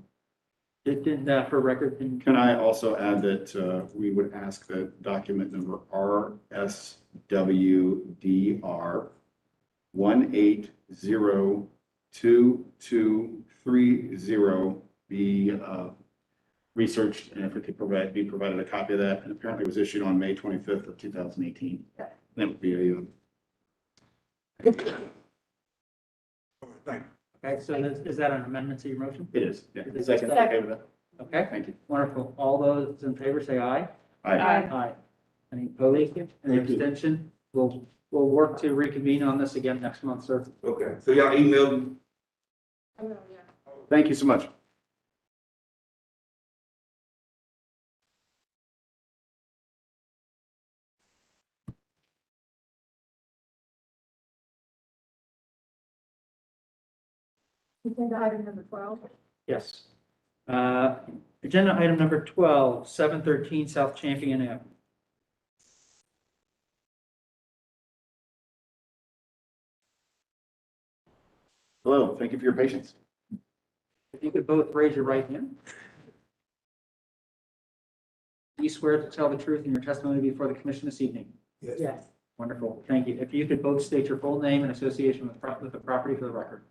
For record, Can I also add that we would ask that document number RSWDR 18022230 be researched, and if we could be provided a copy of that, and apparently it was issued on May 25th of 2018. That would be a Thank you. okay, so is that an amendment to your motion? It is, yeah. Is it Second, second? okay with that? Okay, Thank you. wonderful. All those in favor say aye. Aye. Aye. Any opposed? Any Thank you. abstention? We'll work to reconvene on this again next month, sir. Okay, so y'all emailed me? I will, yeah. Thank you so much. Agenda item number 12. Yes. Agenda item number 12, 713 South Champion Ave. Hello, thank you for your patience. If you could both raise your right hand. Do you swear to tell the truth in your testimony before the commission this evening? Yes. Wonderful, thank you. If you could both state your full name and association with the property for the record.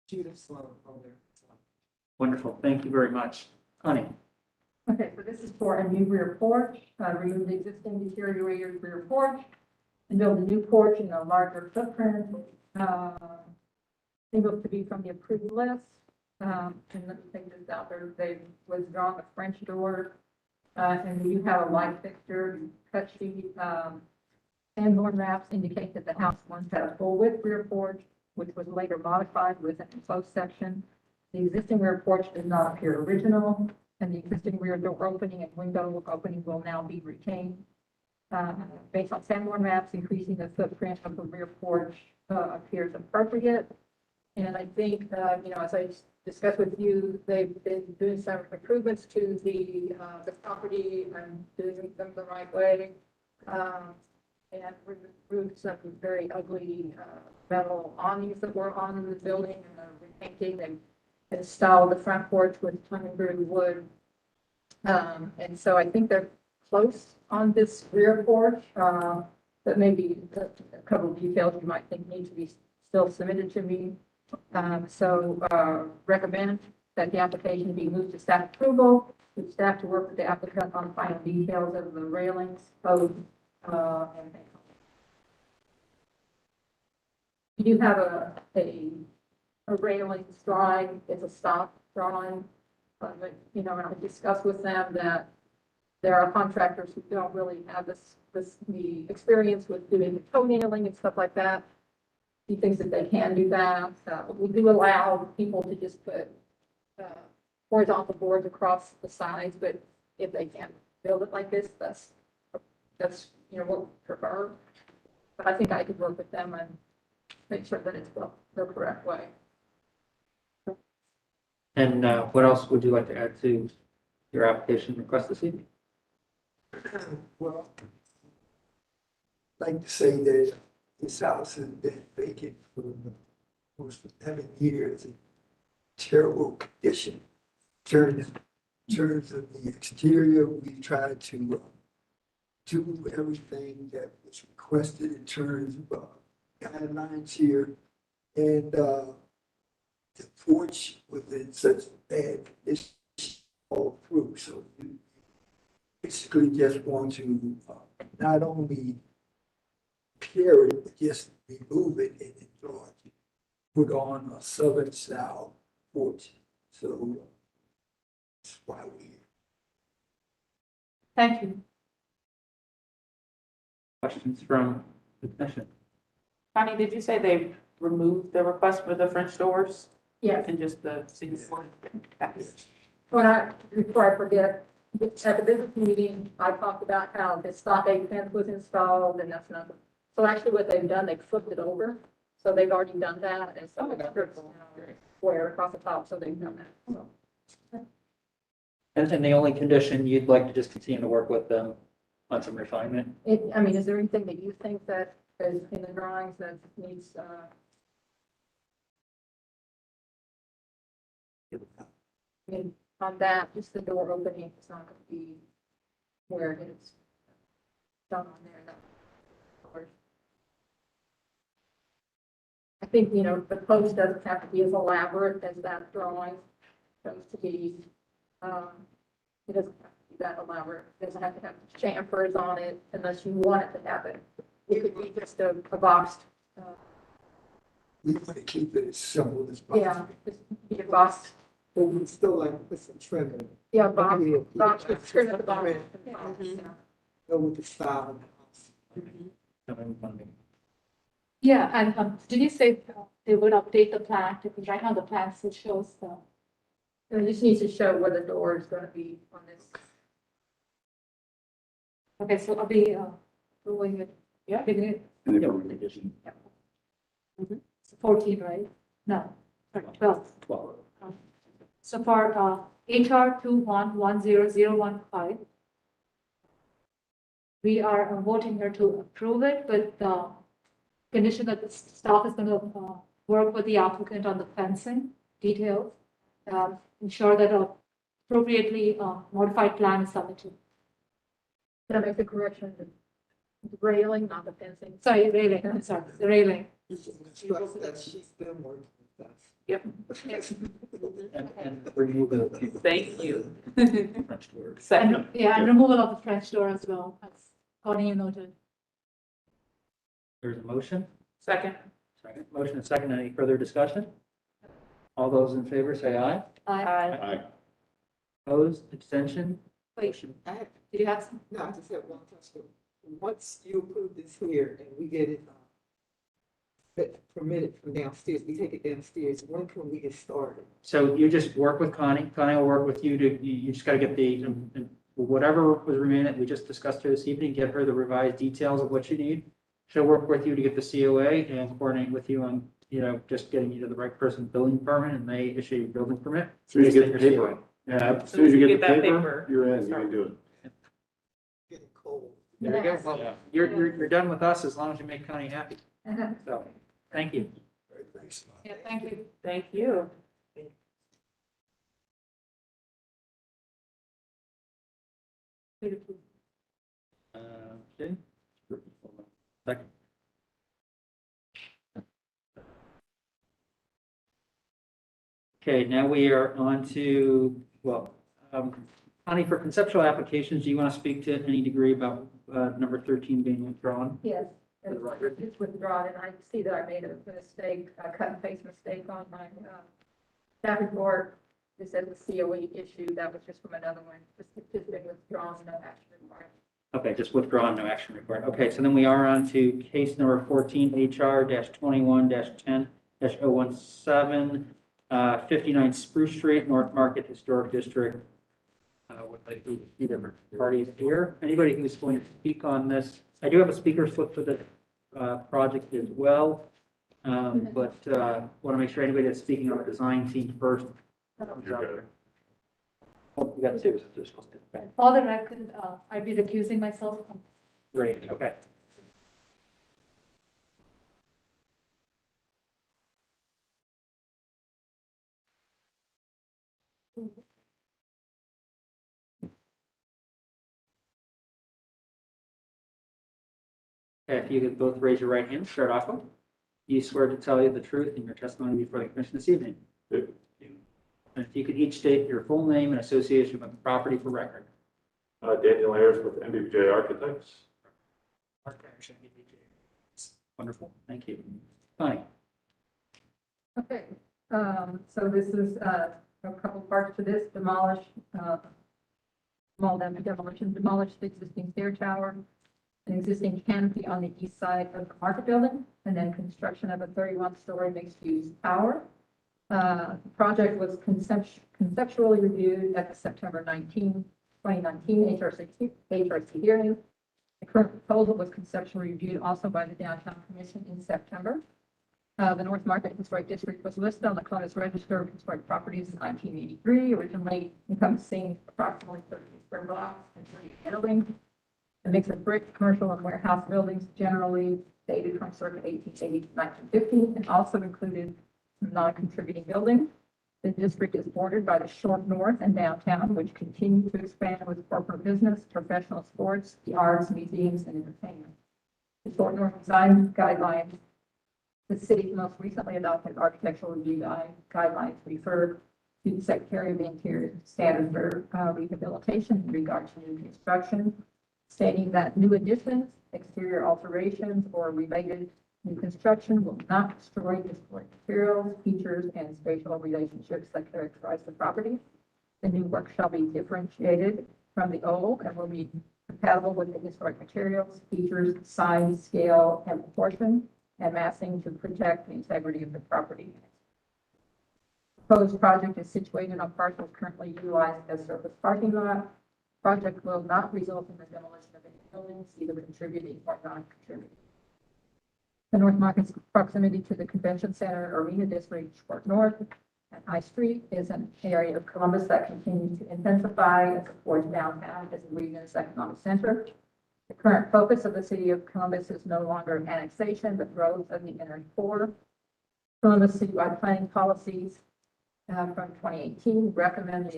Judith Sloan over. Wonderful, thank you very much. Connie? Okay, so this is for a new rear porch, remove the existing deteriorated rear porch and build a new porch in a larger footprint. Single to be from the approved list. and let me take this out there, they've withdrawn the French door. And you have a light fixture, cut sheet, and maps indicate that the house once had a full width rear porch, which was later modified with an enclosed section. The existing rear porch does not appear original, and the existing rear door opening and window opening will now be retained. Based on Sanborn maps, increasing the footprint of the rear porch appears appropriate. And I think, as I discussed with you, they've been doing some improvements to the property and doing them the right way. And removed some very ugly metal awnings that were on the building and repainting. They installed the front porch with tongue-and-groove wood. And so I think they're close on this rear porch, but maybe a couple of details you might think need to be still submitted to me. Recommend that the application be moved to staff approval, with staff to work with the applicant on final details of the railings, code, and you do have a railings drawing, it's a stock drawing, but, and I discussed with them that there are contractors who don't really have the experience with doing the toe nailing and stuff like that. He thinks that they can do that. We do allow people to just put horizontal boards across the sides, but if they can't build it like this, that's what we prefer. But I think I could work with them and make sure that it's built the correct way. And what else would you like to add to your application request this evening? Well, I'd like to say that this house has been vacant for almost 11 years in terrible condition. In terms of the exterior, we tried to do everything that was requested in terms of guidelines here. And the porch was in such bad condition all through. So you basically just want to not only repair it, but just remove it and put on a southern style porch. So that's why we're here. Thank you. Questions from the commission? Connie, did you say they removed the request for the French doors Yes. and just the signature? Before I forget, at the business meeting, I talked about how the stockade fence was installed and that's not, so actually what they've done, they've flipped it over. So they've already done that and so it's strips square across the top, so they've done that, so. And the only condition you'd like to just continue to work with them on some refinement? Is there anything that you think that is in the drawings that needs, on that, just the door opening, it's not going to be where it's done on there. That, of course. I think, the post doesn't have to be as elaborate as that drawing shows to be. It doesn't have to be that elaborate. It doesn't have to have chamfers on it unless you want it to have it. It could be just a boxed. We want to keep it as simple as possible. Yeah, just be a boxed. But we still like to put some trim in it. Yeah, box with trim at the bottom. Go with the style. Yeah, and did you say they would update the plan? Because right now the plan still shows the. And it just needs to show where the door is going to be on this. Okay, so I'll be doing it. Yeah. Giving it And if we're in addition, 14, right? No, 12. 12. So for HR 21100115, we are voting here to approve it with the condition that the staff is going to work with the applicant on the fencing details, ensure that appropriately modified plan is submitted. Can I make a correction? The railing, not the fencing. Sorry, railing, I'm sorry, the railing. Instruct that she's been working with us. Yep. And remove the Thank you. French door. Second. Yeah, and removal of the French door as well, as Connie noted. There's a motion. Second. Second. Motion and second. Any further discussion? All those in favor say aye. Aye. Opposed, abstention? Wait, I have, did you have some? no, I just have one question. Once you approve this here and we get it, permitted from downstairs, we take it downstairs, when can we get started? So you just work with Connie. Connie will work with you to, you just got to get the, and whatever was remaining, we just discussed here this evening, get her the revised details of what you need. She'll work with you to get the COA and coordinate with you on, just getting you to the right person building permit, and they issue your building permit. As soon as you get Your the paper, COA. yeah, as soon as you get the that paper, you're in, you can do it. Getting cold. There you go. Yes. Well, you're done with us as long as you make Connie happy. So, thank you. Very nice. Yeah, thank you. Thank you. Okay. Second. Okay, now we are on to, Connie, for conceptual applications, do you want to speak to any degree about number 13 being withdrawn? Yes, For the record. it's withdrawn, and I see that I made a mistake, a cut and paste mistake on my staff report. It said the COE issue, that was just from another one, just been withdrawn, no action required. Okay, just withdrawn, no action required. Okay, so then we are on to case number 14, HR-21-10-017, 59 Spruce Street, North Market Historic District. Would like to see different parties here. Anybody who's going to speak on this, I do have a speaker slip for the project as well. But want to make sure anybody that's speaking on the design team first. Oh, you got two. For the record, I'd be recusing myself from. Great, okay. Okay, if you could both raise your right hand, start off with. You swear to tell you the truth in your testimony before the commission this evening. Yep. And if you could each state your full name and association with the property for record. Daniel Ayers with MBJ Architects. Wonderful, thank you. Connie? Okay, so this is a couple parts to this, demolish the existing stair tower, an existing canopy on the east side of the market building, and then construction of a 31-story mixed-use tower. The project was conceptually reviewed at the September 2019 HRC hearing. The current proposal was conceptually reviewed also by the Downtown Commission in September. The North Market Historic District was listed on the Columbus Register of Historic Properties in 1983, originally encompassing approximately 30 square blocks and 3 buildings. A mix of brick, commercial, and warehouse buildings generally dated from circa 1880 to 1950, and also included some non-contributing buildings. The district is bordered by the Short North and Downtown, which continue to expand with corporate business, professional sports, the arts, museums, and entertainment. The Short North design guidelines, the city's most recently adopted architectural review guidelines refer to the Secretary of the Interior standard for rehabilitation in regard to new construction, stating that new additions, exterior alterations, or related new construction will not destroy historic materials, features, and spatial relationships that characterize the property. The new work shall be differentiated from the old and will be compatible with the historic materials, features, size, scale, and proportion, and massing to protect the integrity of the property. Proposed project is situated on parcels currently utilized as surface parking lot. Project will not result in the demolition of any buildings, either contributing or non-contributing. The North Market's proximity to the Convention Center, Arena District, Short North, and High Street is an area of Columbus that continues to intensify and supports downtown as the region's economic center. The current focus of the city of Columbus is no longer annexation, but growth of the inner core. Columbus citywide planning policies from 2018 recommend the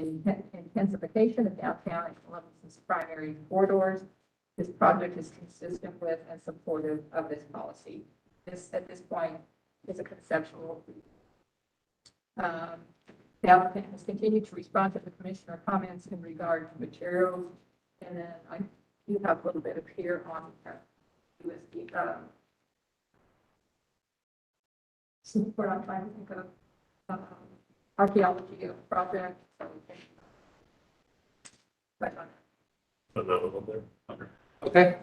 intensification of downtown and Columbus's primary corridors. This project is consistent with and supportive of this policy. This, at this point, is a conceptual. The applicant has continued to respond to the commissioner comments in regard to materials. And then I do have a little bit of here on USD. See what I'm trying to think of. archaeology project. So we can- Right on. Another one there. Okay.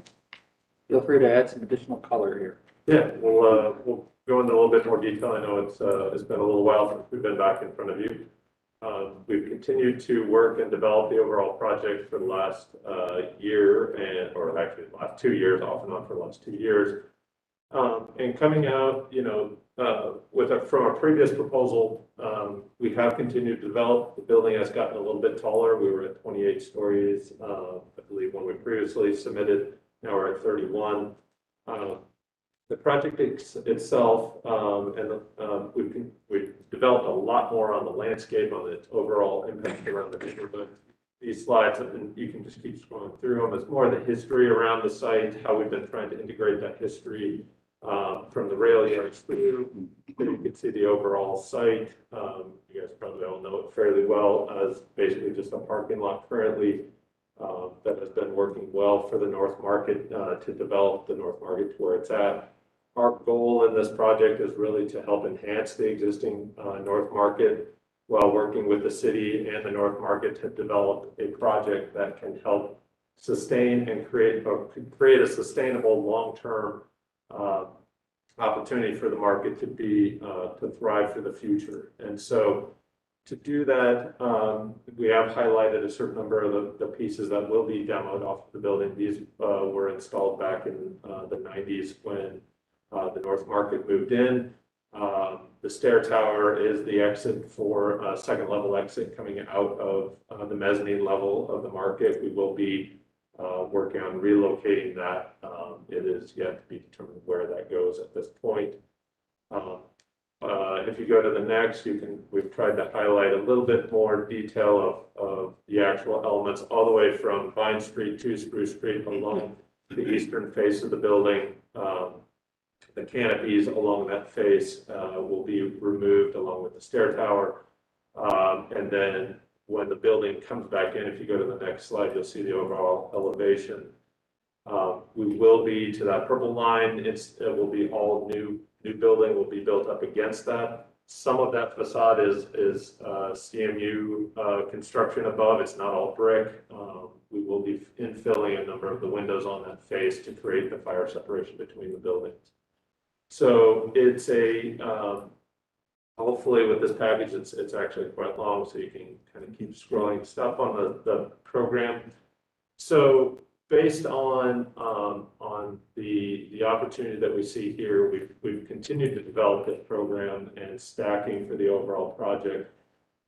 Feel free to add some additional color here. Yeah, we'll go into a little bit more detail. I know it's been a little while since we've been back in front of you. We've continued to work and develop the overall project for the last year or actually the last 2 years, off and on for the last 2 years. And coming out, from a previous proposal, we have continued to develop. The building has gotten a little bit taller. We were at 28 stories, I believe, when we previously submitted. Now we're at 31. The project itself, we've developed a lot more on the landscape, on its overall impact around the neighborhood. These slides, and you can just keep scrolling through them, it's more of the history around the site, how we've been trying to integrate that history from the rail yards through. You can see the overall site. You guys probably all know it fairly well as basically just a parking lot currently. That has been working well for the North Market to develop the North Market to where it's at. Our goal in this project is really to help enhance the existing North Market while working with the city and the North Market to develop a project that can help sustain and create a sustainable long-term opportunity for the market to thrive for the future. And so to do that, we have highlighted a certain number of the pieces that will be demoed off the building. These were installed back in the 90s when the North Market moved in. The stair tower is the exit for a second level exit coming out of the mezzanine level of the market. We will be working on relocating that. It is yet to be determined where that goes at this point. If you go to the next, we've tried to highlight a little bit more detail of the actual elements all the way from Vine Street to Spruce Street along the eastern face of the building. The canopies along that face will be removed along with the stair tower. And then when the building comes back in, if you go to the next slide, you'll see the overall elevation. We will be to that purple line. It will be all new building will be built up against that. Some of that facade is CMU construction above. It's not all brick. We will be infilling a number of the windows on that face to create the fire separation between the buildings. So it's hopefully with this package, it's actually quite long, so you can kind of keep scrolling stuff on the program. So based on the opportunity that we see here, we've continued to develop this program and stacking for the overall project.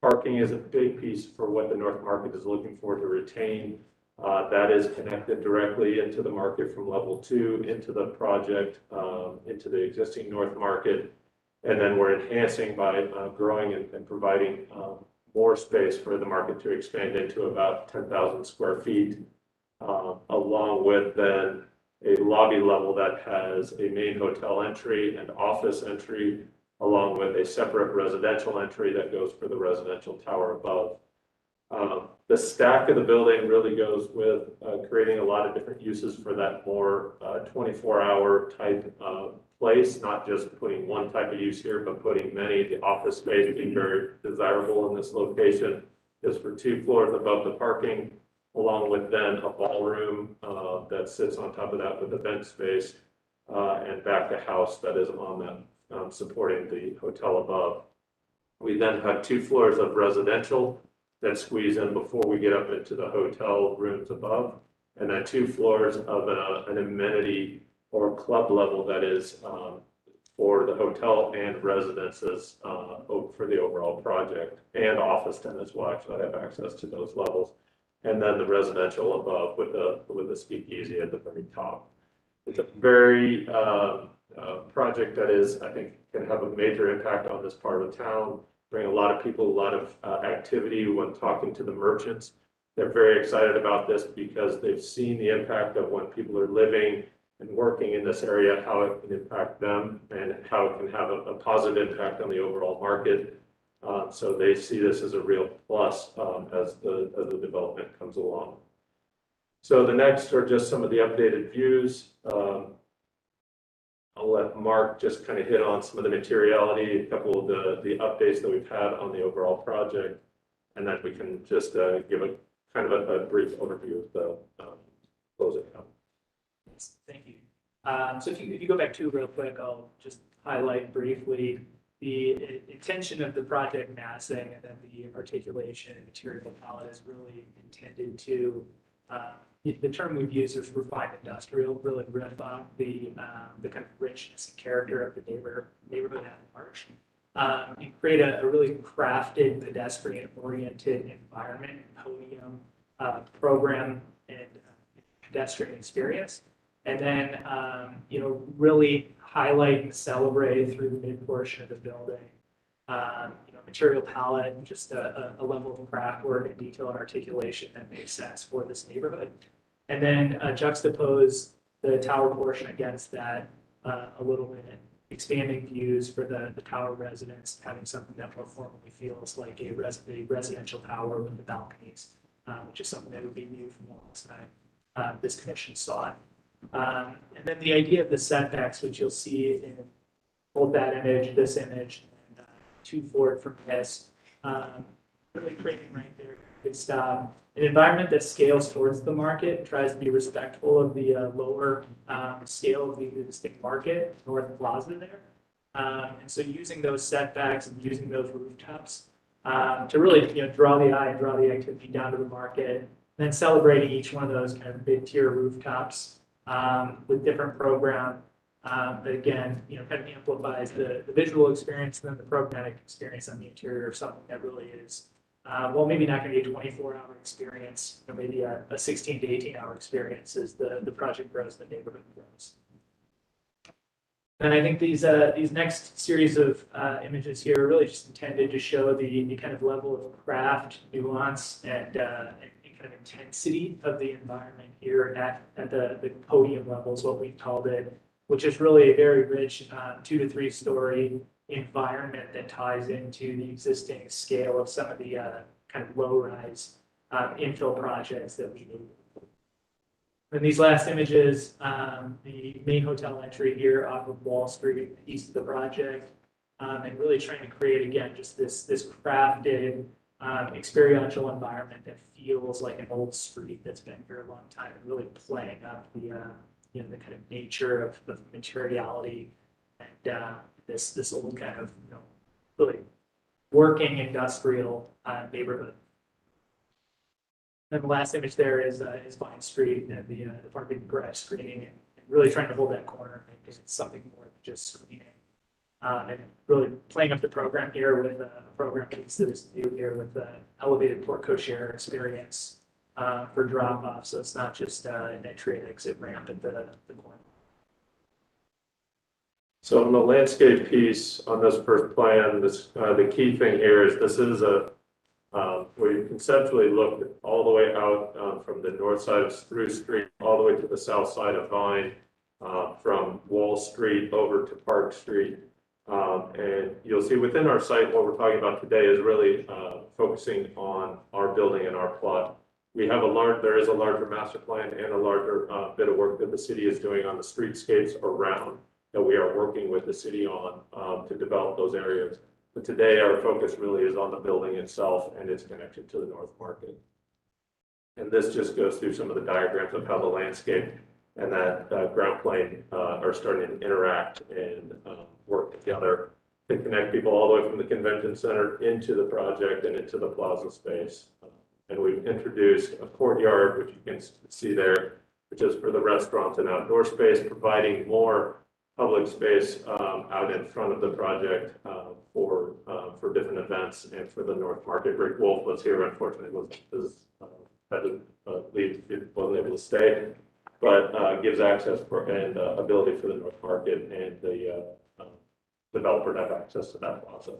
Parking is a big piece for what the North Market is looking for to retain. That is connected directly into the market from level 2 into the project, into the existing North Market. And then we're enhancing by growing and providing more space for the market to expand into about 10,000 square feet, along with then a lobby level that has a main hotel entry and office entry, along with a separate residential entry that goes for the residential tower above. The stack of the building really goes with creating a lot of different uses for that more 24-hour type place, not just putting one type of use here, but putting many. The office space being very desirable in this location is for 2 floors above the parking, along with then a ballroom that sits on top of that with event space and back to house that is on that, supporting the hotel above. We then have 2 floors of residential that squeeze in before we get up into the hotel rooms above, and then 2 floors of an amenity or club level that is for the hotel and residences for the overall project, and office tenants will actually have access to those levels. And then the residential above with the speakeasy at the very top. It's a very project that is, I think, can have a major impact on this part of town, bring a lot of people, a lot of activity when talking to the merchants. They're very excited about this because they've seen the impact of when people are living and working in this area, how it can impact them and how it can have a positive impact on the overall market. So they see this as a real plus as the development comes along. So the next are just some of the updated views. I'll let Mark just kind of hit on some of the materiality, a couple of the updates that we've had on the overall project. And then we can just give a kind of a brief overview of the closing out. Yes, thank you. So if you go back to real quick, I'll just highlight briefly the intention of the project massing and then the articulation and material palette is really intended to, the term we've used is refined industrial, really riff on the kind of richness and character of the neighborhood at large. And create a really crafted, pedestrian-oriented environment, podium, program, and pedestrian experience. And then, really highlight and celebrate through the mid portion of the building. Material palette, just a level of craft work and detail and articulation that makes sense for this neighborhood. And then juxtapose the tower portion against that a little bit, expanding views for the tower residents, having something that more formally feels like a residential tower with the balconies, which is something that would be new from last time this commission sought. And then the idea of the setbacks, which you'll see in both that image, this image, and two forward from this, really creating right there, good stuff. An environment that scales towards the market, tries to be respectful of the lower scale of the existing market, North Plaza there. And so using those setbacks and using those rooftops to really draw the eye and draw the activity down to the market, and then celebrating each one of those kind of mid-tier rooftops with different program that again, kind of amplifies the visual experience and then the programmatic experience on the interior of something that really is, well, maybe not going to be a 24-hour experience, maybe a 16 to 18-hour experience as the project grows, the neighborhood grows. And I think these next series of images here are really just intended to show the kind of level of craft, nuance, and kind of intensity of the environment here at the podium level is what we've called it, which is really a very rich 2 to 3 story environment that ties into the existing scale of some of the kind of low-rise infill projects that we do. In these last images, the main hotel entry here off of Wall Street, east of the project, and really trying to create, again, just this crafted experiential environment that feels like an old street that's been here a long time, and really playing up the kind of nature of the materiality and this old kind of really working industrial neighborhood. And the last image there is Vine Street and the parking garage screening, and really trying to hold that corner because it's something more than just screening. And really playing up the program here with a program piece that is new here with the elevated port cochere experience for drop off. So it's not just an entry and exit ramp at the corner. So on the landscape piece on this first plan, the key thing here is this is where you conceptually look all the way out from the north side of Spruce Street all the way to the south side of Vine, from Wall Street over to Park Street. And you'll see within our site, what we're talking about today is really focusing on our building and our plot. We have there is a larger master plan and a larger bit of work that the city is doing on the streetscapes around that we are working with the city on to develop those areas. But today our focus really is on the building itself and its connection to the North Market. And this just goes through some of the diagrams of how the landscape and that ground plane are starting to interact and work together to connect people all the way from the convention center into the project and into the plaza space. And we've introduced a courtyard, which you can see there, which is for the restaurant and outdoor space, providing more public space out in front of the project for different events and for the North Market. Rick Wolf was here, unfortunately, had to leave, wasn't able to stay, but gives access and ability for the North Market and the developer to have access to that plaza.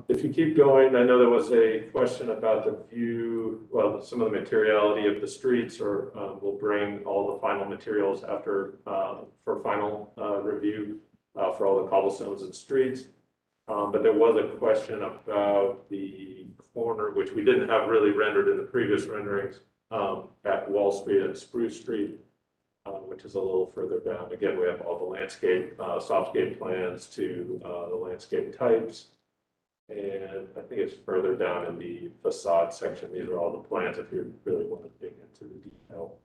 If you keep going, I know there was a question about the view, well, some of the materiality of the streets, or we'll bring all the final materials after for final review for all the cobblestones and streets. But there was a question about the corner, which we didn't have really rendered in the previous renderings, at Wall Street and Spruce Street. which is a little further down. Again, we have all the landscape, softscape plans to the landscape types. And I think it's further down in the facade section. These are all the plans if you really want to dig into the detail.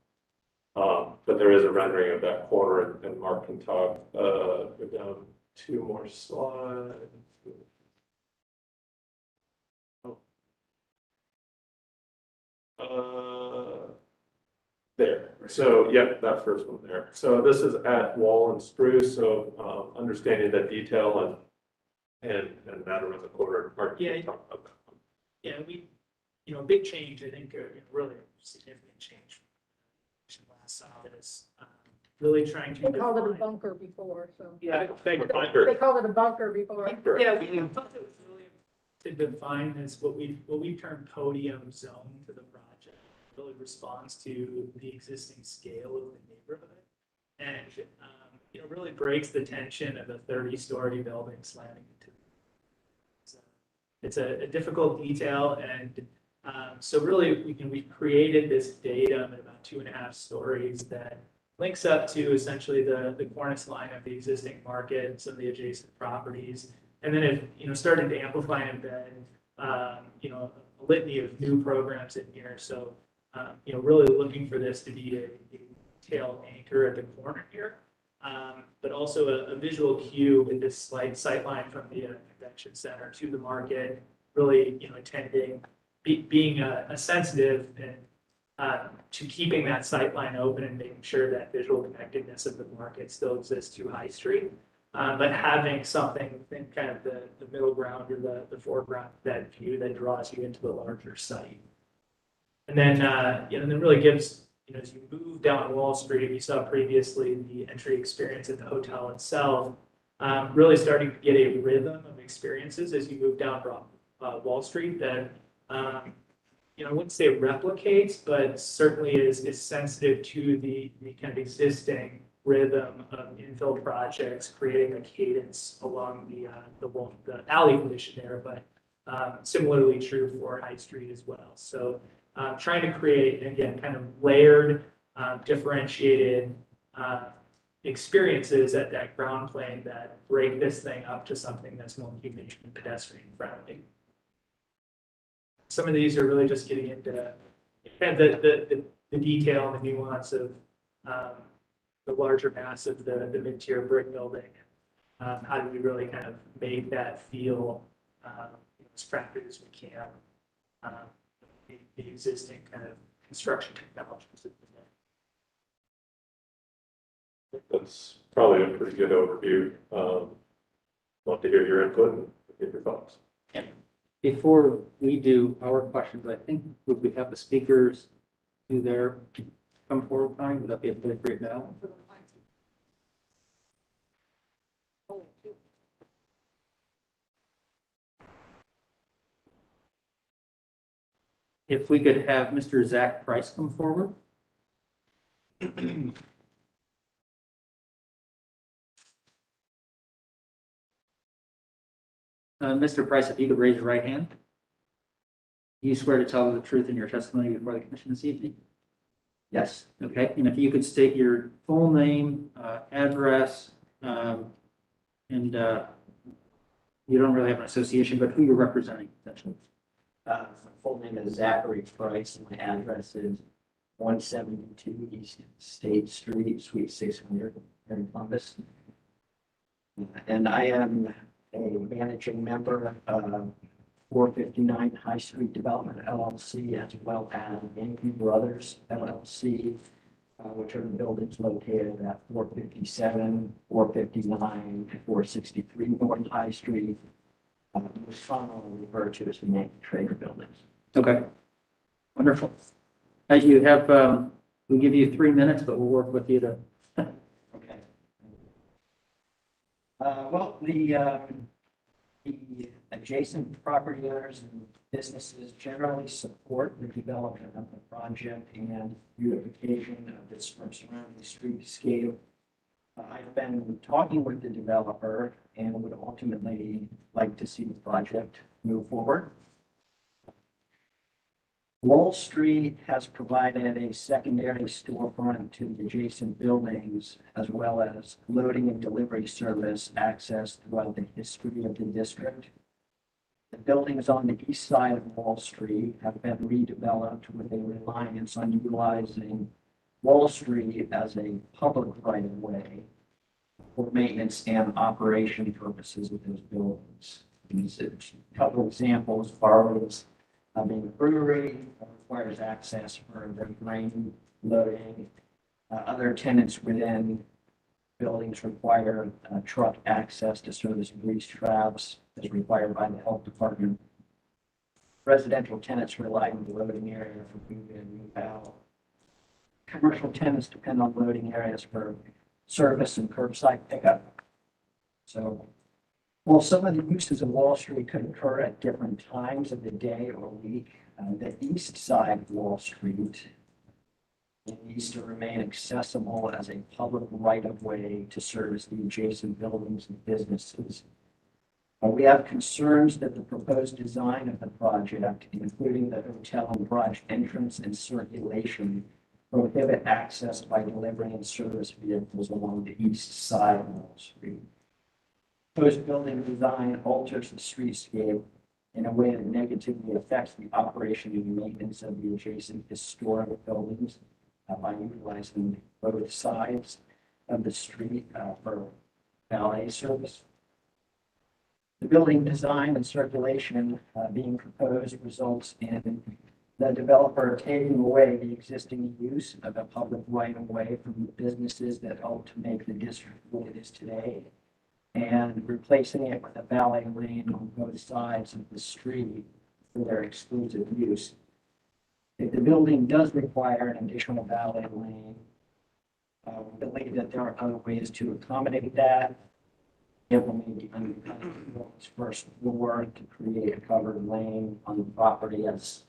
But there is a rendering of that corner, and Mark can talk, go down 2 more slides. There. So, yep, that first one there. So this is at Wall and Spruce. So understanding that detail and that around the corner. Mark, can you talk about that? Yeah, a big change, I think, really significant change. Last saw this, really trying to. They called it a define- bunker before, so. Yeah, They called it a bunker before. yeah, we thought it was really to define this, what we term podium zone to the project. Really responds to the existing scale of the neighborhood. And, really breaks the tension of a 30-story building slamming into. It's a difficult detail, and so really we've created this datum at about 2.5 stories that links up to essentially the cornice line of the existing market and some of the adjacent properties, and then it started to amplify and embed a litany of new programs in here. So really looking for this to be a tail anchor at the corner here, but also a visual cue with this slight sight line from the convention center to the market, really, attending, being a sensitive and to keeping that sight line open and making sure that visual connectedness of the market still exists to High Street, but having something in kind of the middle ground or the foreground, that view that draws you into the larger site. And then, and then really gives, as you move down Wall Street, you saw previously the entry experience at the hotel itself, really starting to get a rhythm of experiences as you move down Wall Street that, I wouldn't say replicates, but certainly is sensitive to the kind of existing rhythm of infill projects, creating a cadence along the alley condition there, but similarly true for High Street as well. So trying to create, again, kind of layered, differentiated experiences at that ground plane that break this thing up to something that's more human and pedestrian friendly. Some of these are really just getting into kind of the detail and the nuance of the larger mass of the mid-tier brick building. How do we really kind of make that feel as practical as we can? The existing kind of construction technologies. That's probably a pretty good overview. Love to hear your input and get your thoughts. Before we do our questions, I think would we have the speakers do their come forward time? Would that be appropriate now? If we could have Mr. Zach Price come forward. Mr. Price, if you could raise your right hand. Do you swear to tell the truth in your testimony before the commission this evening? Yes. Okay. And if you could state your full name, address, and you don't really have an association, but who you're representing, essentially. My full name is Zachary Price, and my address is 172 East State Street, Suite 600, here in Columbus. And I am a managing member of 459 High Street Development LLC, as well as Yankee Brothers LLC, which are the buildings located at 457, 459, and 463 North High Street, which commonly referred to as the Yankee Trader buildings. Okay. Wonderful. As you have, we'll give you 3 minutes, but we'll work with you to. Okay. Well, the adjacent property owners and businesses generally support the development of the project and beautification of its surrounding streetscape. I've been talking with the developer and would ultimately like to see the project move forward. Wall Street has provided a secondary storefront to the adjacent buildings, as well as loading and delivery service access throughout the history of the district. The buildings on the east side of Wall Street have been redeveloped with a reliance on utilizing Wall Street as a public right-of-way for maintenance and operation purposes of those buildings. These are a couple examples, bars, being a brewery requires access for the grain loading. Other tenants within buildings require truck access to service grease traps as required by the health department. Residential tenants rely on the loading area for food and retail. Commercial tenants depend on loading areas for service and curbside pickup. So, while some of the uses of Wall Street could occur at different times of the day or week, the east side of Wall Street needs to remain accessible as a public right-of-way to service the adjacent buildings and businesses. We have concerns that the proposed design of the project, including the hotel and garage entrance and circulation, prohibit access by delivery and service vehicles along the east side of Wall Street. Proposed building design alters the streetscape in a way that negatively affects the operation and maintenance of the adjacent historic buildings by utilizing both sides of the street for valet service. The building design and circulation being proposed results in the developer taking away the existing use of a public right-of-way from the businesses that help to make the district what it is today, and replacing it with a valet lane on both sides of the street for their exclusive use. If the building does require an additional valet lane, we believe that there are other ways to accommodate that. Implement the undercutting first floor to create a covered lane on the property as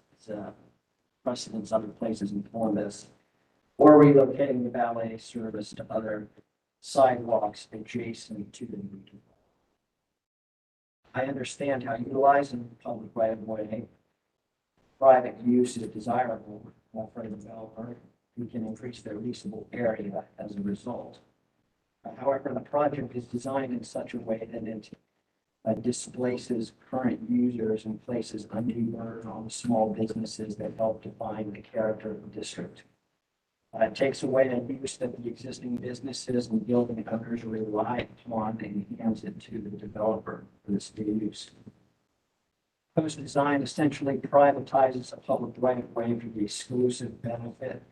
precedents other places in Columbus, or relocating the valet service to other sidewalks adjacent to the new development. I understand how utilizing the public right-of-way private use is desirable for the developer who can increase their leasable area as a result. However, the project is designed in such a way that it displaces current users and places undue burden on small businesses that help define the character of the district. It takes away the use that the existing businesses and building owners rely upon and hands it to the developer for this new use. Proposed design essentially privatizes a public right-of-way for the exclusive benefit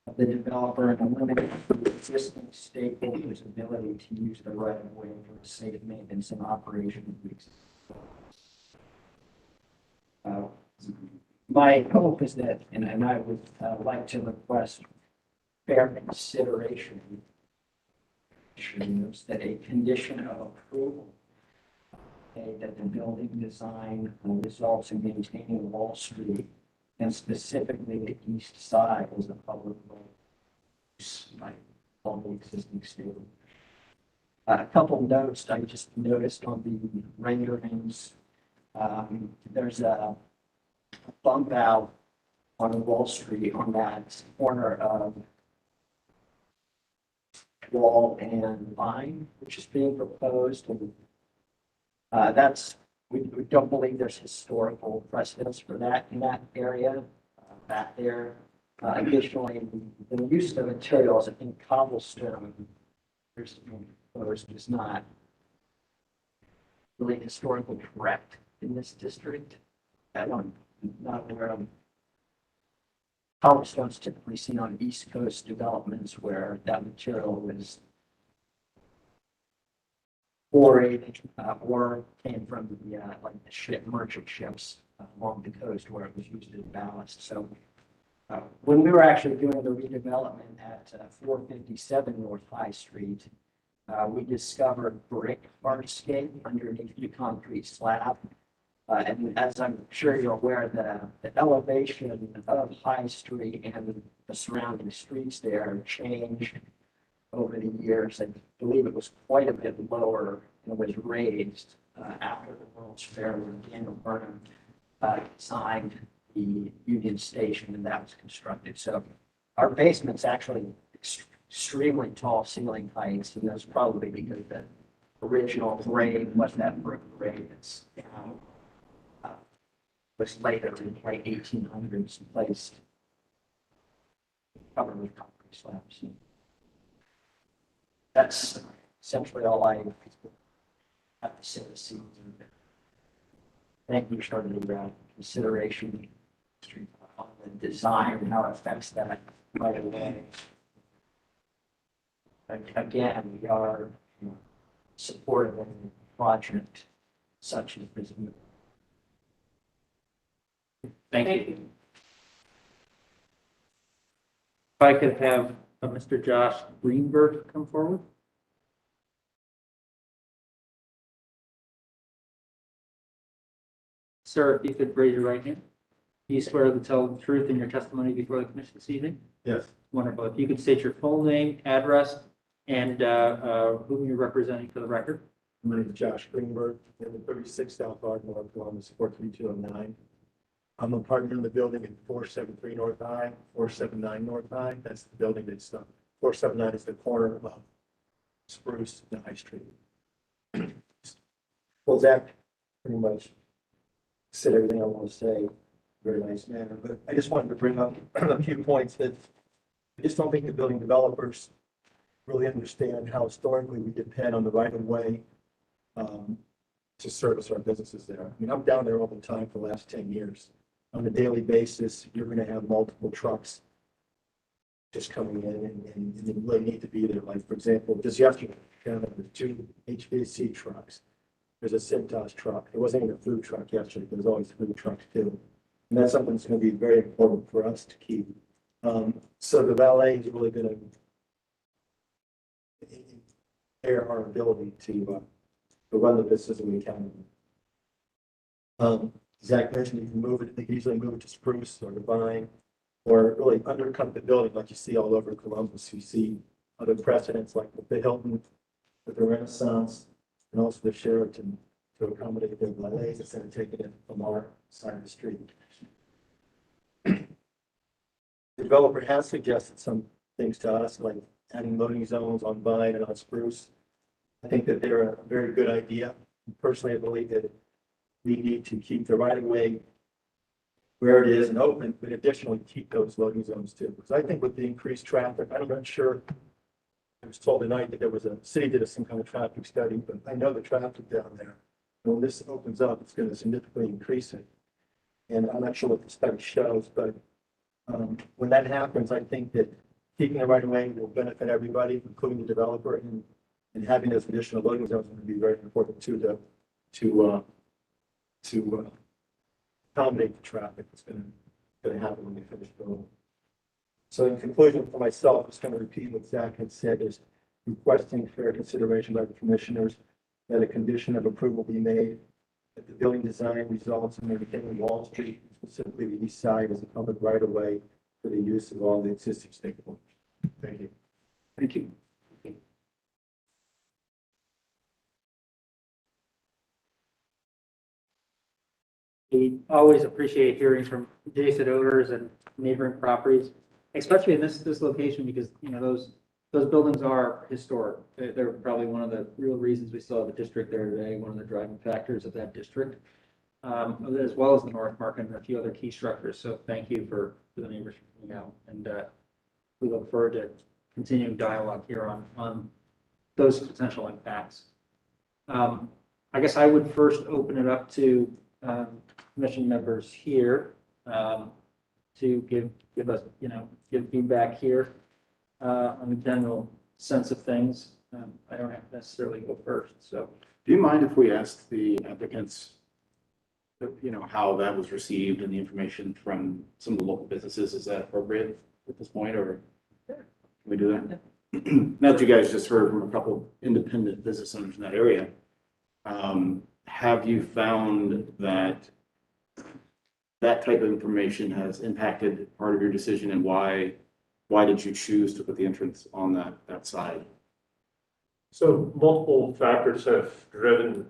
of the developer and eliminates the existing stakeholders' ability to use the right-of-way for the safe maintenance and operation of these. My hope is that, and I would like to request fair consideration that a condition of approval that the building design results in maintaining Wall Street and specifically the east side as a public road by all the existing state. A couple notes I just noticed on the renderings. There's a bump out on Wall Street on that corner of Wall and Vine, which is being proposed, and we don't believe there's historical precedence for that in that area back there. Additionally, the use of materials, I think cobblestone, there's proposed is not really historically correct in this district. I'm not aware of cobblestones typically seen on East Coast developments where that material is quarried or came from the like the merchant ships along the coast where it was used as ballast. So when we were actually doing the redevelopment at 457 North High Street, we discovered brick hardscape underneath the concrete slab. And as I'm sure you're aware, the elevation of High Street and the surrounding streets there changed over the years. I believe it was quite a bit lower and was raised after the World's Fair when Daniel Burnham designed the Union Station, and that was constructed. So our basement's actually extremely tall ceiling heights, and that's probably because the original grade was that brick grade that's was later in the late 1800s placed covered with concrete slabs. That's essentially all I have to say this evening. Thank you for the consideration on the design and how it affects that right away. Again, we are supportive of a project such as this. Thank you. If I could have Mr. Josh Greenberg come forward. Sir, if you could raise your right hand. Do you swear to tell the truth in your testimony before the commission this evening? Yes, Wonderful. If you could state your full name, address, and whom you're representing for the record. my name is Josh Greenberg, I'm in 36 South Ard, North Columbus, 43209. I'm a partner in the building at 473 North High, 479 North High. That's the building that's 479 is the corner of Spruce and High Street. Well, Zach pretty much said everything I want to say in a very nice manner, but I just wanted to bring up a few points that I just don't think the building developers really understand how historically we depend on the right of way to service our businesses there. I mean, I'm down there all the time for the last 10 years. On a daily basis, you're going to have multiple trucks just coming in and you really need to be there. Like, for example, just yesterday, there's 2 HVAC trucks. There's a Cintas truck. It wasn't even a food truck yesterday. There's always food trucks too. And that's something that's going to be very important for us to keep. So the valet is really going to impair our ability to run the business that we can. Zach mentioned you can move it, they can easily move it to Spruce or to Vine, or really undercut the building like you see all over Columbus. You see other precedents like with the Hilton, with the Renaissance, and also the Sheraton to accommodate their valets instead of taking it from our side of the street. The developer has suggested some things to us, like adding loading zones on Vine and on Spruce. I think that they're a very good idea. Personally, I believe that we need to keep the right of way where it is and open, but additionally keep those loading zones too. Because I think with the increased traffic, I'm not sure. I was told tonight that there was a city did some kind of traffic study, but I know the traffic down there. And when this opens up, it's going to significantly increase it. And I'm not sure what the study shows, but when that happens, I think that keeping the right of way will benefit everybody, including the developer, and having those additional loading zones is going to be very important to accommodate the traffic that's going to happen when we finish building. So in conclusion for myself, I'm just going to repeat what Zach had said, is requesting fair consideration by the commissioners that a condition of approval be made that the building design results in maintaining Wall Street, specifically the east side, as a public right of way for the use of all the existing stakeholders. Thank you. Thank you. We always appreciate hearing from adjacent owners and neighboring properties, especially in this location, because, you know, those buildings are historic. They're probably one of the real reasons we still have a district there today, one of the driving factors of that district, as well as the North Market and a few other key structures. So thank you for the neighbors coming out, and we look forward to continuing dialogue here on those potential impacts. I guess I would first open it up to commission members here to give us, give feedback here on the general sense of things. I don't have to necessarily go first, so. Do you mind if we ask the applicants, how that was received and the information from some of the local businesses? Is that appropriate at this point, or can we do that? Now that you guys just heard from a couple of independent business owners in that area, have you found that that type of information has impacted part of your decision, and why did you choose to put the entrance on that side? So multiple factors have driven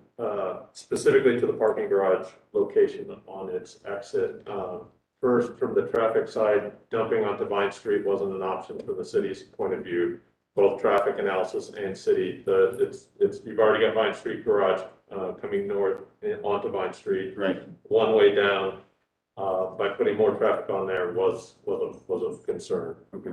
specifically to the parking garage location on its exit. First, from the traffic side, dumping onto Vine Street wasn't an option from the city's point of view. Both traffic analysis and city, you've already got Vine Street garage coming north onto Vine Street. Right. One way down, by putting more traffic on there was a concern. Okay.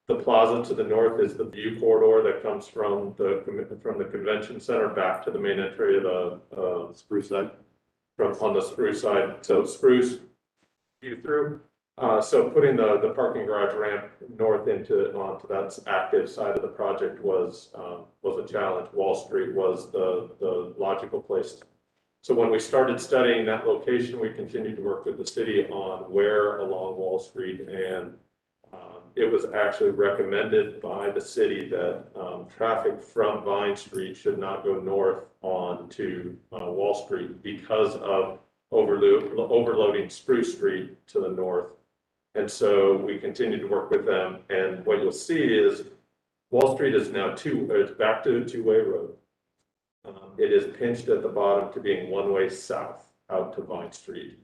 The plaza to the north is the view corridor that comes from the convention center back to the main entry of the Spruce side. on the Spruce side. So Spruce view through. So putting the parking garage ramp north onto that active side of the project was a challenge. Wall Street was the logical place. So when we started studying that location, we continued to work with the city on where along Wall Street, and it was actually recommended by the city that traffic from Vine Street should not go north onto Wall Street because of overloading Spruce Street to the north. And so we continued to work with them, and what you'll see is Wall Street is now it's back to a two-way road. It is pinched at the bottom to being one-way south out to Vine Street.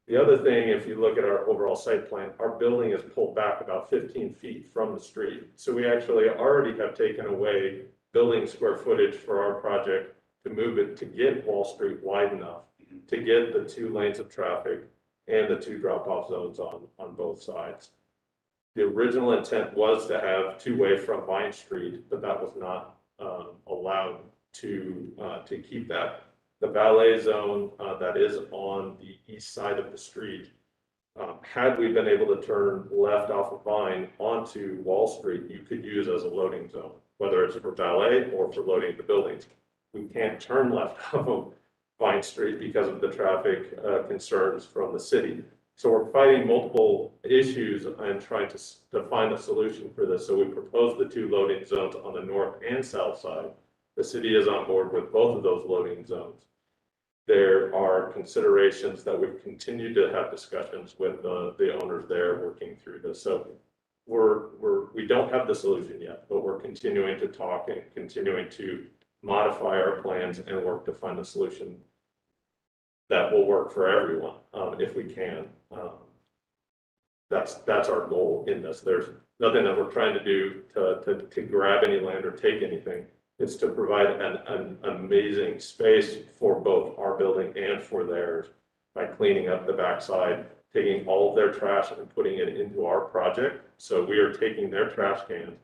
The other thing, if you look at our overall site plan, our building is pulled back about 15 feet from the street. So we actually already have taken away building square footage for our project to move it to get Wall Street wide enough to get the 2 lanes of traffic and the 2 drop-off zones on both sides. The original intent was to have two-way from Vine Street, but that was not allowed to keep that. The valet zone that is on the east side of the street, had we been able to turn left off of Vine onto Wall Street, you could use as a loading zone, whether it's for valet or for loading the buildings. We can't turn left off of Vine Street because of the traffic concerns from the city. So we're fighting multiple issues and trying to find a solution for this. So we proposed the 2 loading zones on the north and south side. The city is on board with both of those loading zones. There are considerations that we've continued to have discussions with the owners there working through this. So we don't have the solution yet, but we're continuing to talk and continuing to modify our plans and work to find a solution that will work for everyone, if we can. That's our goal in this. There's nothing that we're trying to do to grab any land or take anything. It's to provide an amazing space for both our building and for theirs by cleaning up the backside, taking all of their trash and putting it into our project. So we are taking their trash cans,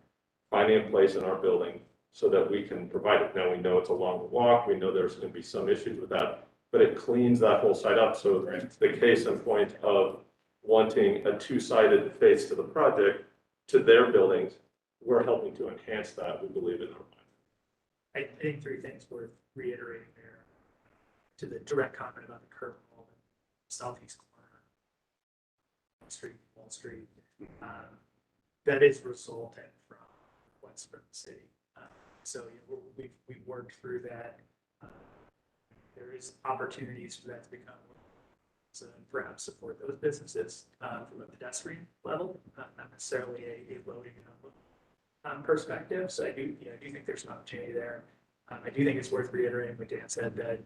finding a place in our building so that we can provide it. Now we know it's a long walk. We know there's going to be some issues with that, but it cleans that whole site up. So the case in point of wanting a 2-sided face to the project to their buildings, we're helping to enhance that, we believe, in our mind. I think 3 things worth reiterating there. To the direct comment about the curb wall, southeast corner, Wall Street, that is resultant from what's from the city. So we've worked through that. There is opportunities for that to become, so perhaps support those businesses from a pedestrian level, not necessarily a loading and unloading perspective. So I do think there's an opportunity there. I do think it's worth reiterating what Dan said, that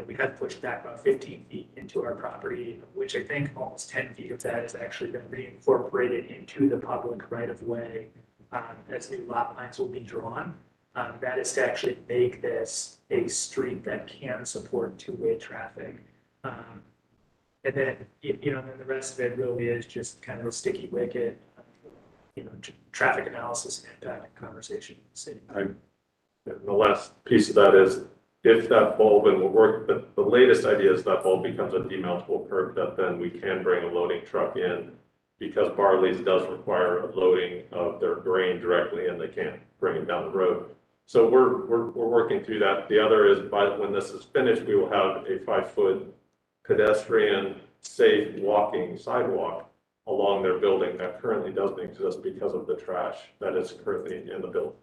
we had pushed back about 15 feet into our property, which I think almost 10 feet of that has actually been reincorporated into the public right of way as new lot lines will be drawn. That is to actually make this a street that can support 2-way traffic. And then, then the rest of it really is just kind of a sticky wicket, traffic analysis and impact conversation in the city. The last piece of that is if that bulb, and we'll work, but the latest idea is that bulb becomes a demountable curb that then we can bring a loading truck in, because Barley's does require a loading of their grain directly and they can't bring it down the road. So we're working through that. The other is when this is finished, we will have a 5-foot pedestrian safe walking sidewalk along their building that currently doesn't exist because of the trash that is currently in the building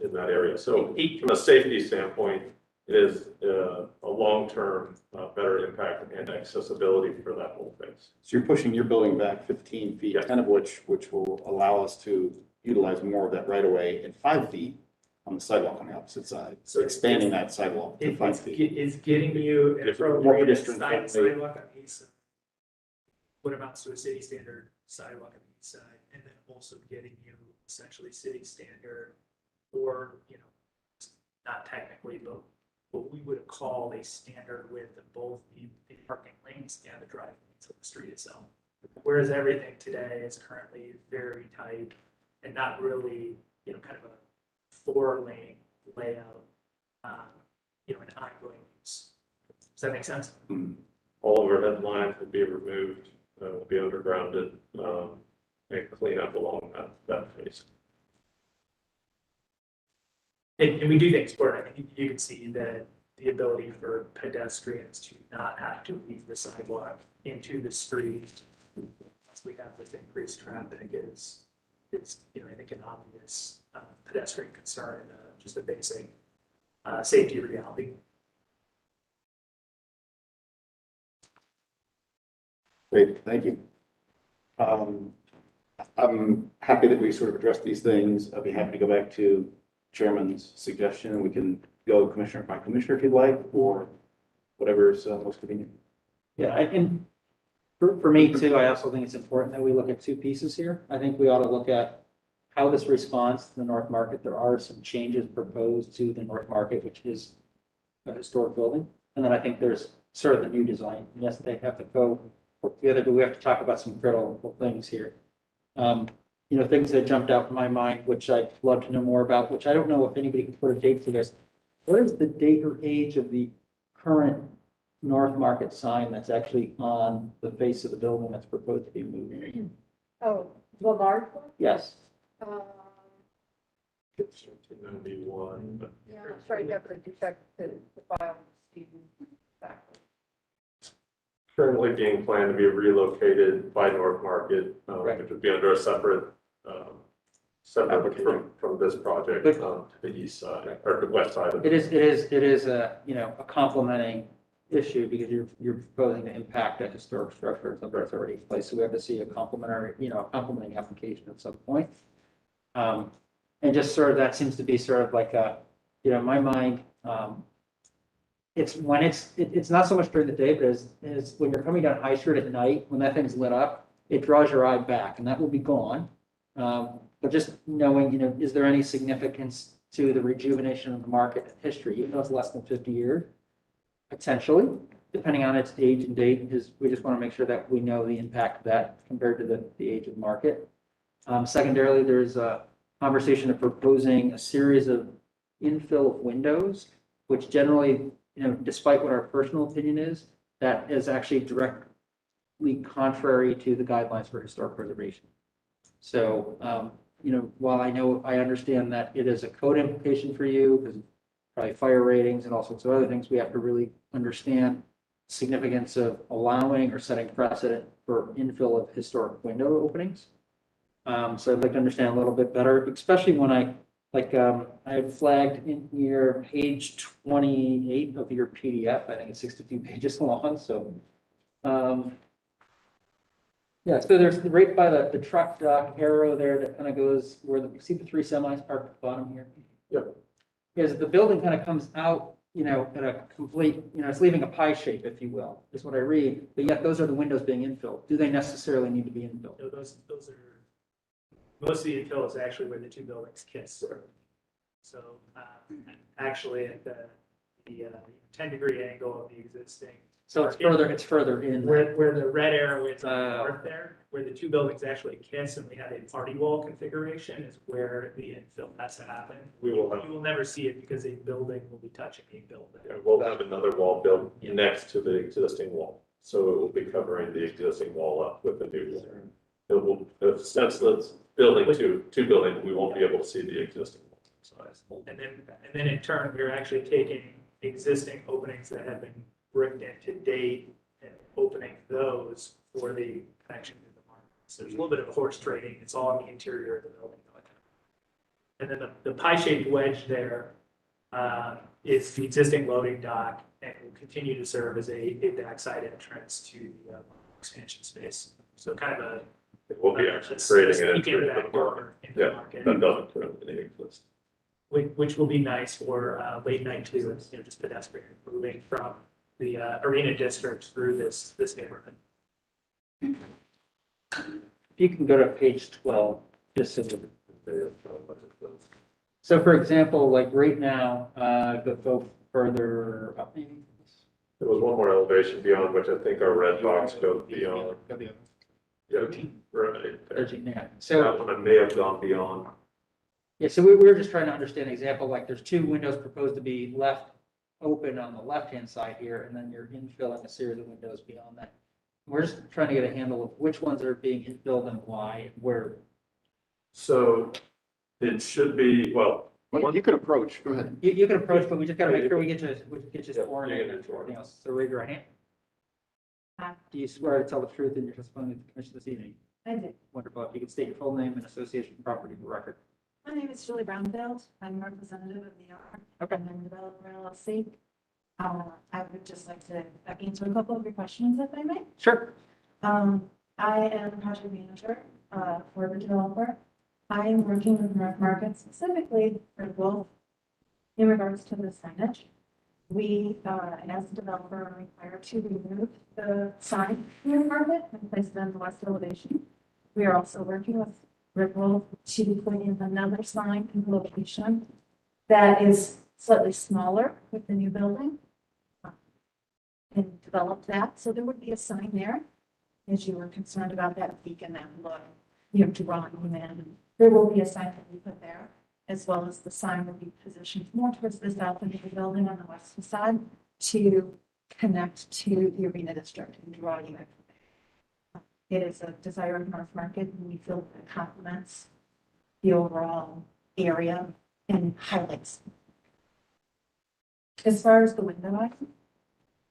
in that area. So from a safety standpoint, it is a long-term better impact and accessibility for that whole place. So you're pushing your building back 15 feet, Yes. 10 of which will allow us to utilize more of that right away, and 5 feet on the sidewalk on the opposite side. So expanding that sidewalk to 5 feet. It's getting you an More appropriate pedestrian friendly. sidewalk on the east what amounts to a city standard sidewalk on the east side, and then also getting you essentially city standard, or, not technically, but what we would call a standard width of both the parking lanes and the driving lanes of the street itself. Whereas everything today is currently very tight and not really, kind of a 4-lane layout, an ongoing use. Does that make sense? All overhead lines will be removed, will be undergrounded, and clean up along that face. And we do things for it. I mean, you can see that the ability for pedestrians to not have to leave the sidewalk into the street once we have this increased traffic is I think an obvious pedestrian concern, just a basic safety reality. Great, thank you. I'm happy that we sort of addressed these things. I'd be happy to go back to Chairman's suggestion, and we can go commissioner by commissioner if you'd like, or whatever is most convenient. Yeah, and for me too, I also think it's important that we look at two pieces here. I think we ought to look at how this responds to the North Market. There are some changes proposed to the North Market, which is a historic building. And then I think there's sort of the new design. Yes, they have to go together, but we have to talk about some critical things here. Things that jumped out in my mind, which I'd love to know more about, which I don't know if anybody can put a date for this. What is the date or age of the current North Market sign that's actually on the face of the building that's proposed to be moved? Oh, the large one? Yes. It's 1991, but Yeah, I'm sure you have to check the file. Exactly. currently being planned to be relocated by North Market, which would be under a separate from this project to the east side or the west side. It is a complementing issue because you're proposing to impact a historic structure that's already in place. So we have to see a complementary, complementing application at some point. And just sort of that seems to be sort of like in my mind, it's when it's not so much during the day, but as when you're coming down High Street at night, when that thing's lit up, it draws your eye back, and that will be gone. But just knowing, is there any significance to the rejuvenation of the market history, even though it's less than 50 years, potentially, depending on its age and date, we just want to make sure that we know the impact of that compared to the age of the market. Secondarily, there's a conversation of proposing a series of infill of windows, which generally, despite what our personal opinion is, that is actually directly contrary to the guidelines for historic preservation. So, while I understand that it is a code implication for you, because probably fire ratings and all sorts of other things, we have to really understand the significance of allowing or setting precedent for infill of historic window openings. So I'd like to understand a little bit better, especially when I had flagged in here page 28 of your PDF. I think it's 62 pages long. So, yeah, so there's right by the truck dock arrow there that kind of goes where you see the 3 semis parked at the bottom here. Yep. Because the building kind of comes out, at a complete, it's leaving a pie shape, if you will, is what I read. But yet those are the windows being infilled. Do they necessarily need to be infilled? No, those are, most of the infill is actually where the two buildings kiss. So actually at the 10-degree angle of the existing. So it's further in. Where the red arrow is north there, where the two buildings actually kiss and we have a party wall configuration is where the infill has to happen. You will never see it because a building will be touching a building. Yeah, we'll have another wall built next to the existing wall. So it will be covering the existing wall up with the new wall. It will, since it's building two buildings, we won't be able to see the existing wall size. And then in turn, we're actually taking existing openings that have been bricked in to date and opening those for the connection to the market. So there's a little bit of horse trading. It's all in the interior of the building. And then the pie-shaped wedge there is the existing loading dock and will continue to serve as a backside entrance to the expansion space. So kind of it will be actually creating an sneak in entrance to back the door market. into the market. That doesn't currently exist. Which will be nice for late night too, just pedestrian moving from the arena district through this neighborhood. You can go to page 12, just so. So for example, like right now, go further up maybe. There was one more elevation beyond which I think our red box goes beyond. Yeah, right. 13, yeah. So. That one I may have gone beyond. Yeah, so we were just trying to understand an example, like there's 2 windows proposed to be left open on the left-hand side here, and then you're infilling a series of windows beyond that. We're just trying to get a handle of which ones are being infilled and why, and where. So it should be, well. You could approach, go ahead. You can approach, but we just gotta make sure we get you Yeah, sworn you in get and it sworn. everything else. So raise your hand. Do you swear to tell the truth in your testimony to the commission this evening? I do. Wonderful. If you could state your full name and association with property for the record. My name is Julie Brownfield. I'm a representative of the yard. Okay. And I'm developer LLC. I would just like to answer a couple of your questions if I may. Sure. I am project manager for the developer. I am working with North Market specifically for both in regards to the signage. We, as a developer, are required to remove the sign from North Market and place it on the west elevation. We are also working with Ripple to put in another sign in the location that is slightly smaller with the new building. And develop that, so there would be a sign there, as you were concerned about that beacon that look, drawing them in. There will be a sign that we put there, as well as the sign will be positioned more towards the south end of the building on the west facade to connect to the arena district and draw you in. It is a desire of North Market, and we feel that it complements the overall area and highlights. As far as the window,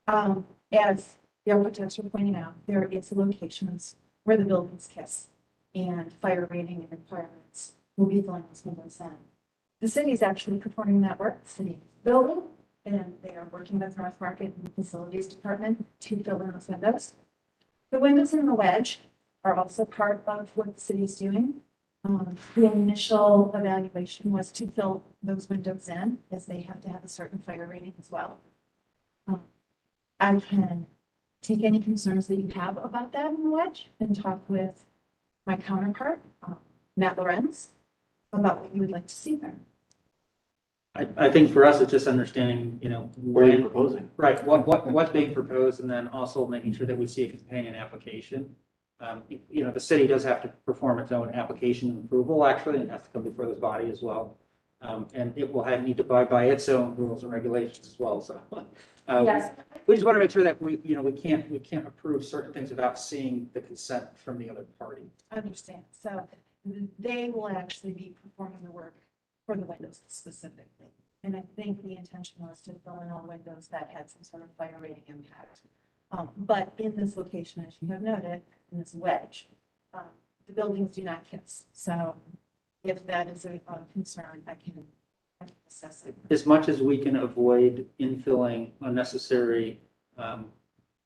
as the architects were pointing out, there is locations where the buildings kiss and fire rating and requirements will be filling those windows in. The city is actually performing that work, the city building, and they are working with North Market and the facilities department to fill in those windows. The windows in the wedge are also part of what the city is doing. The initial evaluation was to fill those windows in, as they have to have a certain fire rating as well. I can take any concerns that you have about that in the wedge and talk with my counterpart, Matt Lorenz, about what you would like to see there. I think for us, it's just understanding, What are you proposing? right, what's being proposed, and then also making sure that we see a companion application. The city does have to perform its own application and approval, actually, and it has to come before this body as well. And it will need to abide by its own rules and regulations as well, so. Yes. We just want to make sure that we can't approve certain things without seeing the consent from the other party. I understand. So they will actually be performing the work for the windows specifically. And I think the intention was to fill in all windows that had some sort of fire rating impact. But in this location, as you have noted, in this wedge, the buildings do not kiss. So if that is a concern, I can assess it. As much as we can avoid infilling unnecessary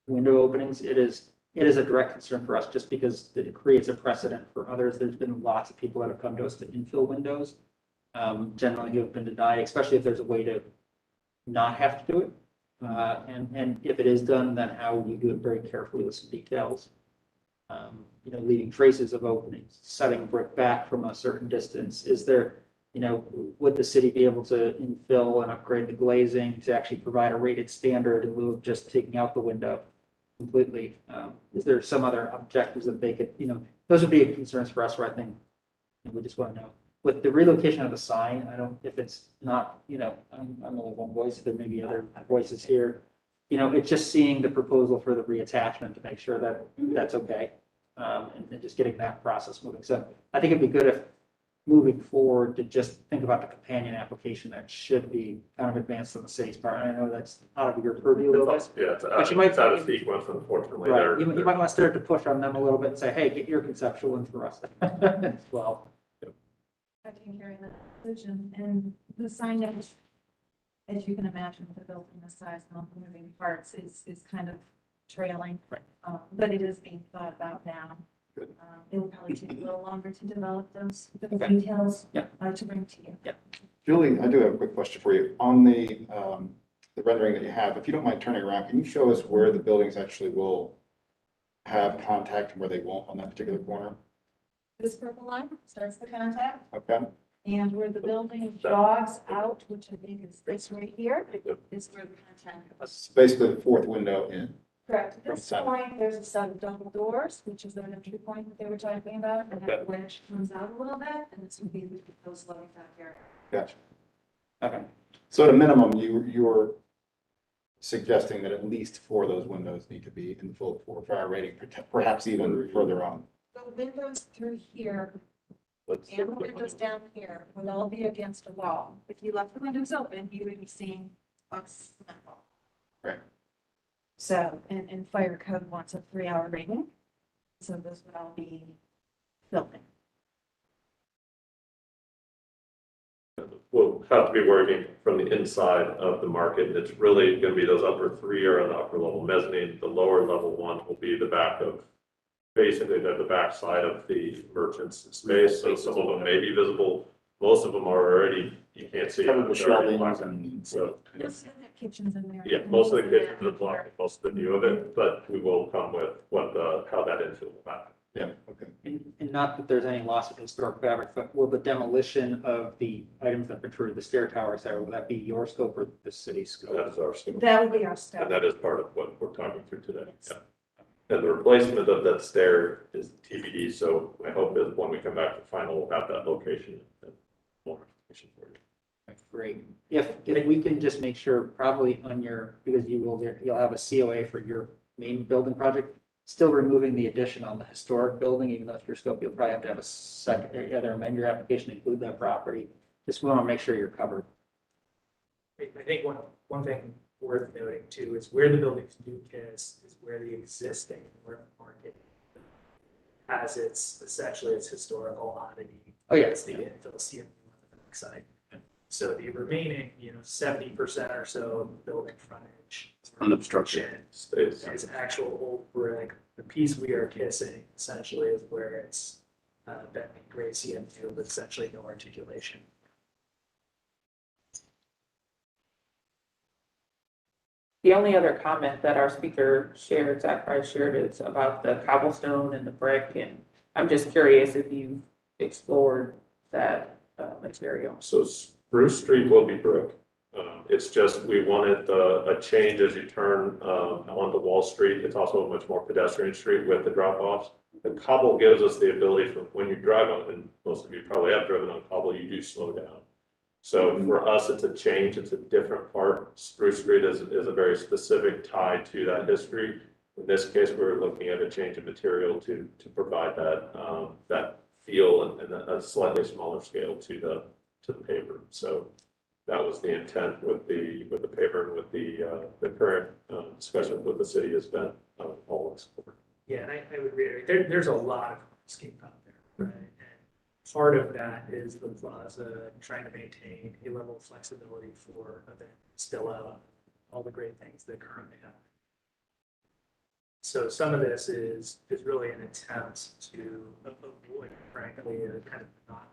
window openings, it is a direct concern for us, just because it creates a precedent for others. There's been lots of people that have come to us to infill windows, generally who have been denied, especially if there's a way to not have to do it. And if it is done, then how we do it very carefully with some details. Leaving traces of openings, setting brick back from a certain distance. Is there, would the city be able to infill and upgrade the glazing to actually provide a rated standard in lieu of just taking out the window completely? Is there some other objectives that they could, those would be concerns for us, where I think we just want to know. With the relocation of the sign, if it's not, I'm only one voice, there may be other voices here. It's just seeing the proposal for the reattachment to make sure that that's okay. And just getting that process moving. So I think it'd be good if moving forward to just think about the companion application that should be kind of advanced on the city's part. And I know that's out of your purview a little bit. Yeah, it's But you might- out of sequence, unfortunately. Right, you might want to start to push on them a little bit and say, hey, get your conceptual in for us as well. I can carry that decision, and the signage, as you can imagine, with the building this size and all the moving parts, is kind of trailing. Right. But it is being thought about now. It will probably take a little longer to develop those Okay. details Yeah. to bring to you. Yeah. Julie, I do have a quick question for you. On the rendering that you have, if you don't mind turning around, can you show us where the buildings actually will have contact and where they won't on that particular corner? This purple line starts the contact, Okay, and where the building jogs out, which I think is this right here, is where the contact goes. that's basically the fourth window in. Correct. At From this center. point, there's a set of double doors, which is their entry point that they were talking about, and that wedge comes out a little bit, and this would be those loading back here. Gotcha. Okay, so at a minimum, you're suggesting that at least four of those windows need to be in the full fire rating, perhaps even further on. The windows through here and the windows down here would all be against a wall. If you left the windows open, you would be seeing a cement wall. Right. So, and fire code wants a 3-hour rating, so those would all be building. We'll have to be working from the inside of the market. It's really going to be those upper three are on the upper level mezzanine. The lower level one will be the back of, basically the back side of the merchant's space. So some of them may be visible. Most of them are already, you can't see. Covered with They're already shelvings black. and. So, Yes, kitchens in there. yeah, most of the kitchens are blocked, most of the view of it, but we will come with what the, how that infill will happen. Yeah, okay. And not that there's any loss of historic fabric, but will the demolition of the items that protrude the stair towers there, will that be your scope or the city's scope? That is our scope. That would be our step. And that is part of what we're talking through today. Yeah. And the replacement of that stair is TBD, so I hope that when we come back to final, we'll have that location and more information for you. Great. If we can just make sure, probably on your, because you'll have a COA for your main building project, still removing the addition on the historic building, even though it's your scope, you'll probably have to have a second, either amend your application to include that property. Just want to make sure you're covered. I think one thing worth noting too is where the buildings do kiss is where the existing market has essentially its historical oddity. Oh, yeah. It's the infill CMU on the backside. So the remaining, 70% or so of the building frontage. Unobstructed Is actual old brick. The piece we are kissing essentially is where it's been gray CMU with essentially no articulation. The only other comment that our speaker shared, Zach Price shared, is about the cobblestone and the brick, and I'm just curious if you've explored that material. So Spruce Street will be brick. It's just, we wanted a change as you turn onto Wall Street. It's also a much more pedestrian street with the drop-offs. The cobble gives us the ability for when you drive on, and most of you probably have driven on cobble, you do slow down. So for us, it's a change, it's a different part. Spruce Street is a very specific tie to that history. In this case, we're looking at a change of material to provide that feel and a slightly smaller scale to the paper. So that was the intent with the paper and with the current discussion with the city has been all explored. Yeah, and I would reiterate, there's a lot of landscape out there, right? And part of that is the plaza trying to maintain a level of flexibility for event, still out all the great things that currently have. So some of this is really an attempt to avoid, frankly, a kind of not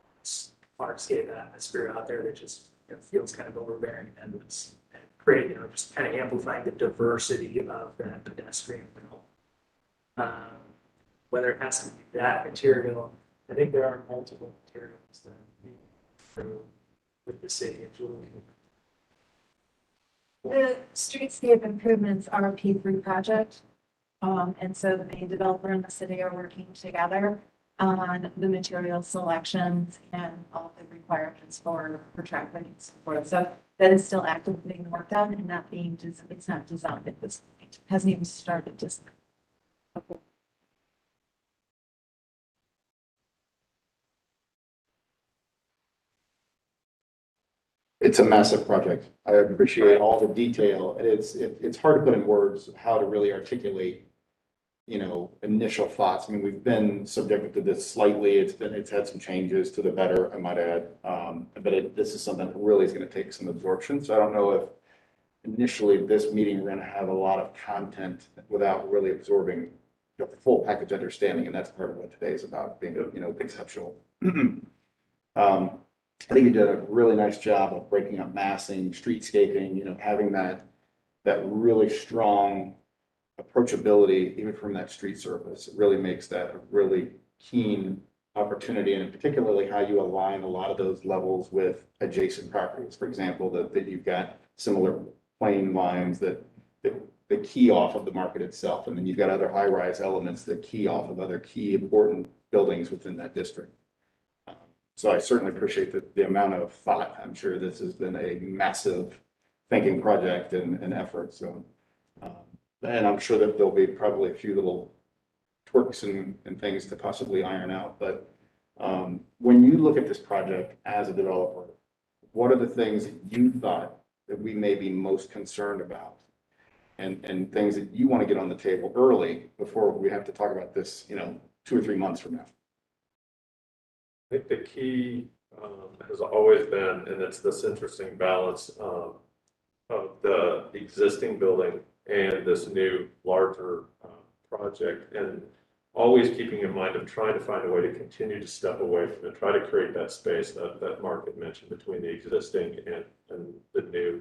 hardscape atmosphere out there that just feels kind of overbearing and it's create, just kind of amplifying the diversity of that pedestrian realm. Whether it has to be that material, I think there are multiple materials that we through with the city and Julie. The streetscape improvements are a P3 project. And so the main developer and the city are working together on the material selections and all the requirements for traffic and so forth. So that is still actively being worked on and not being, it's not designed at this point. It hasn't even started just. It's a massive project. I appreciate all the detail. It's hard to put in words how to really articulate, initial thoughts. I mean, we've been subjected to this slightly. It's had some changes to the better, I might add. But this is something that really is going to take some absorption. So I don't know if initially this meeting, we're going to have a lot of content without really absorbing the full package understanding. And that's part of what today is about, being, conceptual. I think you did a really nice job of breaking up massing, streetscaping, having that really strong approachability, even from that street surface. It really makes that a really keen opportunity, and particularly how you align a lot of those levels with adjacent properties. For example, that you've got similar plane lines that key off of the market itself, and then you've got other high-rise elements that key off of other key important buildings within that district. So I certainly appreciate the amount of thought. I'm sure this has been a massive thinking project and effort. So, and I'm sure that there'll be probably a few little twerks and things to possibly iron out. But when you look at this project as a developer, what are the things that you thought that we may be most concerned about? And things that you want to get on the table early before we have to talk about this, 2 or 3 months from now? I think the key has always been, and it's this interesting balance of the existing building and this new larger project, and always keeping in mind of trying to find a way to continue to step away from it, try to create that space that Mark had mentioned between the existing and the new.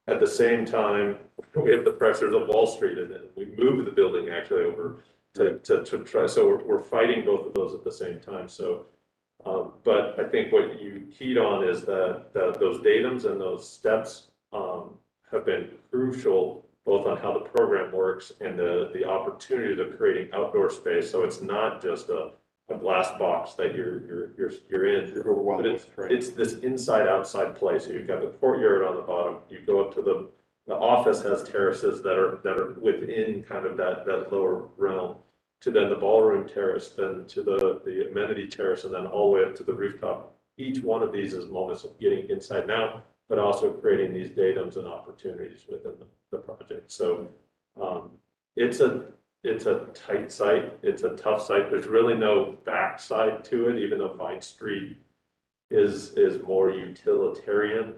At the same time, we have the pressures of Wall Street, and then we moved the building actually over to try. So we're fighting both of those at the same time. So, but I think what you keyed on is that those datums and those steps have been crucial, both on how the program works and the opportunity of creating outdoor space. So it's not just a glass box that you're in, but it's this inside outside place. So you've got the courtyard on the bottom. You go up to the office has terraces that are within kind of that lower realm, to then the ballroom terrace, then to the amenity terrace, and then all the way up to the rooftop. Each one of these is moments of getting inside and out, but also creating these datums and opportunities within the project. So it's a tight site. It's a tough site. There's really no backside to it, even though Vine Street is more utilitarian.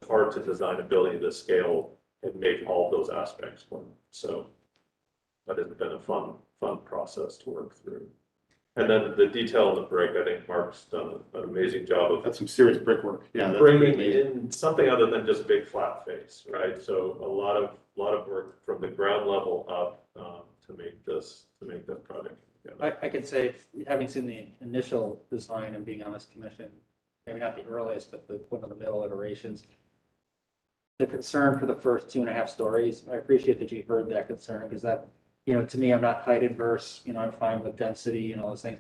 Hard to design a building to scale and make all those aspects work. So that has been a fun process to work through. And then the detail in the brick, I think Mark's done an amazing job of. That's some serious brickwork. Yeah, Bringing in something other than just big flat face, right? So a lot of work from the ground level up to make this project together. I could say, having seen the initial design and being on this commission, maybe not the earliest, but one of the middle iterations, the concern for the first 2.5 stories, I appreciate that you heard that concern, because that, to me, I'm not height adverse, I'm fine with density and all those things.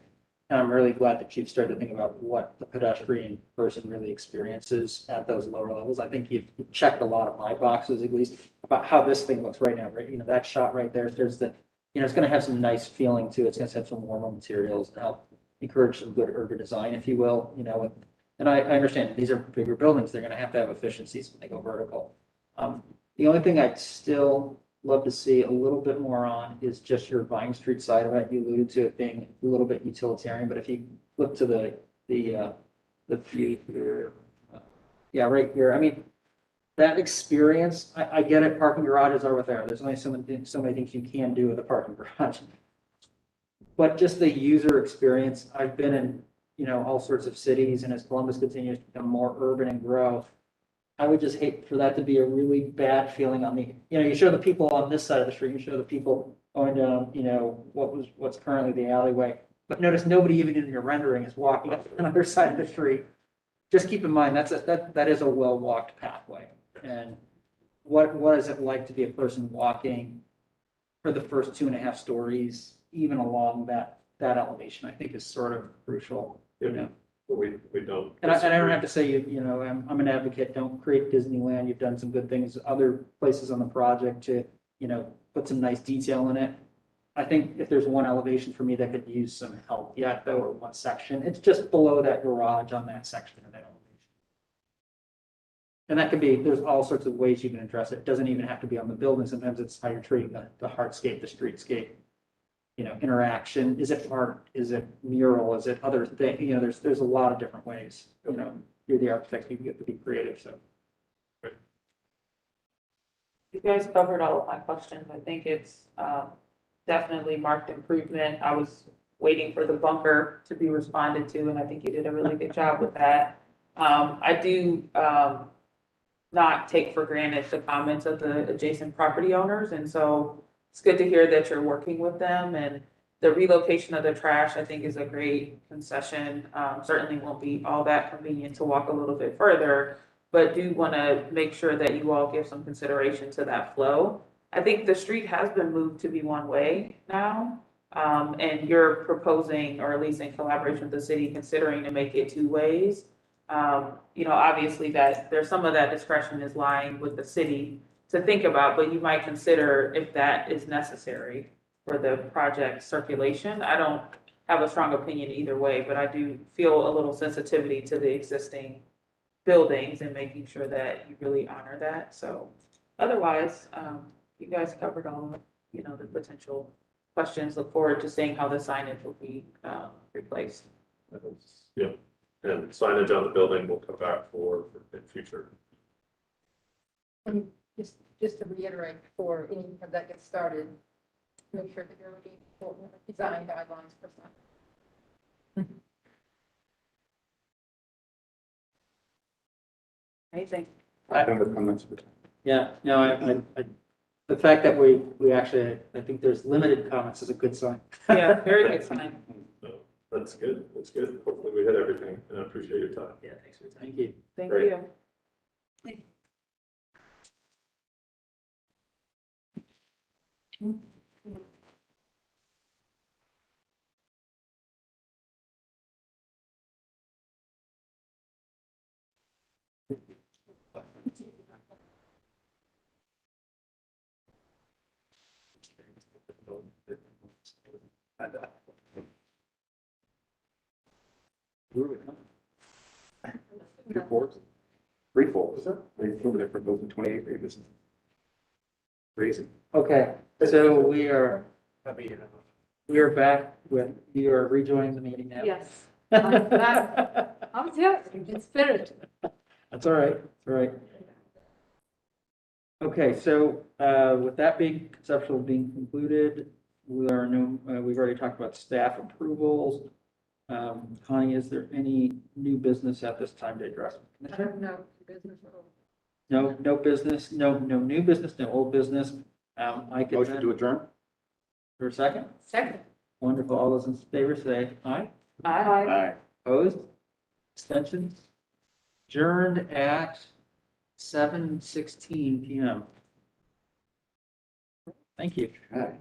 And I'm really glad that you've started to think about what the pedestrian person really experiences at those lower levels. I think you've checked a lot of my boxes, at least, about how this thing looks right now, right? That shot right there, there's the, it's going to have some nice feeling to it. It's going to have some warmer materials and help encourage some good urban design, if you will, and I understand these are bigger buildings. They're going to have efficiencies when they go vertical. The only thing I'd still love to see a little bit more on is just your Vine Street side of it. You alluded to it being a little bit utilitarian, but if you look to the view here, yeah, right here. I mean, that experience, I get it. Parking garages are what they are. There's only so many things you can do with a parking garage. But just the user experience, I've been in, all sorts of cities, and as Columbus continues to become more urban and grow, I would just hate for that to be a really bad feeling on the, you show the people on this side of the street, you show the people going down, what's currently the alleyway. But notice nobody even in your rendering is walking up another side of the street. Just keep in mind, that is a well-walked pathway. And what is it like to be a person walking for the first 2.5 stories, even along that elevation, I think is sort of crucial. But we don't. And I don't have to say, I'm an advocate, don't create Disneyland. You've done some good things, other places on the project to, put some nice detail in it. I think if there's one elevation for me that could use some help yet, though, or one section, it's just below that garage on that section of that elevation. And that could be, there's all sorts of ways you can address it. It doesn't even have to be on the building. Sometimes it's how you're treating the hardscape, the streetscape. Interaction, is it art, is it mural, is it other things, there's a lot of different ways, you're the architect, you get to be creative, so. You guys covered all of my questions. I think it's definitely marked improvement. I was waiting for the bunker to be responded to, and I think you did a really good job with that. I do not take for granted the comments of the adjacent property owners. And so it's good to hear that you're working with them, and the relocation of the trash, I think, is a great concession. Certainly won't be all that convenient to walk a little bit further, but do want to make sure that you all give some consideration to that flow. I think the street has been moved to be one way now. And you're proposing, or at least in collaboration with the city, considering to make it two ways. Obviously that there's some of that discretion is lying with the city to think about, but you might consider if that is necessary for the project circulation. I don't have a strong opinion either way, but I do feel a little sensitivity to the existing buildings and making sure that you really honor that. So otherwise, you guys covered all of, the potential questions. Look forward to seeing how the signage will be replaced. Yeah, and signage on the building will come back for in future. And just to reiterate, before any of that gets started, make sure that you're looking for design guidelines for sign. Anything? I don't have comments. Yeah, no, the fact that we actually, I think there's limited comments is a good sign. Yeah, very good sign. So that's good. That's good. Hopefully we hit everything, and I appreciate your time. Yeah, thanks for your time. Thank you. Thank Great. you. Two floors? Three floors. They moved it from building 28 acres. Crazy. Okay, so we are back with, you are rejoining the meeting now. Yes. I'm back. I'm here in spirit. That's all right, all right. Okay, so with that being conceptual being concluded, we've already talked about staff approvals. Connie, is there any new business at this time to address? No business at all. No business, no new business, no old business. I could. Motion to adjourn? For a second? Second. Wonderful. All those in favor say aye. Aye. Opposed? Abstentions? Adjourned at 7:16 PM. Thank you. Okay.